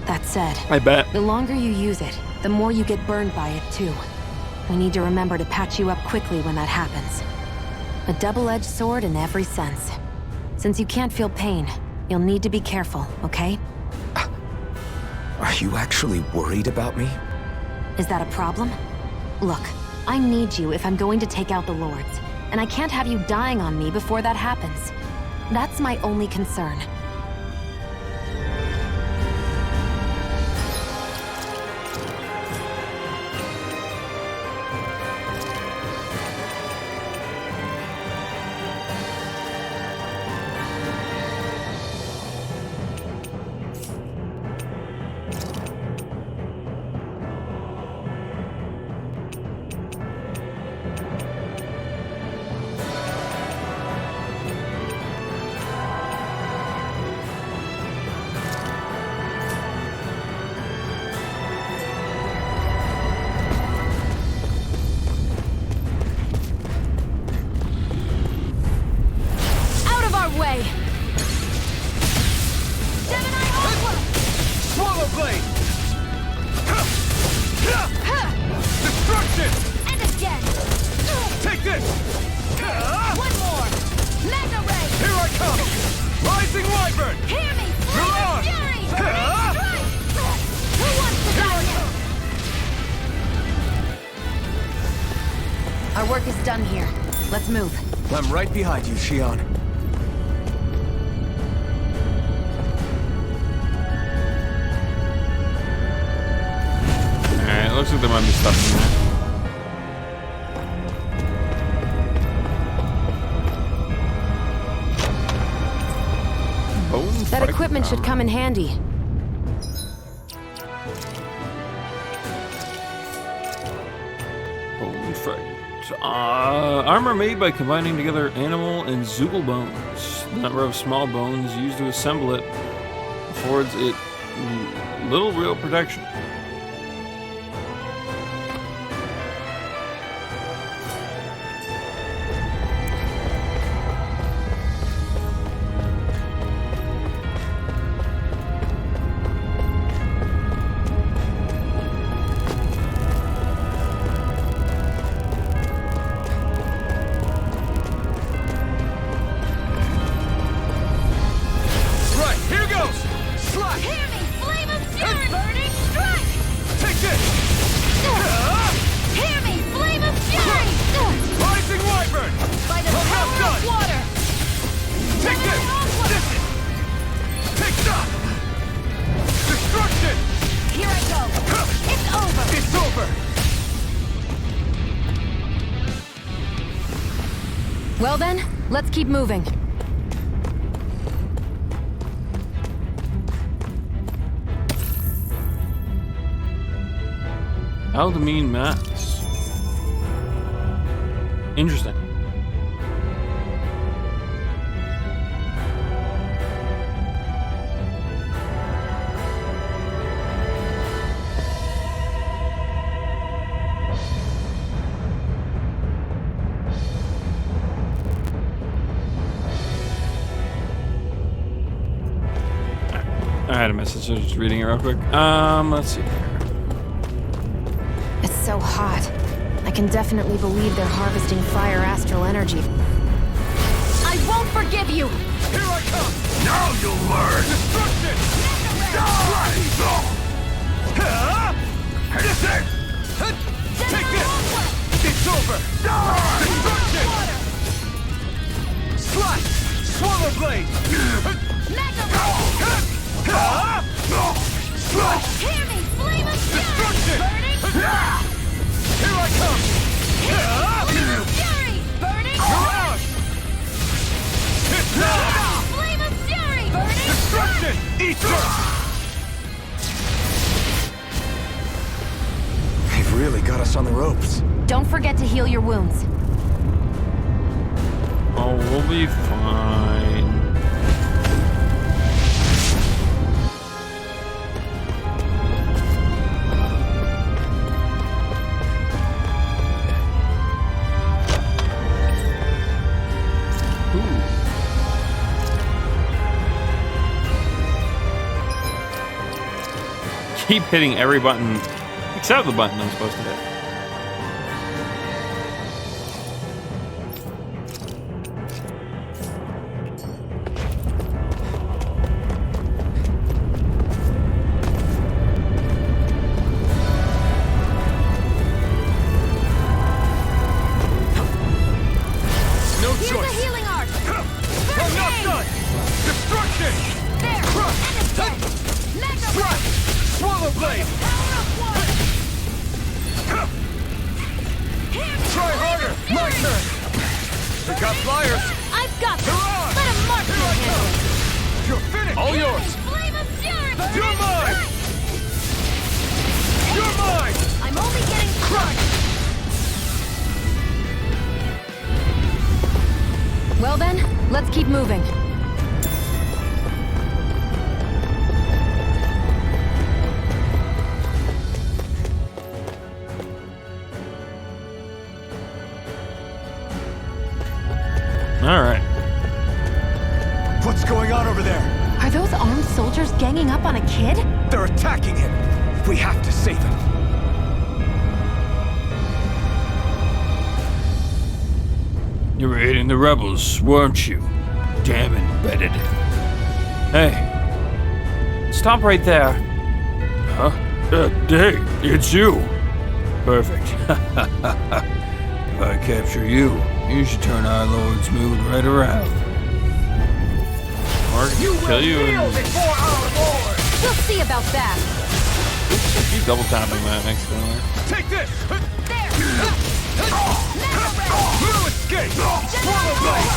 That said, I bet. the longer you use it, the more you get burned by it, too. We need to remember to patch you up quickly when that happens. A double-edged sword in every sense. Since you can't feel pain, you'll need to be careful, okay? Are you actually worried about me? Is that a problem? Look, I need you if I'm going to take out the lords, and I can't have you dying on me before that happens. That's my only concern. Swallow blade! Destruction! And again! Take this! One more! Mega ray! Here I come! Rising Wyvern! Hear me! You're Flame on! of fury! Strike! Who wants to die now? Our work is done here. Let's move. I'm right behind you, Shion. Alright, looks like there might be stuff in there. Should come in handy. Bone fragment. Armor made by combining together animal and Zoogle bones. The number of small bones used to assemble it affords it little real protection. Right, here goes! Slash! Hear me, flame of fury! Burning strike! Take this! Hear me, flame of fury! Rising wyvern! By the I'm not power done! of water! Take this! Distance! Take that! Destruction! Here I go! It's over! It's over! Well then, let's keep moving. Aldamine maps. Interesting. I had a message, so just reading it real quick. Let's see here. It's so hot. I can definitely believe they're harvesting fire astral energy. I won't forgive you! Here I come! Now you'll learn! Destruction! Listen! Take this! It's over! Destruction! Slash! Swallow blade! Mega Slash! Hear me, flame of fury! Destruction! Burning strike! Here I come! Flame of fury! Burning Mirage! It's now! Flame of fury! Burning Destruction! Eat this! They've really got us on the ropes. Don't forget to heal your wounds. Oh, we'll be fine. Keep hitting every button except the button I'm supposed to hit. No Here's choice! the healing art! I'm not done! Destruction! There! And it's dead! Mega Slash! Swallow blade! Power of water! Hear me, Try flame harder! of My fury! turn! We got flyers! I've got this! Mirage! Let him mark Here me I handle come! it! You're finished! All Hear yours! me, flame of fury! You're Burning mine! strike! You're mine! I'm only getting crushed! Well then, let's keep moving. All right. What's going on over there? Are those armed soldiers ganging up on a kid? They're attacking him! We have to save him! You were aiding the rebels, weren't you? Damn embedded. Hey. Stop right there. Huh? Hey, it's you. Perfect. If I capture you, you should turn our Lord's mood right around. Or kill you and before our Lord! We'll see about that! keep double tapping that next to me. Take this! There! Mega red! No escape! Swallow blade!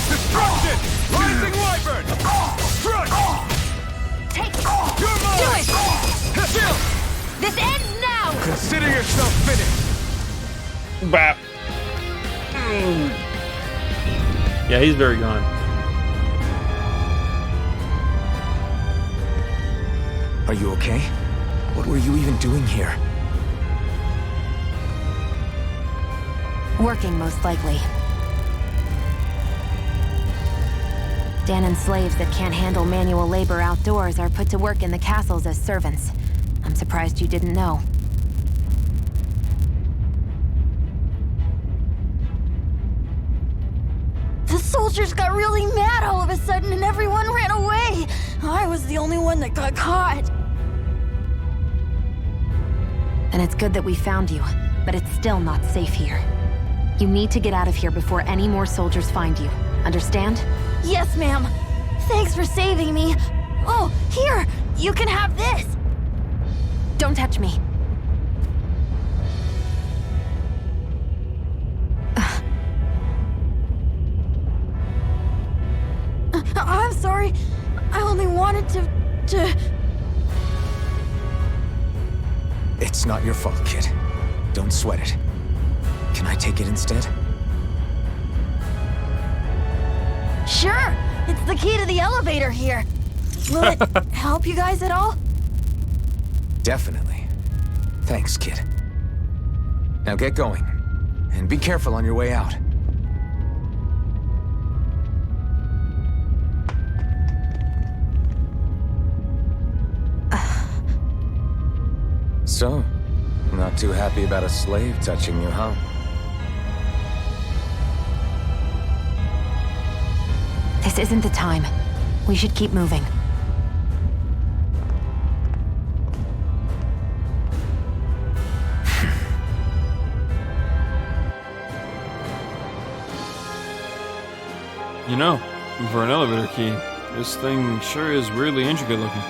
Destruction! Rising wyvern! Strike! it! Chill! This ends now! Consider yourself finished! Bap. Yeah, he's very gone. Are you okay? What were you even doing here? Working, most likely. Danon slaves that can't handle manual labor outdoors are put to work in the castles as servants. I'm surprised you didn't know. The soldiers got really mad all of a sudden and everyone ran away. I was the only one that got caught. Then it's good that we found you, but it's still not safe here. You need to get out of here before any more soldiers find you. Understand? Yes, ma'am. Thanks for saving me. Oh, here! You can have this! Don't touch me. I'm sorry. I only wanted to... It's not your fault, kid. Don't sweat it. Can I take it instead? Sure! It's the key to the elevator here. Will it help you guys at all? Definitely. Thanks, kid. Now get going. And be careful on your way out. So, not too happy about a slave touching you, huh? This isn't the time. We should keep moving. You know, for an elevator key, this thing sure is weirdly intricate looking.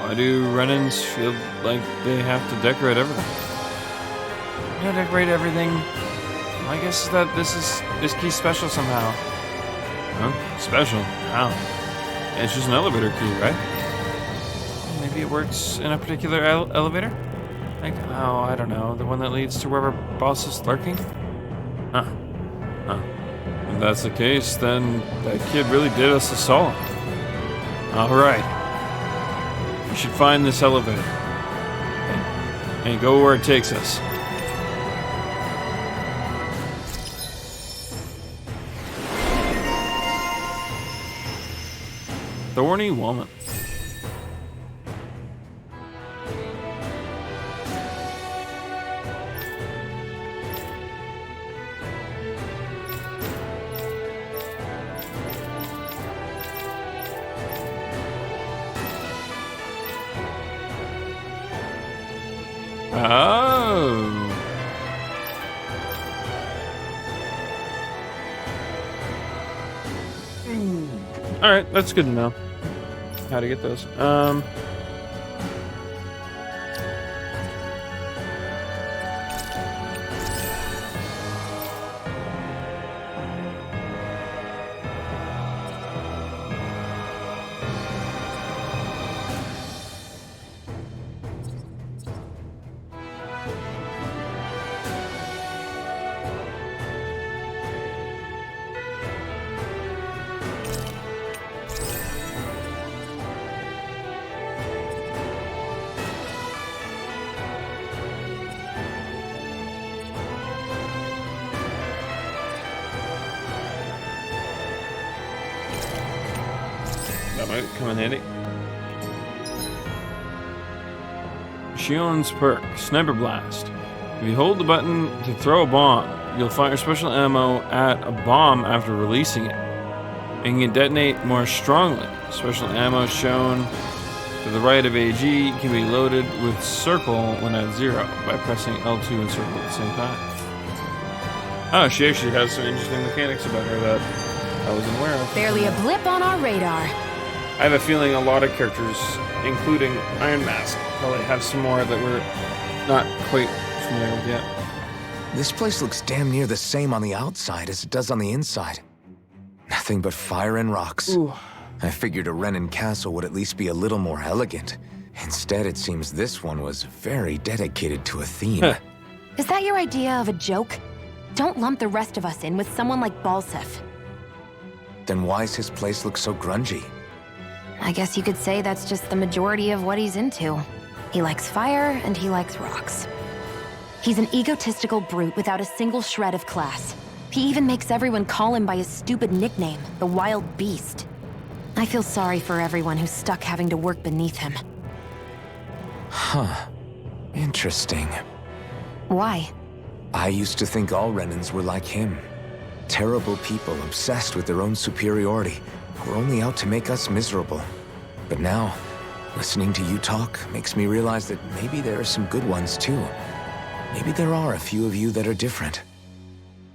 Why do Renans feel like they have to decorate everything? Yeah, decorate everything. My guess is that this key's special somehow. Huh? Special? How? It's just an elevator key, right? Maybe it works in a particular elevator? Like, oh, I don't know, the one that leads to wherever boss is lurking? Huh. Huh. If that's the case, then that kid really did us a solid. Alright. We should find this elevator. And go where it takes us. Thorny woman. Oh. All right, that's good to know. How to get those. That might come in handy. Shion's perk, Sniper Blast. If you hold the button to throw a bomb, you'll fire special ammo at a bomb after releasing it. It can detonate more strongly. Special ammo shown to the right of AG can be loaded with circle when at 0 by pressing L2 and circle at the same time. Oh, she actually has some interesting mechanics about her that I wasn't aware of. Barely a blip on our radar. I have a feeling a lot of characters, including Iron Mask, probably have some more that we're not quite familiar with yet. This place looks damn near the same on the outside as it does on the inside. Nothing but fire and rocks. Ooh. I figured a Renin castle would at least be a little more elegant. Instead, it seems this one was very dedicated to a theme. Is that your idea of a joke? Don't lump the rest of us in with someone like Balsef. Then why's his place look so grungy? I guess you could say that's just the majority of what he's into. He likes fire and he likes rocks. He's an egotistical brute without a single shred of class. He even makes everyone call him by his stupid nickname, the Wild Beast. I feel sorry for everyone who's stuck having to work beneath him. Huh. Interesting. Why? I used to think all Renins were like him. Terrible people obsessed with their own superiority, who are only out to make us miserable. But now, listening to you talk makes me realize that maybe there are some good ones too. Maybe there are a few of you that are different.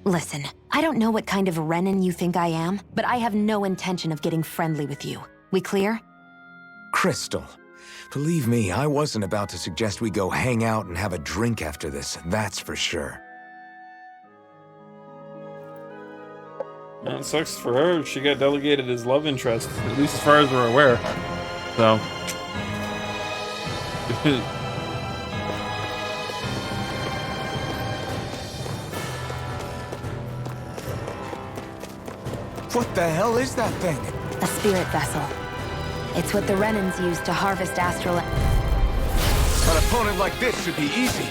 Listen, I don't know what kind of Renin you think I am, but I have no intention of getting friendly with you. We clear? Crystal, believe me, I wasn't about to suggest we go hang out and have a drink after this, that's for sure. Well, it sucks for her. She got delegated as love interest, at least as far as we're aware. So. What the hell is that thing? A spirit vessel. It's what the Renins use to harvest astral... An opponent like this should be easy.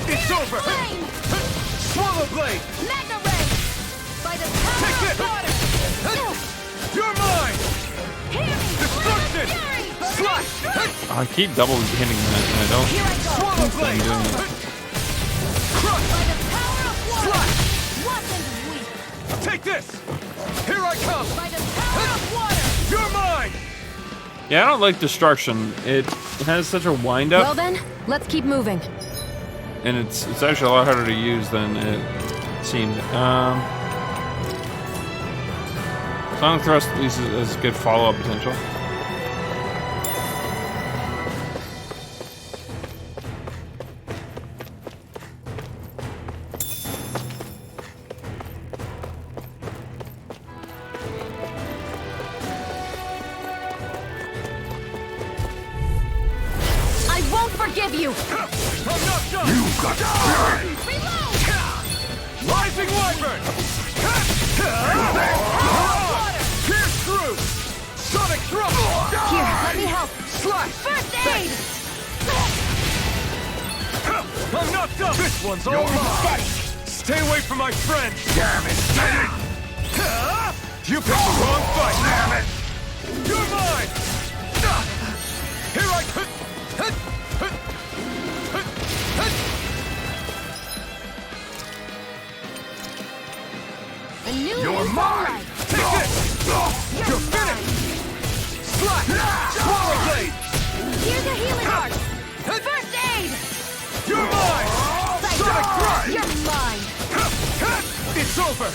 It's over! Swallow Blade! Magna Ray! By the power Take of this! water! You're mine! Hear me! Destruction! Fury! Slash! I keep double hitting that and I don't. Here I go! Swallow Blade! doing it. Crush! By the power of water! Slash! Wasn't weak! Take this! Here I come! By the power of water! You're mine! Yeah, I don't like destruction. It has such a wind up, Well then, let's keep moving. and it's actually a lot harder to use than it seemed. Sonic Thrust at least has good follow-up potential. I won't forgive you! I'm not done! You got spirit! Rising Wyvern! Pierce through! Sonic Thrust! Here, let me help. Slash! First aid! I'm not done! This one's all mine! Stay away from my friends! Damn it! You picked the wrong fight! Damn it! You're mine! Here I come! A new You're mine! Take this! You're finished! Slash! Swallow Blade! Here's a healing heart! First aid! You're mine! Sonic Thrust! You're mine! It's over!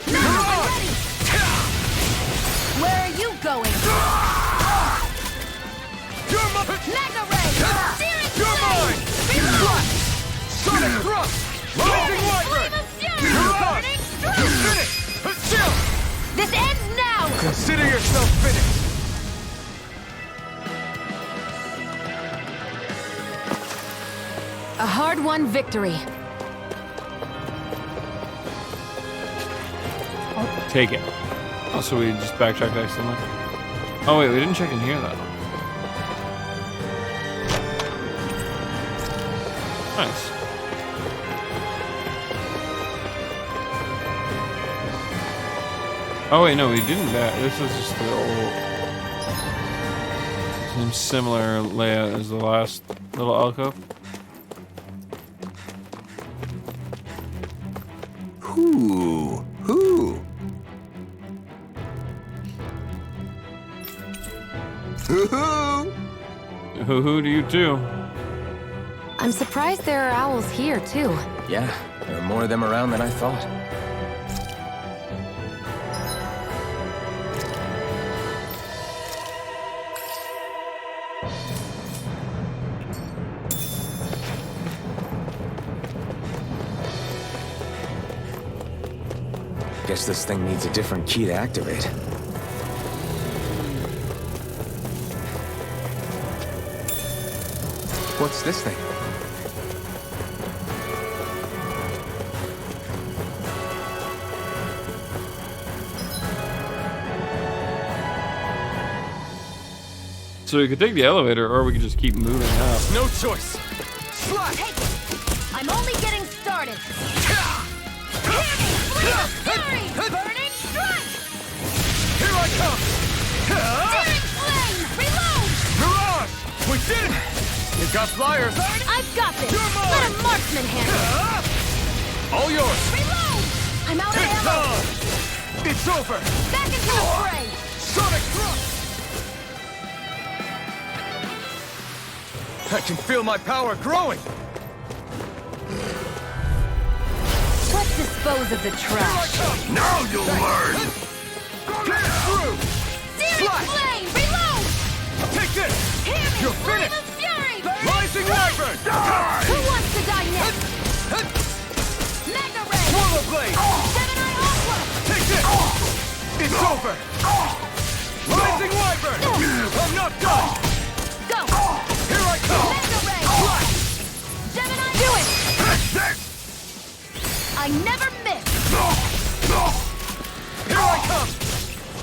Now You're we're on! ready! Where are you going? You're mine! Magna Ray! Searing You're Flame! mine! Slash! Sonic Thrust! Rising Wyvern! Flame of Fury! You're on! Burning You're Strike! finished! Chill! This ends now! Consider yourself finished! A hard-won victory. Take it. Also, we just backtracked accidentally. Oh wait, we didn't check in here though. Nice. Oh wait, no, we didn't back. This is just the old, same similar layout as the last little alcove. Who? Hoo-hoo to you too. I'm surprised there are owls here, too. Yeah, there are more of them around than I thought. Guess this thing needs a different key to activate. What's this thing? So we could take the elevator, or we could just keep moving up. No choice. Slash! Take it! I'm only getting started! Flame of fury! Burning strike! Here I come! Searing flame! Reload! Mirage! We did it! We've got flyers! I've got this! You're mine! Let a marksman handle it! All yours! Reload! I'm out of It's ammo! on! It's over! Back into the fray! Sonic thrust! I can feel my power growing! Let's dispose of the trash! Now you'll learn! Get through! Searing Slash! flame! Reload! Take this! Hear me! You're Flame finished! of fury! Burning Rising strike! Wyvern! Who wants to die next? Mega ray! Swallow blade! Gemini Aqua! Take this! It's over! Rising Wyvern! I'm not done! Go! Here I come! Mega ray! Gemini, do it! I never miss! Here I come!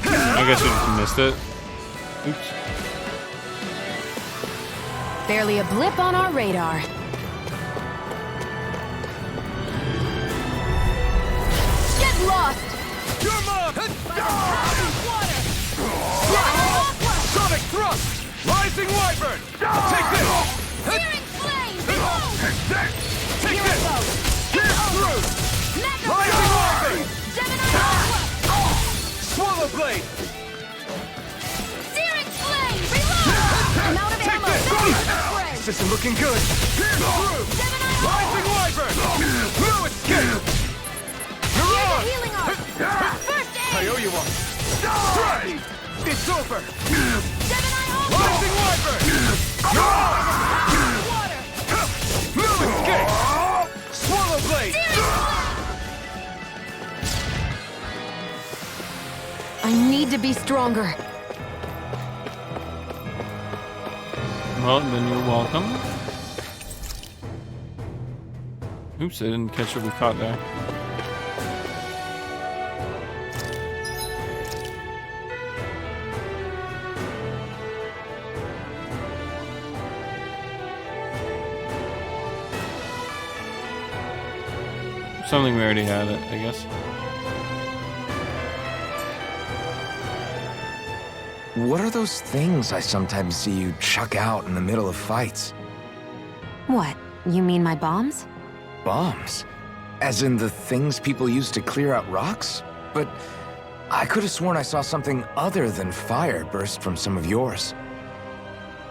I guess we just missed it. Oops. Barely a blip on our radar. Get lost! Your mom! Water! Sonic thrust! Rising Wyvern! Take this! Searing flame! Reload! Take Here this! I go! Get through! Mega Rising ray! Wyvern! Gemini Aqua! Swallow blade! Searing flame! Reload! I'm out of Take ammo! this! Back into the fray! This isn't looking good! Pierce through! Gemini Aqua! Rising Wyvern! No escape! Here's a Mirage! healing art! First I aid! owe you one! Strike! It's over! Gemini Aqua! Rising Wyvern! Water! No escape! Swallow blade! I need to be stronger. Well, then you're welcome. Oops, I didn't catch what we caught there. Something we already had, I guess. What are those things I sometimes see you chuck out in the middle of fights? What? You mean my bombs? Bombs? As in the things people use to clear out rocks? But I could have sworn I saw something other than fire burst from some of yours.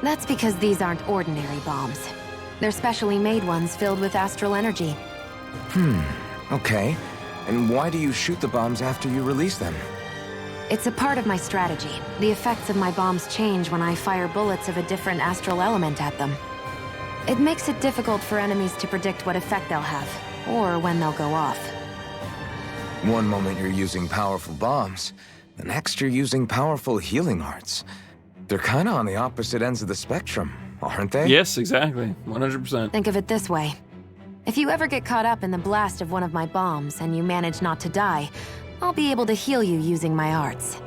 That's because these aren't ordinary bombs. They're specially made ones filled with astral energy. Okay. And why do you shoot the bombs after you release them? It's a part of my strategy. The effects of my bombs change when I fire bullets of a different astral element at them. It makes it difficult for enemies to predict what effect they'll have, or when they'll go off. One moment you're using powerful bombs, the next you're using powerful healing arts. They're kinda on the opposite ends of the spectrum, aren't they? Yes, exactly. 100%. Think of it this way. If you ever get caught up in the blast of one of my bombs and you manage not to die, I'll be able to heal you using my arts.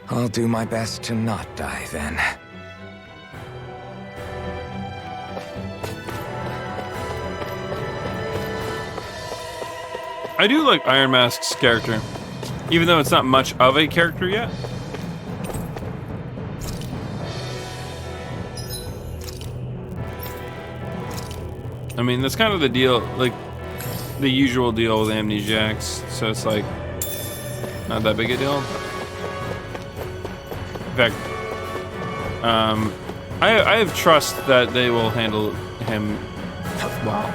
I'll do my best to not die then. I do like Iron Mask's character, even though it's not much of a character yet. I mean, that's kind of the deal, like, the usual deal with amnesiacs, so it's like, not that big a deal. In fact, I have trust that they will handle him well.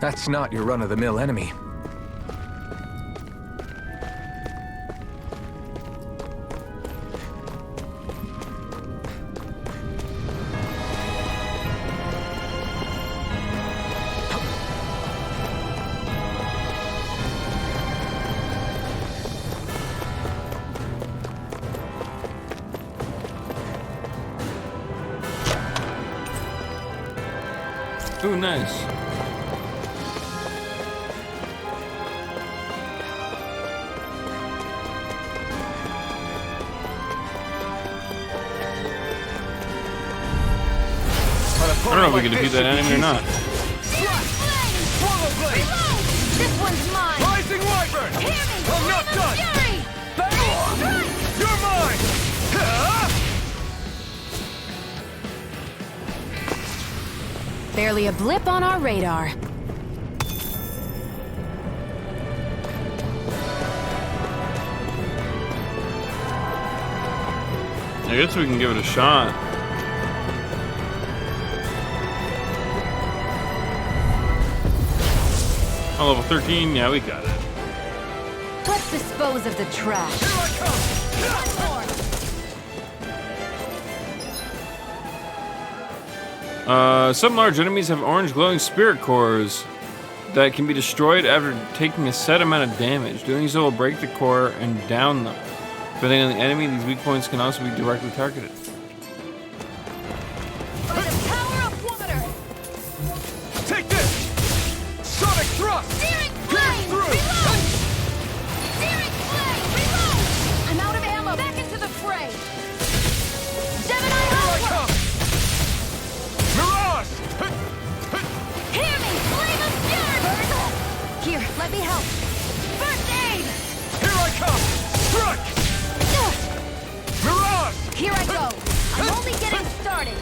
That's not your run-of-the-mill enemy. Ooh, nice. I don't know if we can defeat that enemy or not. Swallow blade! This one's mine! Rising wyvern! Hear me! I'm not Flame of done! Fury! Burning strike! You're mine! Barely a blip on our radar. I guess we can give it a shot. Oh, level 13? Yeah, we got it. Let's dispose of the trash. Here I come! One more! Some large enemies have orange glowing spirit cores that can be destroyed after taking a set amount of damage. Doing so will break the core and down them. Depending on the enemy, these weak points can also be directly targeted. By the power of water! Take this! Sonic thrust! Searing flame! Reload! Searing flame! Reload! I'm out of ammo! Back into the fray! Gemini Here I Aqua! come! Mirage! Hear me! Flame of Fury! Here, let me help! First aid! Here I come! Strike! Mirage! Here I go! I'm only getting started!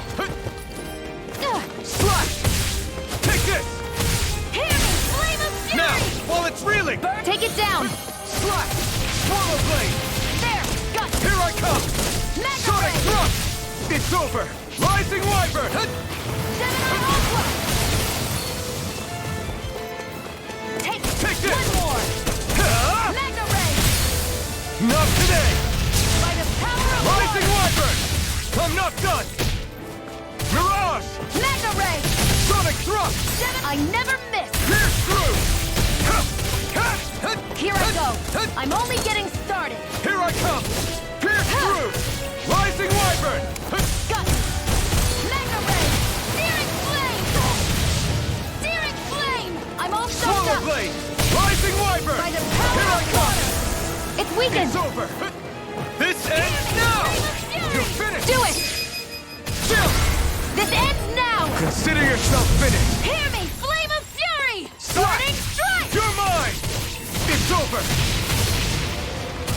Slash! Take this! Hear me! Flame of Fury! Now, while it's reeling! Take it down! Slash! Swallow blade! There! Got it! Here I come! Mega Sonic Ray! thrust! It's over! Rising wyvern! Gemini Aqua! Take it! Take this! One more! Ah! Mega Ray! Not today! By the power of Rising water! wyvern! I'm not done! Mirage! Mega Ray! Sonic thrust! I never miss! Pierce through! Here I go! I'm only getting started! Here I come! Pierce through! Rising wyvern! Got it! Mega Ray! Searing flame! Searing flame! I'm all soaked Swallow up! blade! Rising wyvern! By the Here power I of come! water! It's weakened! It's over! This ends now! You're finished! Do it! Chill! This ends now! Consider yourself finished! Hear me! Flame of Fury! Slash! Burning strike! You're mine! It's over!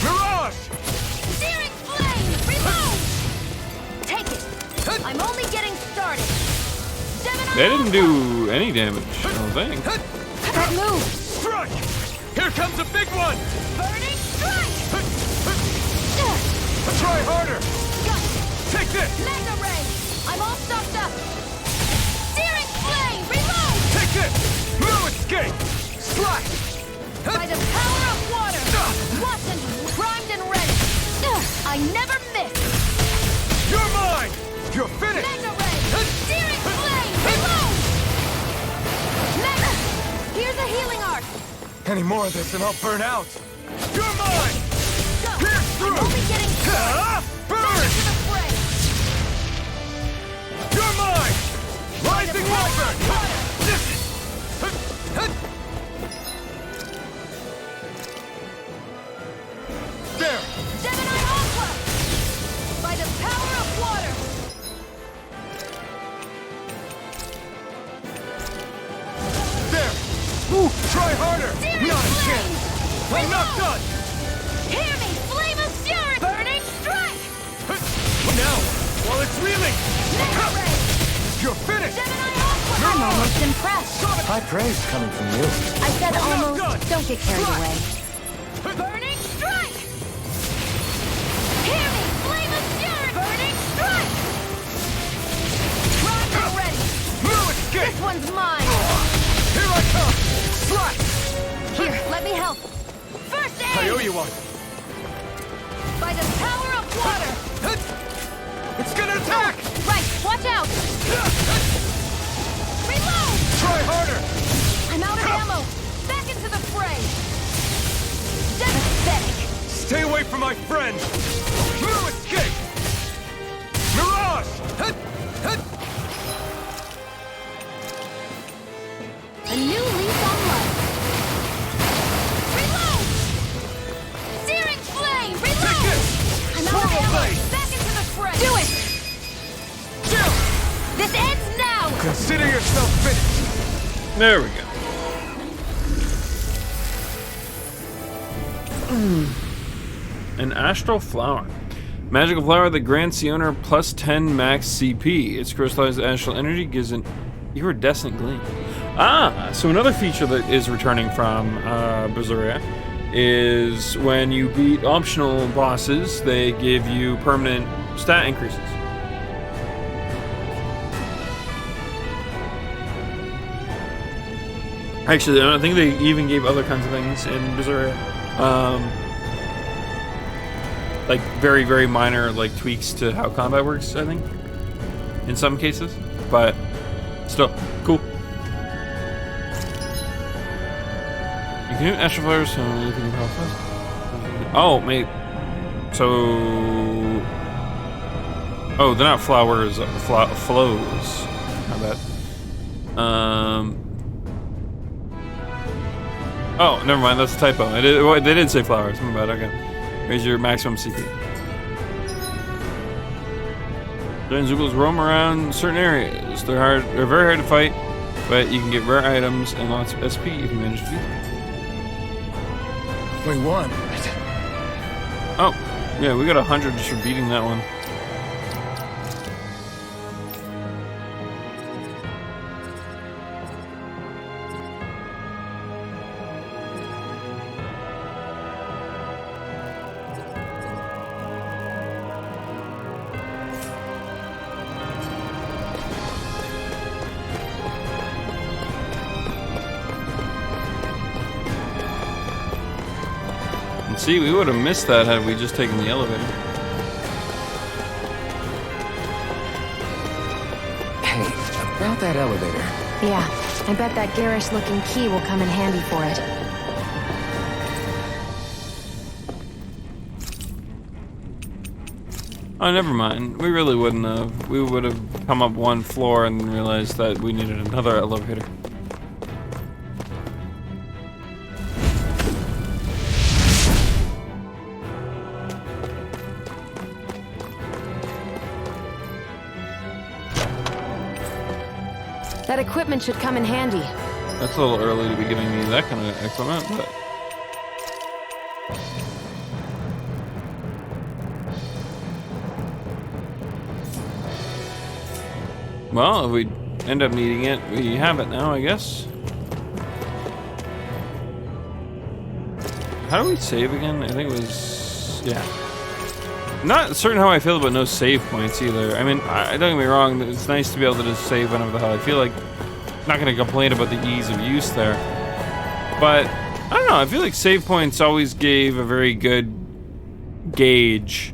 Mirage! Searing flame! Reload! Take it! I'm only getting started! Gemini They didn't Aqua! do any damage, I don't think. That move! Strike! Here comes a big one! Burning strike! Try harder! Got it! Take this! Mega Ray! I'm all stuffed up! Searing flame! Reload! Take this! No escape! Slash! By the power of water! Watch and primed and ready! I never miss! You're mine! You're finished! Mega Ray! Searing flame! Reload! Mega! Here's a healing arc! Any more of this and I'll burn out! You're mine! Go! Pierce through! I'm only getting started! Ah! Back Burn! to the fray! You're mine! Rising wyvern! There! Gemini Aqua! By the power of water! There! Ooh, try harder! Searing Not a flame! chance! I'm not done! Hear me! Flame of Fury! Burning strike! Now, while it's reeling! Mega Ray! You're finished! Gemini Aqua! I'm almost impressed. Sonic! High praise coming from you. I said I'm not done. almost. Don't get carried Slash. away. Burning strike! Hear me! Flame of Fury! Burning strike! Primed and ready! No escape! This one's mine! Here I come! Slash! Here, let me help! First I owe aid! you one! By the power of water! It's gonna attack! Right, watch out! Reload! Try harder! I'm out of ammo! Back into the fray! Pathetic! Stay away from my friend! No escape! Mirage! new lease on life. Reload! Searing flame! Reload! I'm out of ammo! Back into the fray! Do it! Chill! This ends now! Consider yourself finished. There we go. An astral flower. Magical flower that grants the owner plus 10 max CP. Its crystallized astral energy gives an iridescent gleam. Ah, so another feature that is returning from Berseria is when you beat optional bosses, they give you permanent stat increases. Actually, I think they even gave other kinds of things in Berseria. Like very, very minor like tweaks to how combat works, I think, in some cases, but still cool. You can do astral flowers, so you can oh, mate. So, oh, they're not flowers, flows. How bad? Oh, never mind. That's a typo. They did say flowers. My bad. Okay. Raise your maximum CP. Giant Zoogles roam around certain areas. They're very hard to fight, but you can get rare items and lots of SP if you manage to beat them. We won. Oh, yeah, we got 100 just for beating that one. See, we would have missed that had we just taken the elevator. Hey, about that elevator. Yeah, I bet that garish-looking key will come in handy for it. Oh, never mind. We really wouldn't have. We would have come up one floor and realized that we needed another elevator. That equipment should come in handy. That's a little early to be giving me that kind of equipment, but... Well, if we end up needing it, we have it now, I guess. How do we save again? I think it was... yeah. Not certain how I feel about no save points either. I mean, don't get me wrong, it's nice to be able to just save whenever the hell I feel like. I'm not going to complain about the ease of use there. But, I don't know, I feel like save points always gave a very good gauge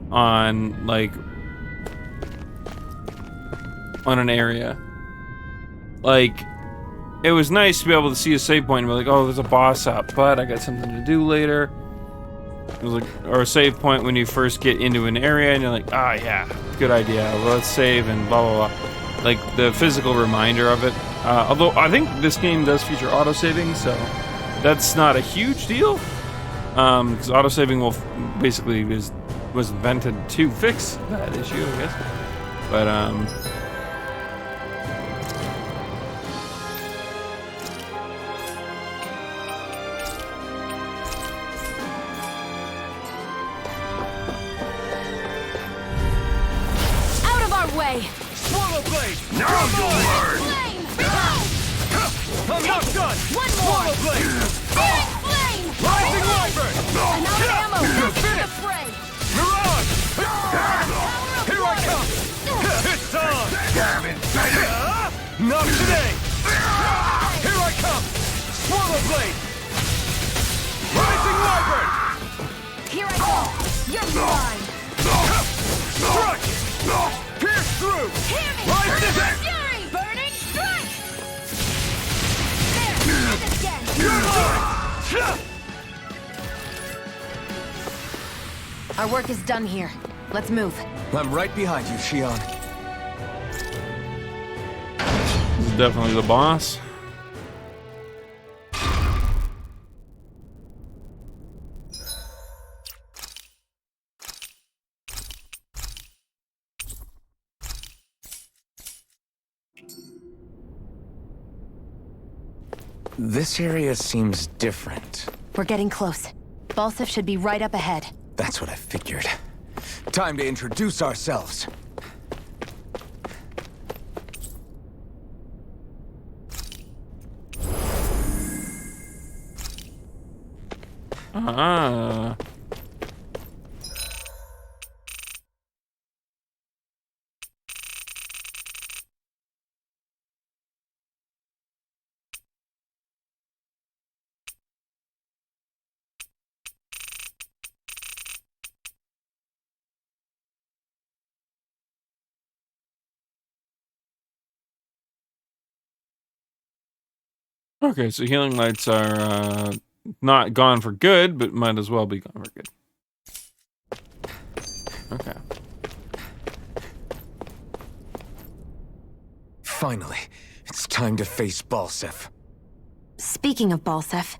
on, like, on an area. Like, it was nice to be able to see a save point and be like, oh, there's a boss up, but I got something to do later. It was like, or a save point when you first get into an area and you're like, ah, yeah, good idea. Well, let's save and blah, blah, blah. Like the physical reminder of it. Although I think this game does feature auto-saving, so that's not a huge deal. Because auto-saving will basically was invented to fix that issue, I guess. But, way! Swallow blade! Now you'll learn! I'm not done! One more! Swallow blade! Searing flame! Rising wyvern! I'm out of ammo! Back into the fray! Mirage! Here I come! It's on! Damn it! Not today! Here I come! Swallow blade! Rising wyvern! Here I go! You're mine! Strike! Pierce through! Hear me! Rising Fury! Burning strike! There! Do this again! You're mine! Our work is done here. Let's move. I'm right behind you, Shion. this is definitely the boss. This area seems different. We're getting close. Balsef should be right up ahead. That's what I figured. Time to introduce ourselves. Ah. Okay, so healing lights are not gone for good, but might as well be gone for good. Okay. Finally, it's time to face Balsef. Speaking of Balsef,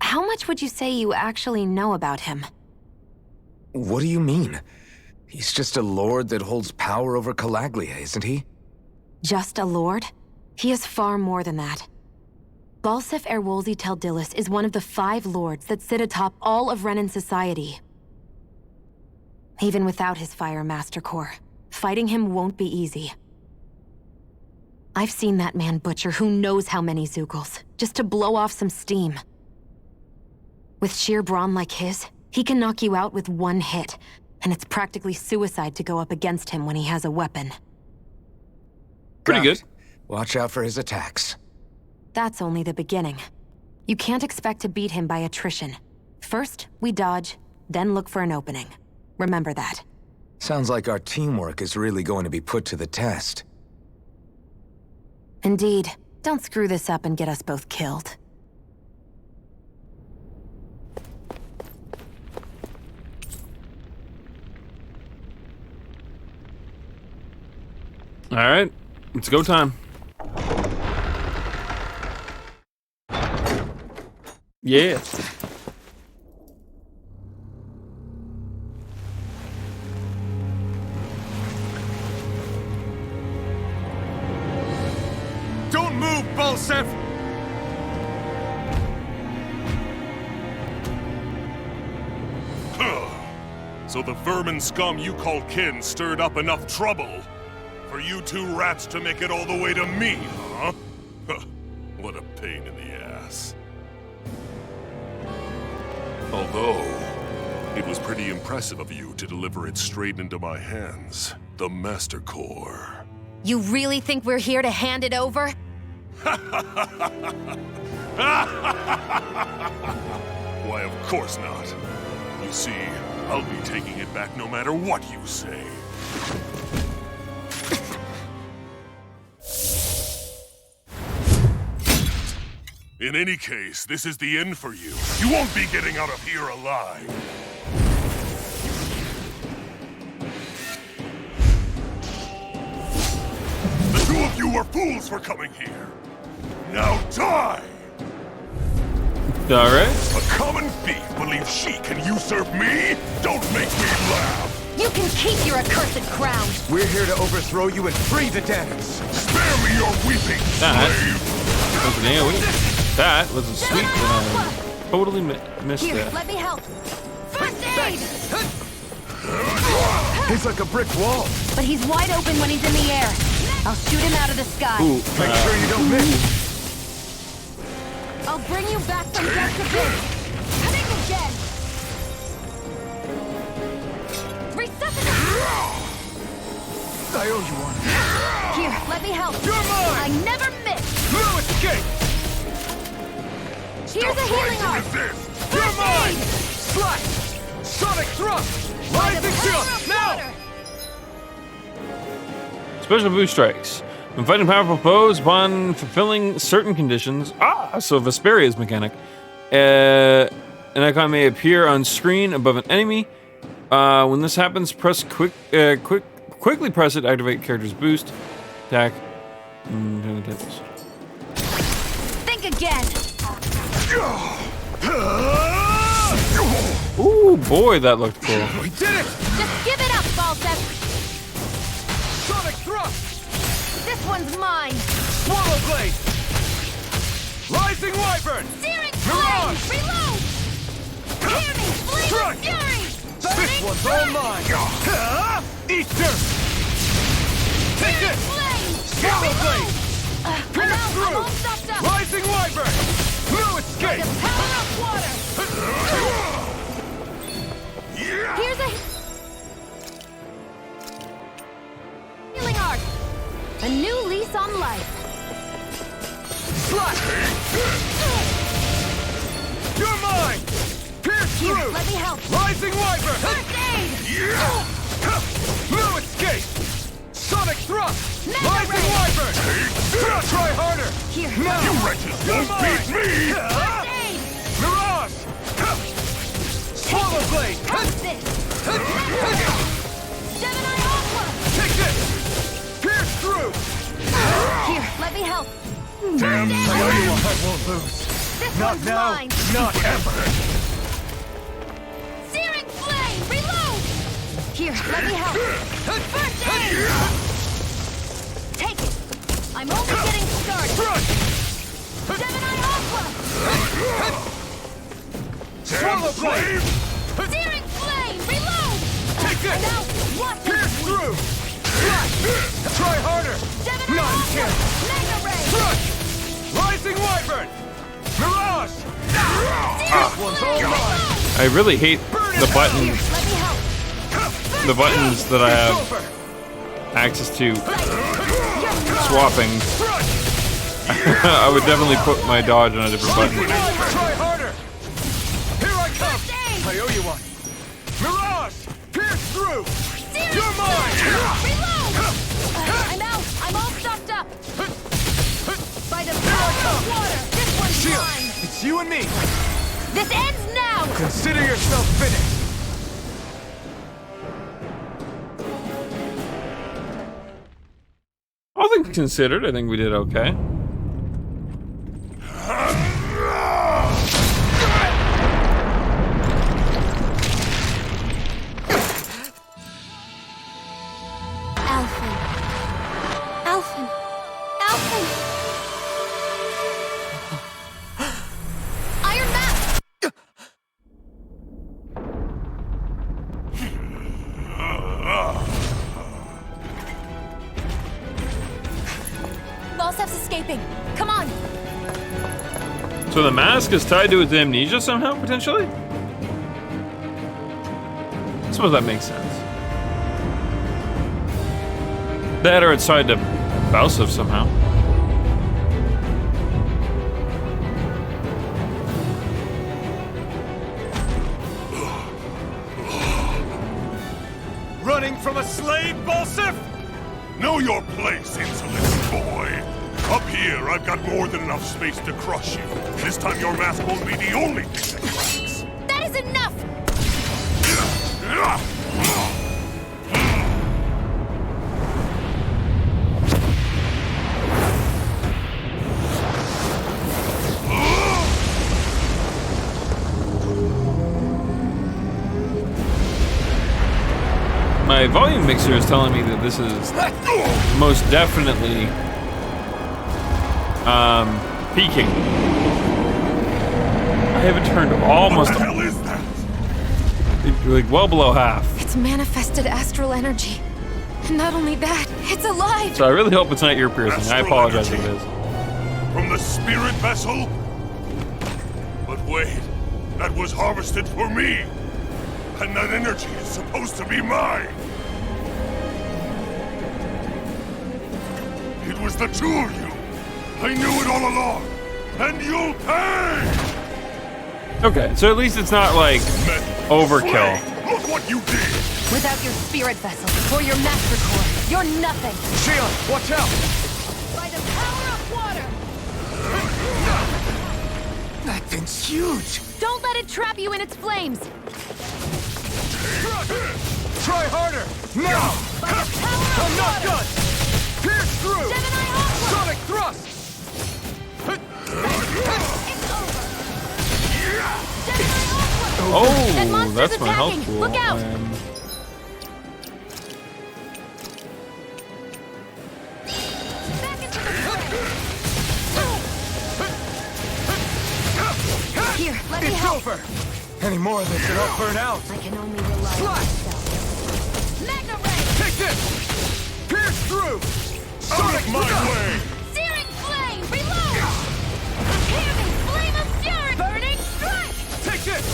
how much would you say you actually know about him? What do you mean? He's just a lord that holds power over Calaglia, isn't he? Just a lord? He is far more than that. Balsef Erwolzi Teldilis is one of the 5 lords that sit atop all of Renan society. Even without his Fire Master Core, fighting him won't be easy. I've seen that man butcher who knows how many Zeugles, just to blow off some steam. With sheer brawn like his, he can knock you out with one hit, and it's practically suicide to go up against him when he has a weapon. Pretty Got good. it. Watch out for his attacks. That's only the beginning. You can't expect to beat him by attrition. First, we dodge, then look for an opening. Remember that. Sounds like our teamwork is really going to be put to the test. Indeed. Don't screw this up and get us both killed. All right, it's go time. Yeah. Don't move, Balsef! So the vermin scum you call kin stirred up enough trouble for you 2 rats to make it all the way to me, huh? What a pain in the ass. Although, it was pretty impressive of you to deliver it straight into my hands. The Master Core. You really think we're here to hand it over? Why, of course not. You see, I'll be taking it back no matter what you say. In any case, this is the end for you. You won't be getting out of here alive. The 2 of you were fools for coming here. Now die! All right. A common thief believes she can usurp me? Don't make me laugh! You can keep your accursed crown! We're here to overthrow you and free the Danos. Spare me your weeping, slave! Was an AoE. That was a sweet one. Totally missed Here, that. let me help. First aid! He's like a brick wall. But he's wide open when he's in the air. I'll shoot him out of the sky. Ooh, Make sure you don't miss. I'll bring you back from death to bid. Think again. Resuscitate. I owe you one. Here, let me help. You're mine! I never miss. No escape! Here's a healing art. Resist! You're mine! Slash! Sonic thrust! Rising jump! Now! Special boost strikes. When fighting powerful foes upon fulfilling certain conditions. So Vesperia's mechanic. An icon may appear on screen above an enemy. When this happens, press quickly press it. Activate character's boost. Attack. Think again. Ooh, boy, that looked cool. We did it! Just give it up, Balsef. Sonic thrust! This one's mine. Swallow blade! Rising Rising Wyvern! Searing flame! Reload! Hear me! Flame of fury! This one's all mine! Eat dirt! Take Searing this! flame! Swallow blade! I'm out! I'm all stopped up! Rising Wyvern! No By escape! the power of water! Here's a healing arc! A new lease on life! Slash! You're mine! Pierce Here, through! let me help! Rising Wyvern! First aid! No escape! Sonic thrust! Mega Rising ray! Wyvern! Try harder! Here! Now! You wretches You're won't beat mine! me! First aid! Mirage! Swallow blade! What's this? Gemini Aqua! Take this! Pierce through! Here, let me help! Damn First aid! flame! I won't lose. This Not one's now, mine! not ever. Searing flame! Reload! Here, let me help! First aid! Take it! I'm only getting started! Gemini Aqua! Swallow blade! Searing flame! Reload! Take this! Now, watch Pierce it! through! Try harder! Gemini Not Aqua! chance! Mega ray! Crush! Rising Wyvern! Mirage! Searing one's all flame! mine. Reload! I really hate the Here, buttons, let me help! the buttons that I It's have over! access to You're swapping. I would definitely put my dodge on a different button. Try harder! Here I come! First aid! I owe you one. Mirage! Pierce through! Searing You're mine! Reload! I'm out! I'm all stopped up! By the power of water! This one's Shield! mine! It's you and me! This ends now! Consider yourself finished! All things considered, I think we did okay. Alphen. Alphen. Alphen! Iron Mask! Volsef's escaping. Come on! So the mask is tied to his amnesia somehow, potentially? I suppose that makes sense. That or it's tied to Balsef somehow. Running from a slave, Balsef? Know your place, insolent boy. Up here, I've got more than enough space to crush you. This time your mask won't be the only thing that cracks. That is enough! My volume mixer is telling me that this is most definitely peaking. I haven't turned almost What the hell is that? like well below half. It's manifested astral energy. And not only that, it's alive! So I really hope it's not ear piercing. I Astral apologize if energy. it is. From the spirit vessel? But wait, that was harvested for me. And that energy is supposed to be mine. It was the two of you. I knew it all along. And you'll pay! Okay, so at least it's not like overkill. Wait, look what you did! Without your spirit vessel or your master core, you're nothing! Shield, watch out! By the power of water! That thing's huge! Don't let it trap you in its flames! Try harder! Now! By the power of I'm not water! done! Pierce through! Gemini Aqua! Sonic thrust! It's over! Gemini Aqua! That Oh, monster's that's my health attacking! pool. Look out! Back into the fray! Let me It's help. over! Any more of this and I'll burn out! I can only rely on Slash! myself. Mega Ray! Take this! Pierce through! Out of my way! Searing Flame! Reload! Hear me! Flame of Fury! Burning Strike! Take this!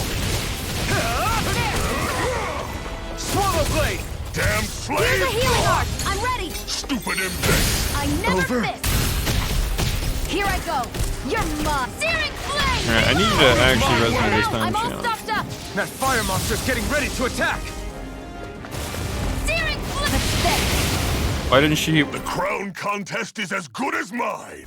Swallow Blade! Damn Here's slave! a healing art! I'm ready! Stupid impet! I never Over. miss! Here I go! You're mine! Searing Flame! Alright, I need you to actually resonate this time, I'm all channel. stocked up! That fire monster's getting ready to attack! Searing Flame! Pathetic! Why didn't she? The crown contest is as good as mine!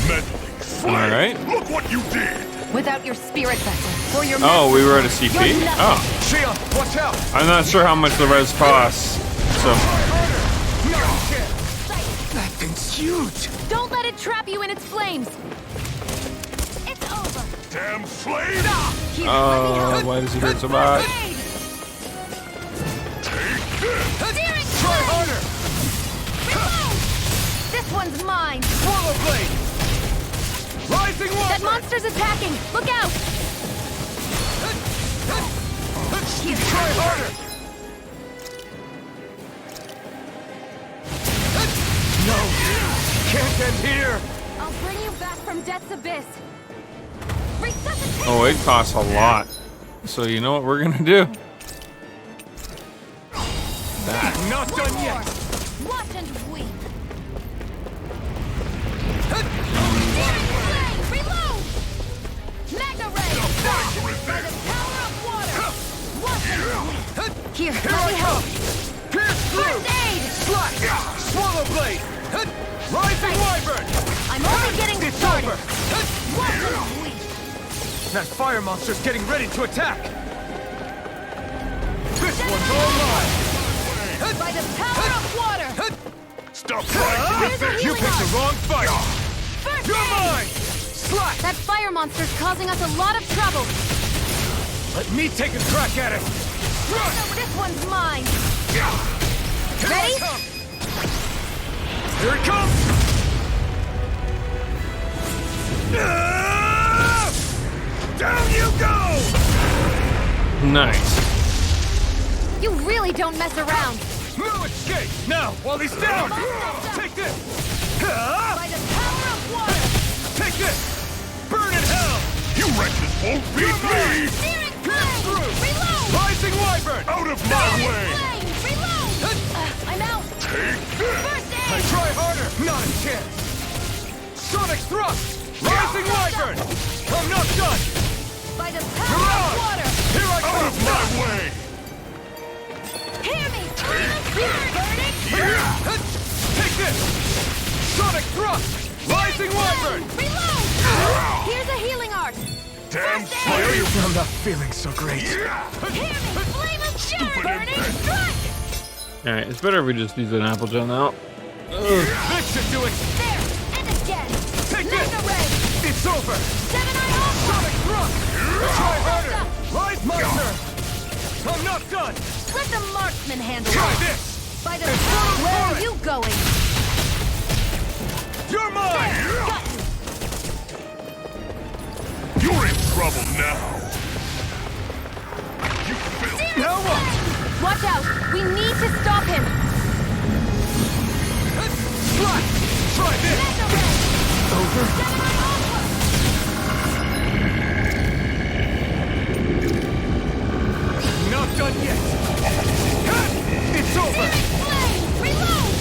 Meddling slave! Alright. Look what you did! Without your spirit vessel, or your Oh, we were at a master, CP? you're nothing. Oh. Shion, watch out! I'm not sure how much the res costs. So, That thing's huge! Don't let it trap you in its flames! It's over! Damn slave! Here, let me help. why does he hurt so much? Blade! Take this! Searing Try Flame! harder! Reload! This one's mine! Swallow Blade! Rising That Wyvern! monster's attacking! Look out! Here, Try harder! No! Can't end here! I'll bring you back from Death's Abyss! Resuscitate! Oh, it costs a lot. So you know what we're gonna do? Not One done more. yet! Watch and weep! Searing Flame! Reload! Mega Ray! By the power of water! Watch and weep! Here, Here let I me help! come! Pierce through! First aid! Slash! Swallow Blade! Rising Wyvern! I'm only getting It's started! over! Watch and weep! That fire monster's getting ready to attack! This one's all mine! By the power of water! Stop trying to Here's a resist! You healing picked art! the wrong fight! First You're aid! mine! Slash! That fire monster's causing us a lot of trouble! Let me take a crack at it! This one's mine! Here Ready? I come. Here it comes! Down you go! Nice. You really don't mess around! No escape! Now, while he's down! Take this! By the power of water! Take this! Burn in hell! You wretches won't beat me! Searing Pierce Flame! through! Reload! Rising Wyvern! Out of my Searing way! Flame! Reload! I'm out! Take this! First I aid! try harder! Not a chance! Sonic Thrust! Rising Wyvern! I'm not done! By the You're power out! of water! Here I Out come! of my way! Hear me! Flame of Fury! Burning! Take this! Sonic Thrust! Rising Wyvern! Reload! Here's a healing art! Damn First aid! slave! I'm not feeling so great. Hear me! Flame of Fury! Stupid Burning infant. Strike! Alright, it's better if we just use an apple gel now. This should do it! There! And again! Take Mega this! Ray! It's over! Seven Eye Alpha! Sonic Thrust! Try harder! Rise Monster! I'm not done! Let the marksman handle Try it! this! By the It's power, full where are force. you going? You're mine! Got you! You're in trouble now! You filth! Now what? Watch out! We need to stop him! Slash! Try this! Mega Ray! Over? Seven Eye Alpha! Not done yet! It's over! Flame! Reload!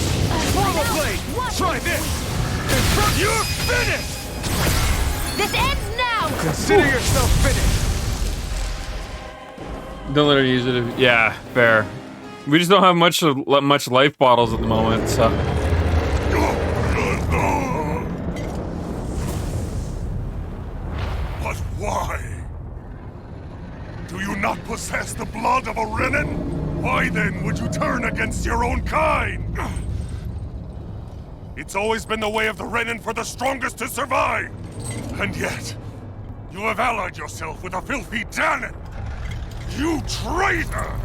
Swallow I'm out. Blade! Watch Try it. this! You're finished! This ends now! Consider yourself finished! Don't let her use it. Yeah, fair. We just don't have much life bottles at the moment, so. But why? Do you not possess the blood of a Renin? Why then would you turn against your own kind? It's always been the way of the Renin for the strongest to survive! And yet, you have allied yourself with a filthy Danon! You traitor!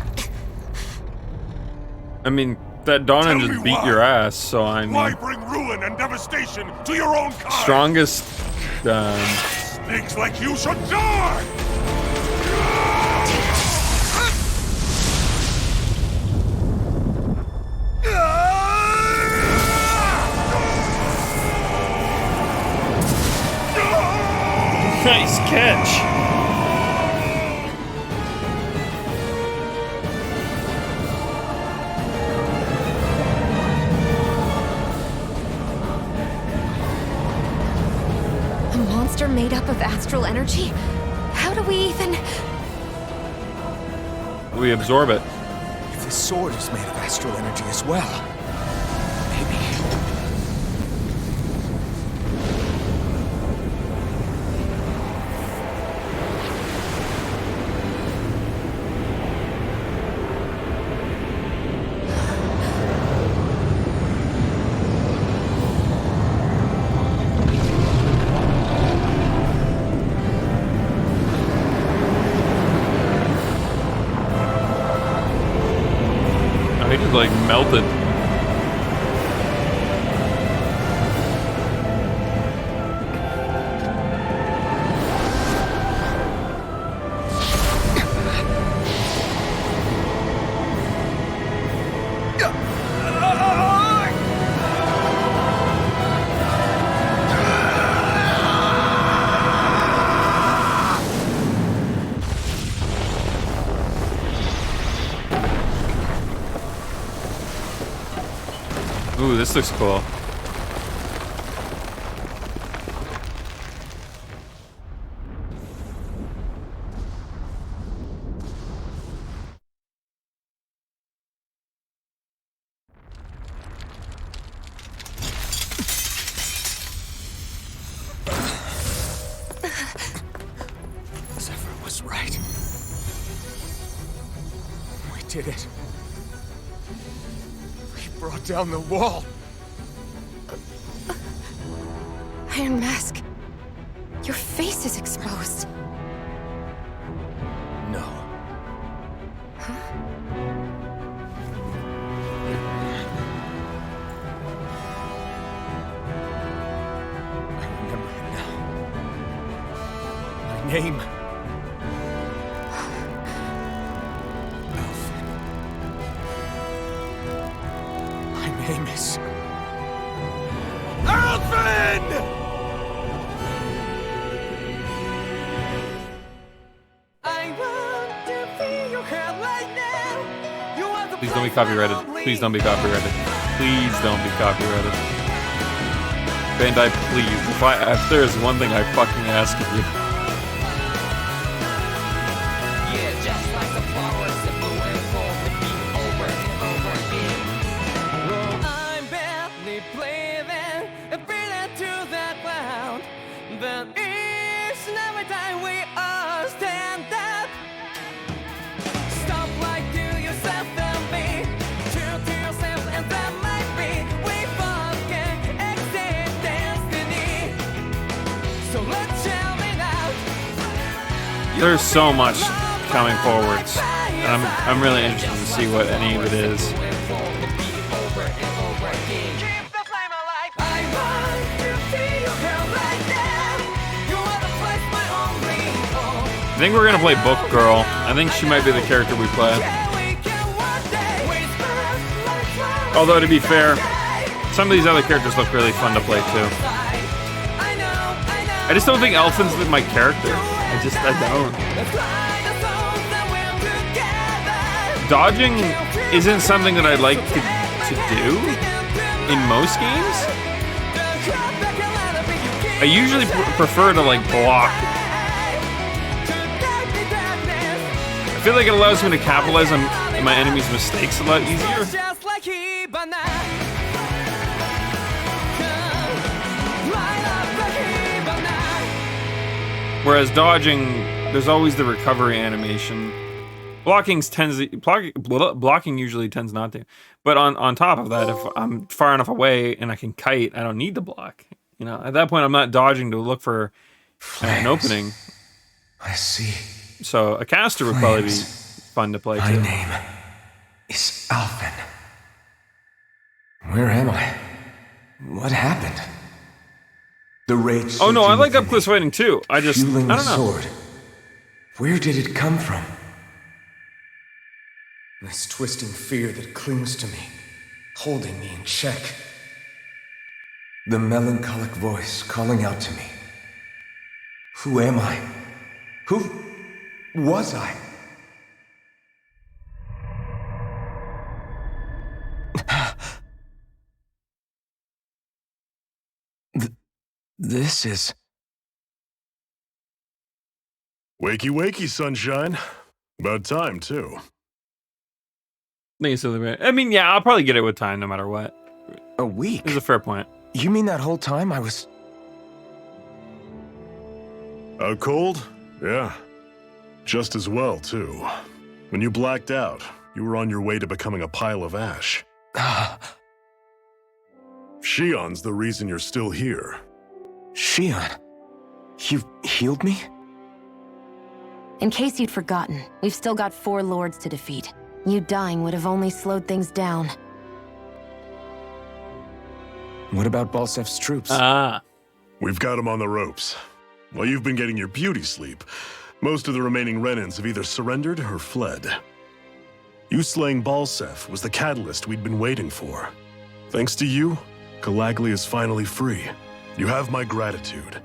I mean, that Donna Tell just me beat why. your ass, so I Why mean, bring ruin and devastation to your own kind? strongest. Snakes like you should die! Nice catch. A monster made up of astral energy? How do we even... We absorb it. If this sword is made of astral energy as well, maybe. He just like melted. Ooh, this looks cool. Zephyr was right. We did it. We brought down the wall. Iron Mask. Your face is exposed. No. I remember it now. My name. Alfred. My name is... Alfred! Please don't be copyrighted. Please don't be copyrighted. Please don't be copyrighted. Bandai, please. If there's one thing I fucking ask of you. Yeah, just like the flowers that bloom and fall, repeat over and over again. Well, I'm badly bleeding and breathing to that ground. But each and every time we all stand up, stop like to yourself and be true to yourself, and that might be we forget exist destiny. So let's tell me now. There's so much coming forwards, and I'm really interested to see what any of it is. I think we're gonna play Book Girl. I think she might be the character we play. Although, to be fair, some of these other characters look really fun to play too. I just don't think Elfin's my character. I don't. Dodging isn't something that I like to do in most games. I usually prefer to like block. I feel like it allows me to capitalize on my enemy's mistakes a lot easier. Whereas dodging, there's always the recovery animation. Blocking usually tends not to. But on top of that, if I'm far enough away and I can kite, I don't need to block. At that point, I'm not dodging to look for an opening. I see. so a caster would probably be fun to play My too. name is Alvin. Where am I? What happened? The rage. Oh no, I surging like within up close me, fighting too. I fueling don't the know. sword. Where did it come from? This twisting fear that clings to me, holding me in check. The melancholic voice calling out to me. Who am I? Who was I? This is... Wakey, wakey, sunshine. About time, too. Think it's silly, right? I mean, yeah, I'll probably get it with time, no matter what. A week? It's a fair point. You mean that whole time I was... Out cold? Yeah. Just as well, too. When you blacked out, you were on your way to becoming a pile of ash. Shion's the reason you're still here. Shion, you've healed me? In case you'd forgotten, we've still got 4 lords to defeat. You dying would have only slowed things down. What about Balsef's troops? We've got them on the ropes. While you've been getting your beauty sleep, most of the remaining Renans have either surrendered or fled. You slaying Balsef was the catalyst we'd been waiting for. Thanks to you, Calagli is finally free. You have my gratitude.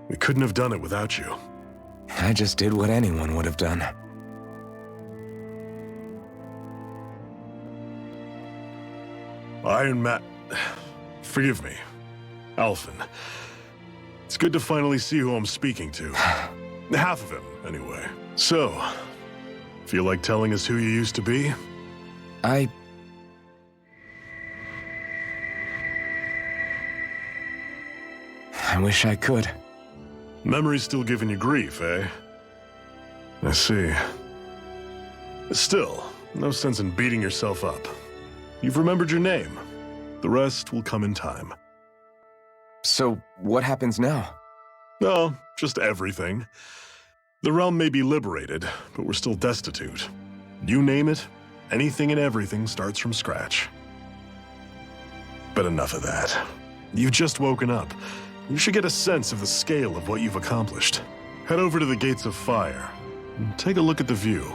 We couldn't have done it without you. I just did what anyone would have done. Iron Man... Forgive me. Alphen. It's good to finally see who I'm speaking to. Half of him, anyway. So, feel like telling us who you used to be? I wish I could. Memory's still giving you grief, eh? I see. Still, no sense in beating yourself up. You've remembered your name. The rest will come in time. So, what happens now? Oh, just everything. The realm may be liberated, but we're still destitute. You name it, anything and everything starts from scratch. But enough of that. You've just woken up. You should get a sense of the scale of what you've accomplished. Head over to the Gates of Fire and take a look at the view.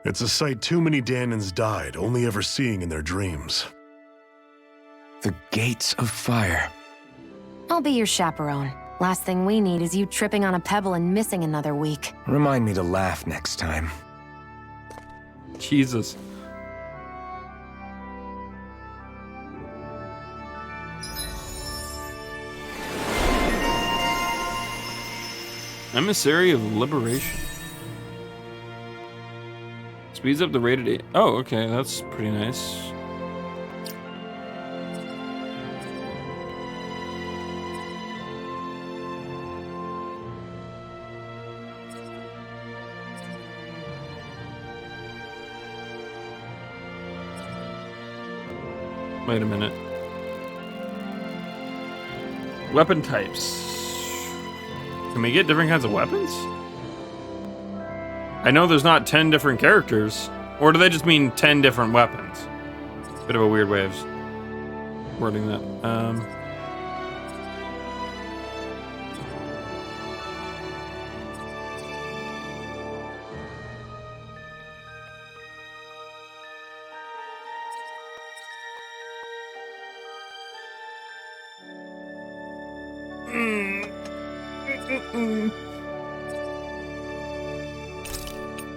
It's a sight too many Danans died only ever seeing in their dreams. The Gates of Fire. I'll be your chaperone. Last thing we need is you tripping on a pebble and missing another week. Remind me to laugh next time. Jesus. Emissary of Liberation. Speeds up the rated 8. Oh, okay, that's pretty nice. Wait a minute. Weapon types. Can we get different kinds of weapons? I know there's not 10 different characters. Or do they just mean 10 different weapons? Bit of a weird way of wording that.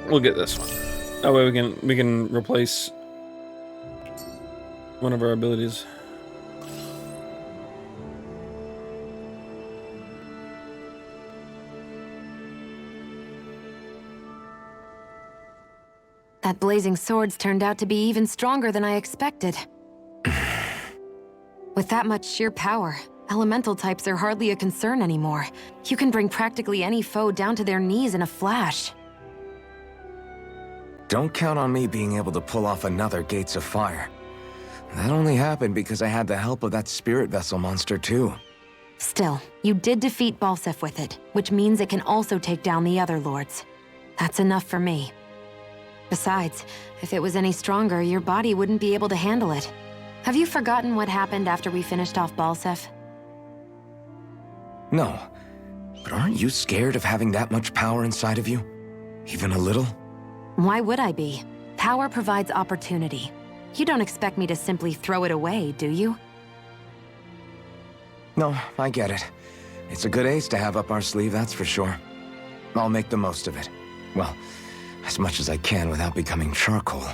We'll get this one. That way we can replace one of our abilities. That blazing sword's turned out to be even stronger than I expected. With that much sheer power, elemental types are hardly a concern anymore. You can bring practically any foe down to their knees in a flash. Don't count on me being able to pull off another Gates of Fire. That only happened because I had the help of that spirit vessel monster too. Still, you did defeat Balsef with it, which means it can also take down the other lords. That's enough for me. Besides, if it was any stronger, your body wouldn't be able to handle it. Have you forgotten what happened after we finished off Balsef? No. But aren't you scared of having that much power inside of you? Even a little? Why would I be? Power provides opportunity. You don't expect me to simply throw it away, do you? No, I get it. It's a good ace to have up our sleeve, that's for sure. I'll make the most of it. Well, as much as I can without becoming charcoal.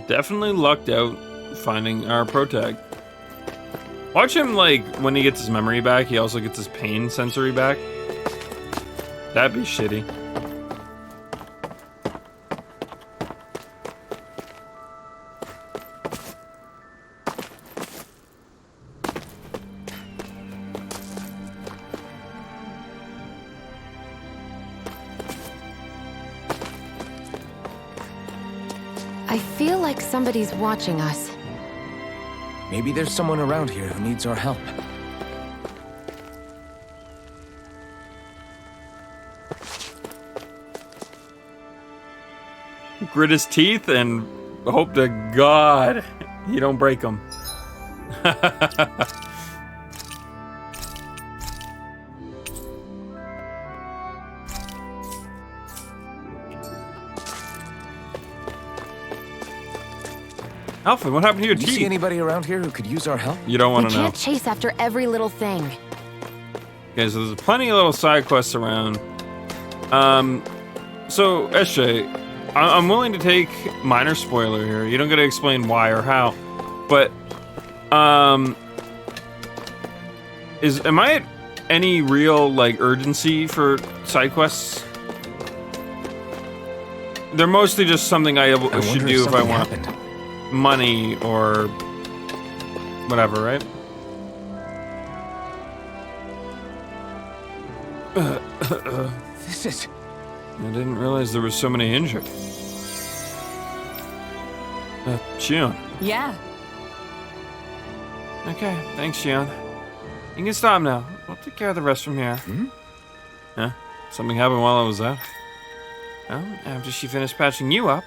Definitely lucked out finding our protag. Watch him, like, when he gets his memory back, he also gets his pain sensory back. That'd be shitty. I feel like somebody's watching us. Maybe there's someone around here who needs our help. Grit his teeth and hope to God you don't break them. Alfred, what happened to your Do you teeth? see anybody around here who could use our help? You don't want We to know. can't chase after every little thing. Okay, so there's plenty of little side quests around. So SJ, I'm willing to take minor spoiler here. You don't get to explain why or how, but am I at any real like urgency for side quests? They're mostly just something I should do if I want money or whatever, right? This is... I didn't realize there were so many injured. Shion. Yeah. Okay, thanks, Shion. You can stop now. We'll take care of the rest from here. Huh? Something happened while I was out. Well, after she finished patching you up,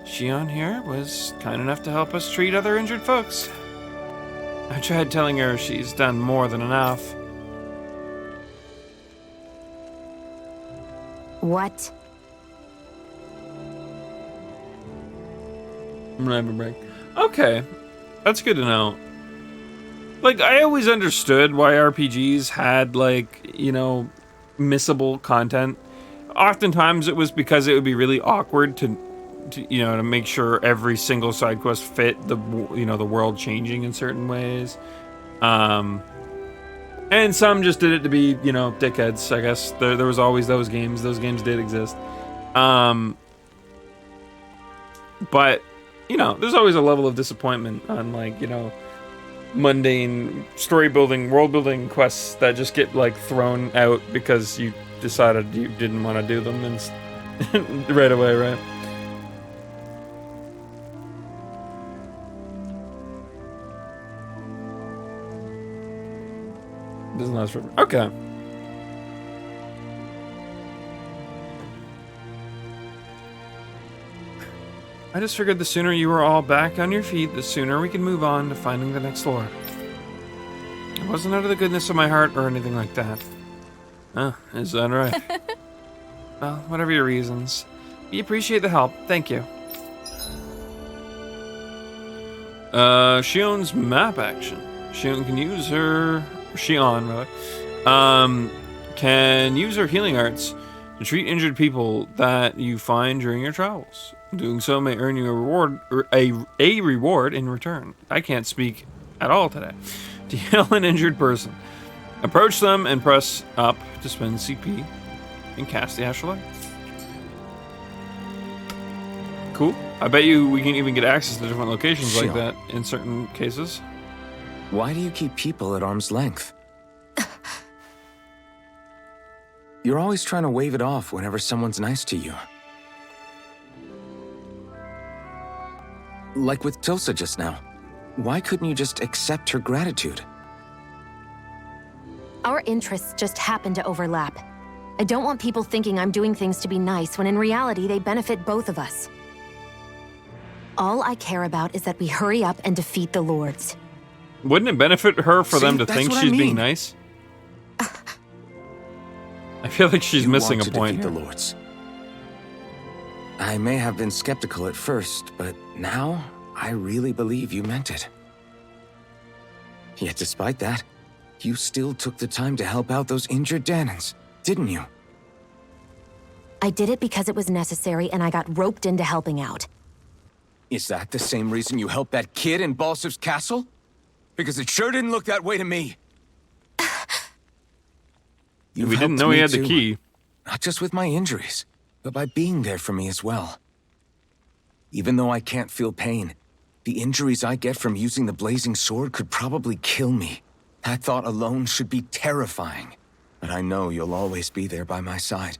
Shion here was kind enough to help us treat other injured folks. I tried telling her she's done more than enough. What? I'm gonna have a break. Okay, that's good to know. Like, I always understood why RPGs had, like, you know, missable content. Oftentimes it was because it would be really awkward to make sure every single side quest fit the world changing in certain ways. And some just did it to be, dickheads, I guess. There was always those games. Those games did exist. But, there's always a level of disappointment on, like, mundane story building, world building quests that just get, like, thrown out because you decided you didn't want to do them and right away, right? Doesn't last forever. Okay. I just figured the sooner you were all back on your feet, the sooner we can move on to finding the next lord. It wasn't out of the goodness of my heart or anything like that. Is that right? Well, whatever your reasons. We appreciate the help. Thank you. Shion's map action. Shion can use her... Shion, rather. Can use her healing arts to treat injured people that you find during your travels. Doing so may earn you a reward, or a reward in return. I can't speak at all today. To heal an injured person, approach them and press up to spend CP and cast the Astral Light. Cool. I bet you we can even get access to different locations like that in certain cases. Why do you keep people at arm's length? You're always trying to wave it off whenever someone's nice to you. Like with Tosa just now. Why couldn't you just accept her gratitude? Our interests just happen to overlap. I don't want people thinking I'm doing things to be nice when in reality they benefit both of us. All I care about is that we hurry up and defeat the Lords. Wouldn't it benefit her for them to that's think what I she's being mean. nice? I feel like she's You missing a want to point defeat here. the Lords. I may have been skeptical at first, but now I really believe you meant it. Yet despite that, you still took the time to help out those injured Danans, didn't you? I did it because it was necessary and I got roped into helping out. Is that the same reason you helped that kid in Balsev's castle? Because it sure didn't look that way to me. You've We didn't helped know he me had the too. key. Not just with my injuries, but by being there for me as well. Even though I can't feel pain, the injuries I get from using the blazing sword could probably kill me. That thought alone should be terrifying. But I know you'll always be there by my side,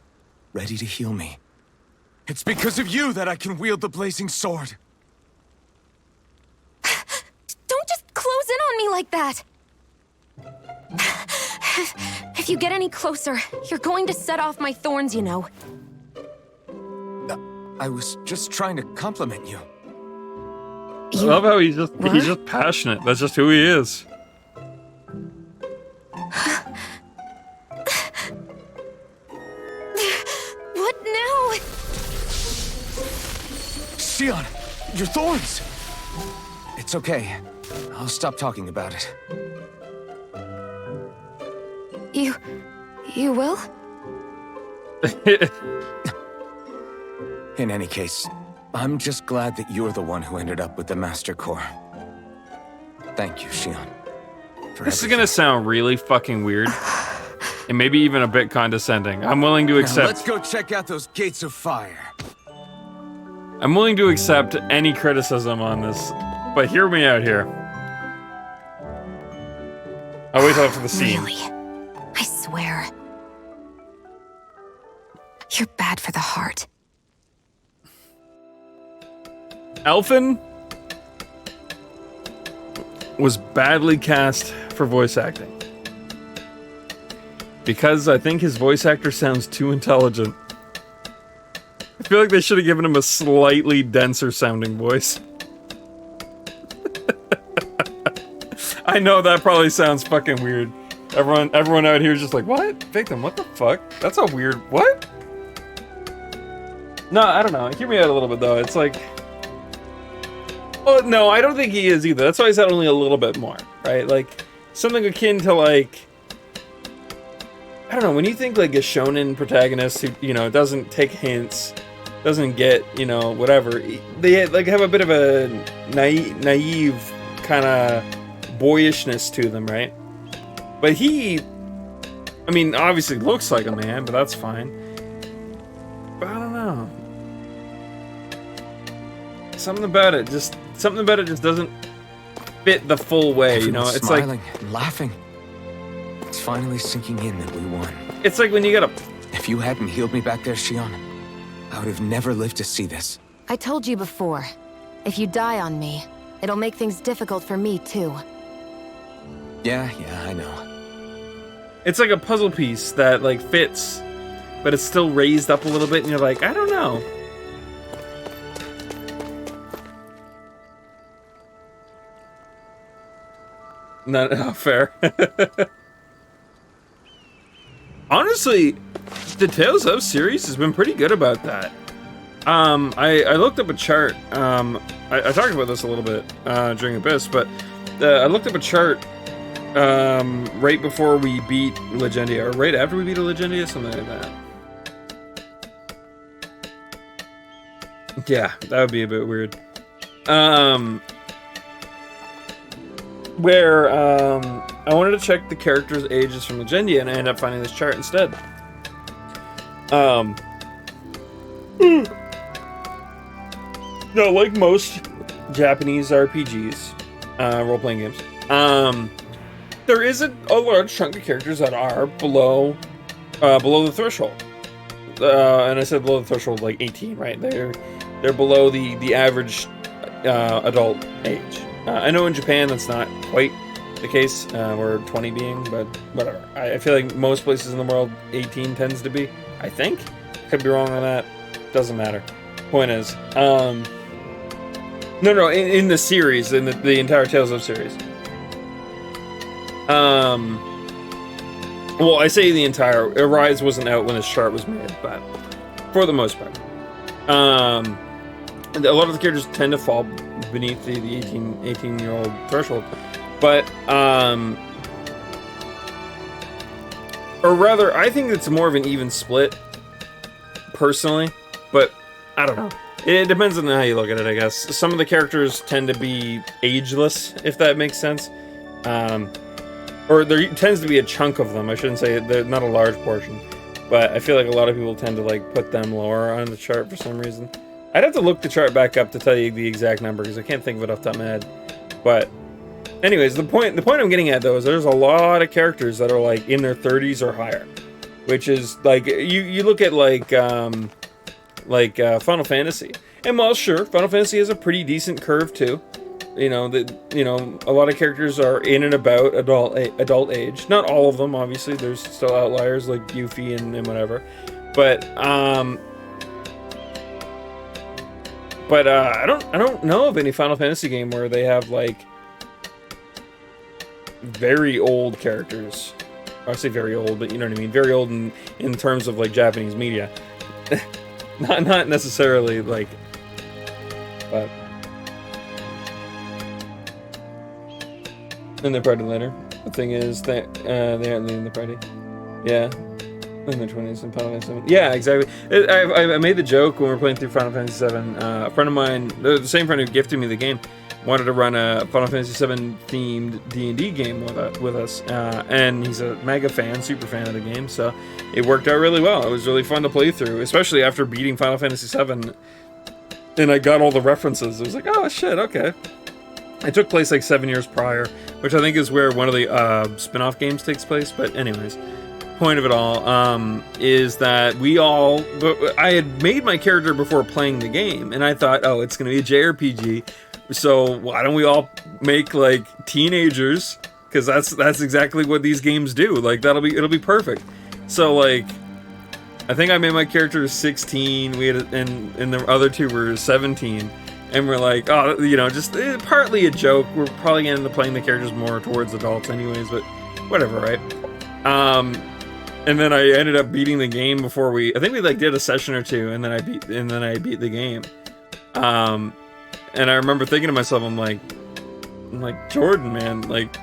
ready to heal me. It's because of you that I can wield the blazing sword. Don't just close in on me like that! If you get any closer, you're going to set off my thorns, you know. I was just trying to compliment you. I love how he's just passionate. That's just who he is. What now? Sion, your thorns! It's okay. I'll stop talking about it. You will? In any case, I'm just glad that you're the one who ended up with the Master Core. Thank you, Sion. This is gonna sound really fucking weird. And maybe even a bit condescending. I'm willing to Now accept. let's go check out those gates of fire. I'm willing to accept any criticism on this, but hear me out here. I'll wait till for the scene. Really? I swear. You're bad for the heart. Elfin was badly cast for voice acting. Because I think his voice actor sounds too intelligent. I feel like they should have given him a slightly denser sounding voice. I know that probably sounds fucking weird. Everyone out here is just like, what? Victim, what the fuck? That's a weird, what? No, I don't know. Hear me out a little bit though. It's like, oh no, I don't think he is either. That's why I said only a little bit more, right? Like something akin to like, I don't know. When you think like a shonen protagonist who, you know, doesn't take hints, doesn't get, you know, whatever, they like have a bit of a naive kind of boyishness to them, right? But he, I mean, obviously looks like a man, but that's fine. But I don't know. Something about it just doesn't fit the full way, you know? Everyone's It's smiling like and laughing. It's finally sinking in that we won. it's like when you gotta. If you hadn't healed me back there, Sion, I would have never lived to see this. I told you before, if you die on me, it'll make things difficult for me too. Yeah, I know. It's like a puzzle piece that like fits, but it's still raised up a little bit, and you're like, I don't know. No, fair. Honestly, the Tales of series has been pretty good about that. I looked up a chart. I talked about this a little bit during Abyss, but I looked up a chart right before we beat Legendia, or right after we beat a Legendia, something like that. Yeah, that would be a bit weird. Where I wanted to check the characters' ages from Legendia, and I ended up finding this chart instead. No, like most Japanese RPGs, role-playing games, there is a large chunk of characters that are below the threshold. And I said below the threshold, like 18, right? They're below the average adult age. I know in Japan that's not quite the case, where 20 being, but whatever. I feel like most places in the world, 18 tends to be. I think. Could be wrong on that. Doesn't matter. Point is, no, in the series, in the entire Tales of series. Well, I say the entire. Arise wasn't out when this chart was made, but for the most part, a lot of the characters tend to fall beneath the 18-year-old threshold, but or rather, I think it's more of an even split, personally, but I don't know. It depends on how you look at it, I guess. Some of the characters tend to be ageless, if that makes sense. Or there tends to be a chunk of them. I shouldn't say they're not a large portion, but I feel like a lot of people tend to like put them lower on the chart for some reason. I'd have to look the chart back up to tell you the exact number because I can't think of it off the top of my head. But anyways, the point I'm getting at though is there's a lot of characters that are like in their 30s or higher, which is like you look at like Final Fantasy, and while sure, Final Fantasy has a pretty decent curve too. A lot of characters are in and about adult age. Not all of them, obviously. There's still outliers like Yuffie and whatever. But I don't know of any Final Fantasy game where they have like very old characters. I say very old, but you know what I mean. Very old in terms of like Japanese media. not necessarily like, but. In the party later. The thing is that they aren't leading the party. Yeah. In their 20s and Final Fantasy 7. Yeah, exactly. I made the joke when we were playing through Final Fantasy 7. A friend of mine, the same friend who gifted me the game, wanted to run a Final Fantasy 7 themed D&D game with us. And he's a mega fan, super fan of the game, so it worked out really well. It was really fun to play through, especially after beating Final Fantasy 7. And I got all the references. I was like, oh shit, okay. It took place like 7 years prior, which I think is where one of the spin-off games takes place. But anyways, point of it all is that I had made my character before playing the game, and I thought, oh, it's going to be a JRPG, so why don't we all make like teenagers? Because that's exactly what these games do. Like it'll be perfect. So like, I think I made my character 16. We had and the other two were 17. And we're like, oh, just partly a joke. We're probably going to end up playing the characters more towards adults anyways, but whatever, right? And then I ended up beating the game before I think we like did a session or two, and then I beat the game. And I remember thinking to myself, I'm like, Jordan, man, like,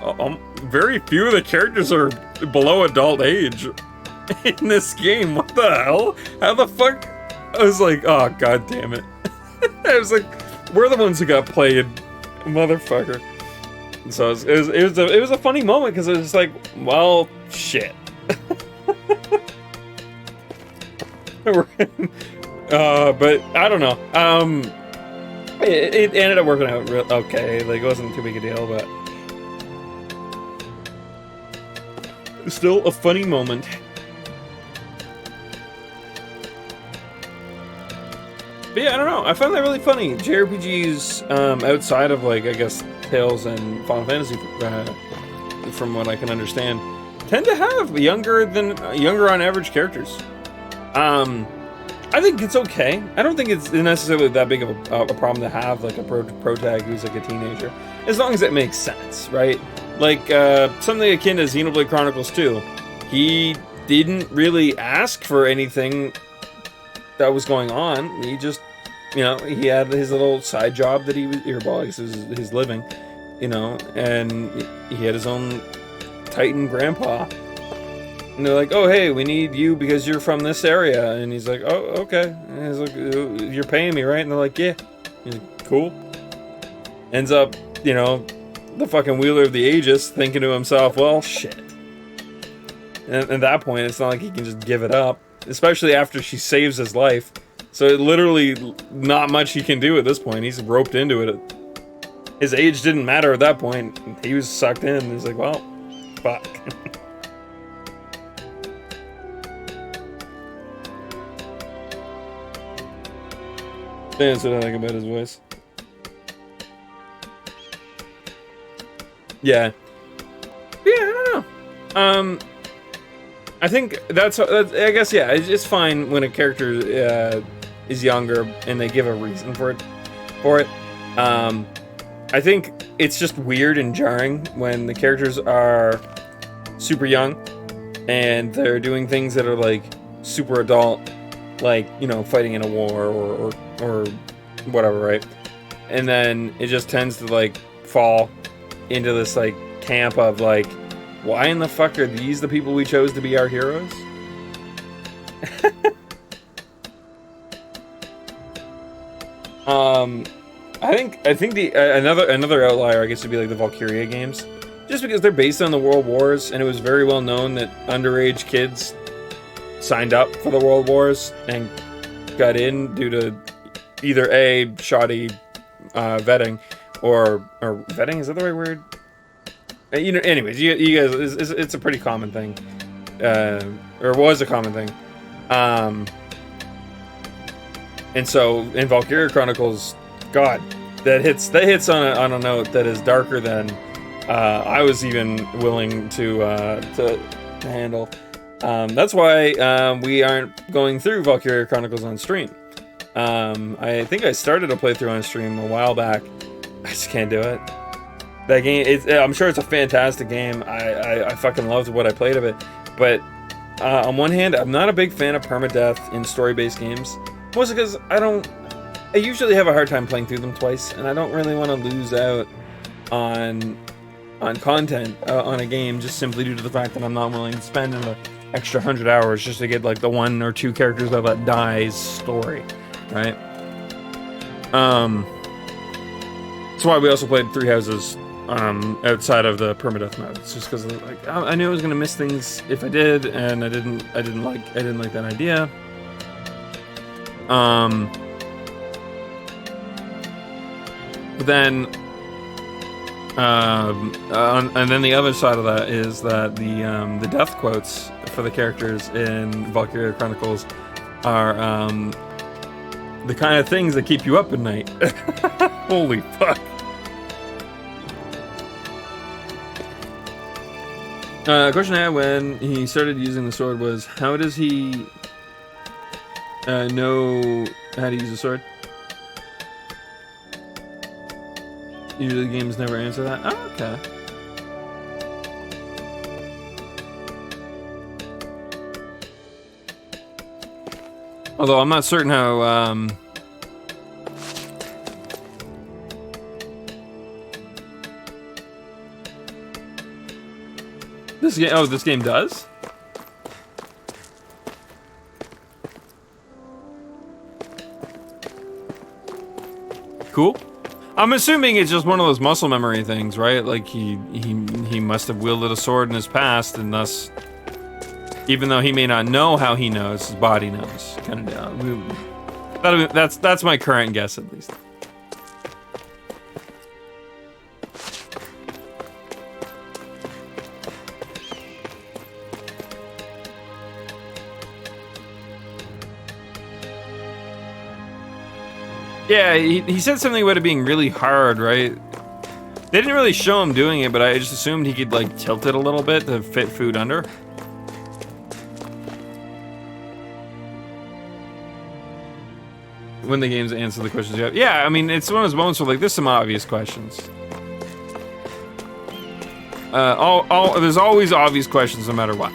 very few of the characters are below adult age in this game. What the hell? How the fuck? I was like, oh, god damn it. I was like, we're the ones who got played, motherfucker. And so it was a funny moment because it was like, well, shit. But I don't know. It ended up working out real okay. Like it wasn't too big a deal, but still a funny moment. But yeah, I don't know. I find that really funny. JRPGs, outside of like I guess Tales and Final Fantasy, from what I can understand, tend to have younger on average characters. I think it's okay. I don't think it's necessarily that big of a problem to have like a protag who's like a teenager, as long as it makes sense, right? Like something akin to Xenoblade Chronicles 2. He didn't really ask for anything that was going on. He just, he had his little side job that he was, his living, and he had his own Titan grandpa. And they're like, oh, hey, we need you because you're from this area. And he's like, oh, okay. And he's like, you're paying me, right? And they're like, yeah. He's like, cool. Ends up, the fucking wielder of the Aegis thinking to himself, well, shit. And at that point, it's not like he can just give it up. Especially after she saves his life. So literally not much he can do at this point. He's roped into it. His age didn't matter at that point. He was sucked in. He's like, well, fuck. That's what I think about his voice. Yeah. Yeah, I don't know. I think that's I guess, yeah, it's fine when a character is younger and they give a reason for it. I think it's just weird and jarring when the characters are super young and they're doing things that are like super adult, like, you know, fighting in a war or whatever, right? And then it just tends to like fall into this like camp of like, why in the fuck are these the people we chose to be our heroes? I think the another outlier, I guess, would be like the Valkyria games, just because they're based on the World Wars, and it was very well known that underage kids signed up for the World Wars and got in due to either A, shoddy vetting, or vetting, is that the right word? You know, anyways, you guys, it's a pretty common thing, or was a common thing, and so in Valkyria Chronicles, God, that hits on a note that is darker than I was even willing to handle. That's why we aren't going through Valkyria Chronicles on stream. I think I started a playthrough on stream a while back. I just can't do it. That game, I'm sure it's a fantastic game. I fucking loved what I played of it. But on one hand, I'm not a big fan of permadeath in story-based games. Mostly because I usually have a hard time playing through them twice, and I don't really want to lose out on content on a game just simply due to the fact that I'm not willing to spend an extra 100 hours just to get like the 1 or 2 characters of that dies story, right? That's why we also played Three Houses outside of the permadeath mode. It's just because like I knew I was gonna miss things if I did, and I didn't like that idea. But then, and then the other side of that is that the death quotes for the characters in Valkyria Chronicles are the kind of things that keep you up at night. Holy fuck. Question I had when he started using the sword was, how does he know how to use a sword? Usually games never answer that. Oh, okay. Although I'm not certain how this game does? Cool. I'm assuming it's just one of those muscle memory things, right? Like he must have wielded a sword in his past, and thus, even though he may not know how he knows, his body knows. Kind of. That's my current guess, at least. Yeah, he said something about it being really hard, right? They didn't really show him doing it, but I just assumed he could, like, tilt it a little bit to fit food under. When the games answer the questions you have. Yeah, I mean, it's one of those moments where, like, there's some obvious questions. There's always obvious questions no matter what.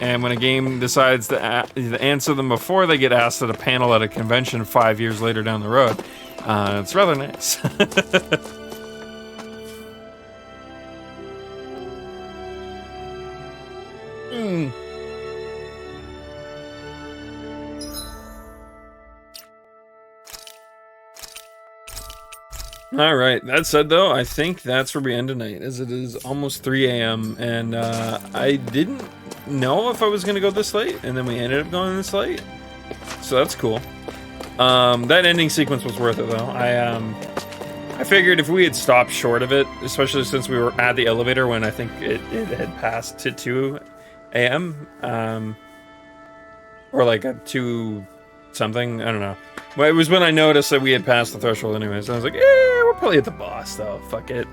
And when a game decides to answer them before they get asked at a panel at a convention 5 years later down the road, it's rather nice. All right. That said, though, I think that's where we end tonight, as it is almost 3 a.m. and I didn't know if I was gonna go this late, and then we ended up going this late, so that's cool. That ending sequence was worth it, though. I figured if we had stopped short of it, especially since we were at the elevator when I think it had passed to 2 a.m. Or like a 2 something, I don't know. Well, it was when I noticed that we had passed the threshold anyways. I was like, we're probably at the boss, though. Fuck it.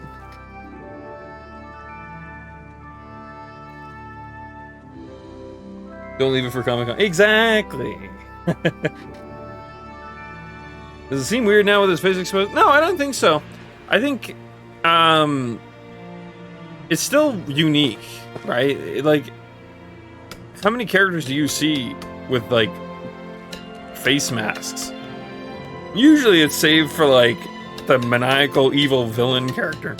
Don't leave it for Comic-Con. Exactly. Does it seem weird now with his face exposed? No, I don't think so. I think, it's still unique, right? Like, how many characters do you see with, like, face masks? Usually it's saved for, like, the maniacal evil villain character.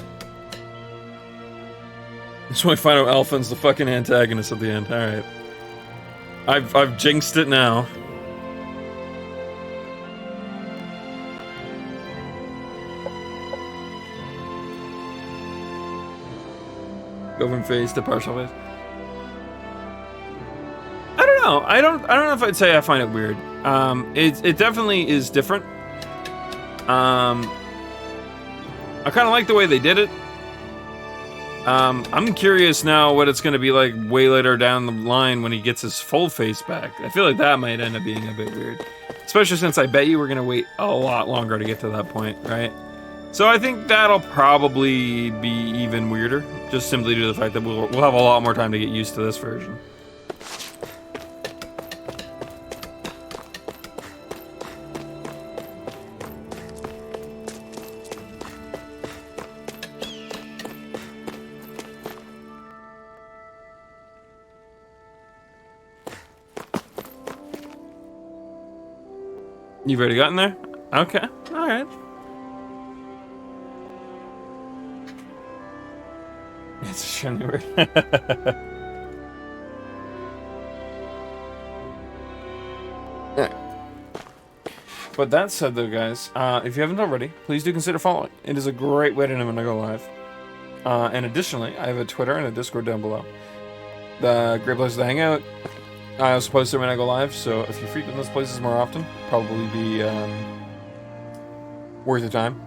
So I find out Alphen's the fucking antagonist at the end. Alright. I've jinxed it now. Go from face to partial face. I don't know. I don't know if I'd say I find it weird. It definitely is different. I kind of like the way they did it. I'm curious now what it's going to be like way later down the line when he gets his full face back. I feel like that might end up being a bit weird. Especially since I bet you we're going to wait a lot longer to get to that point, right? So I think that'll probably be even weirder, just simply due to the fact that we'll have a lot more time to get used to this version. You've already gotten there? Okay, alright. It's extremely weird. Alright. But that said though, guys, if you haven't already, please do consider following. It is a great way to know when I go live. And additionally, I have a Twitter and a Discord down below. The great places to hang out. I also post it when I go live, so if you frequent those places more often, probably be worth your time.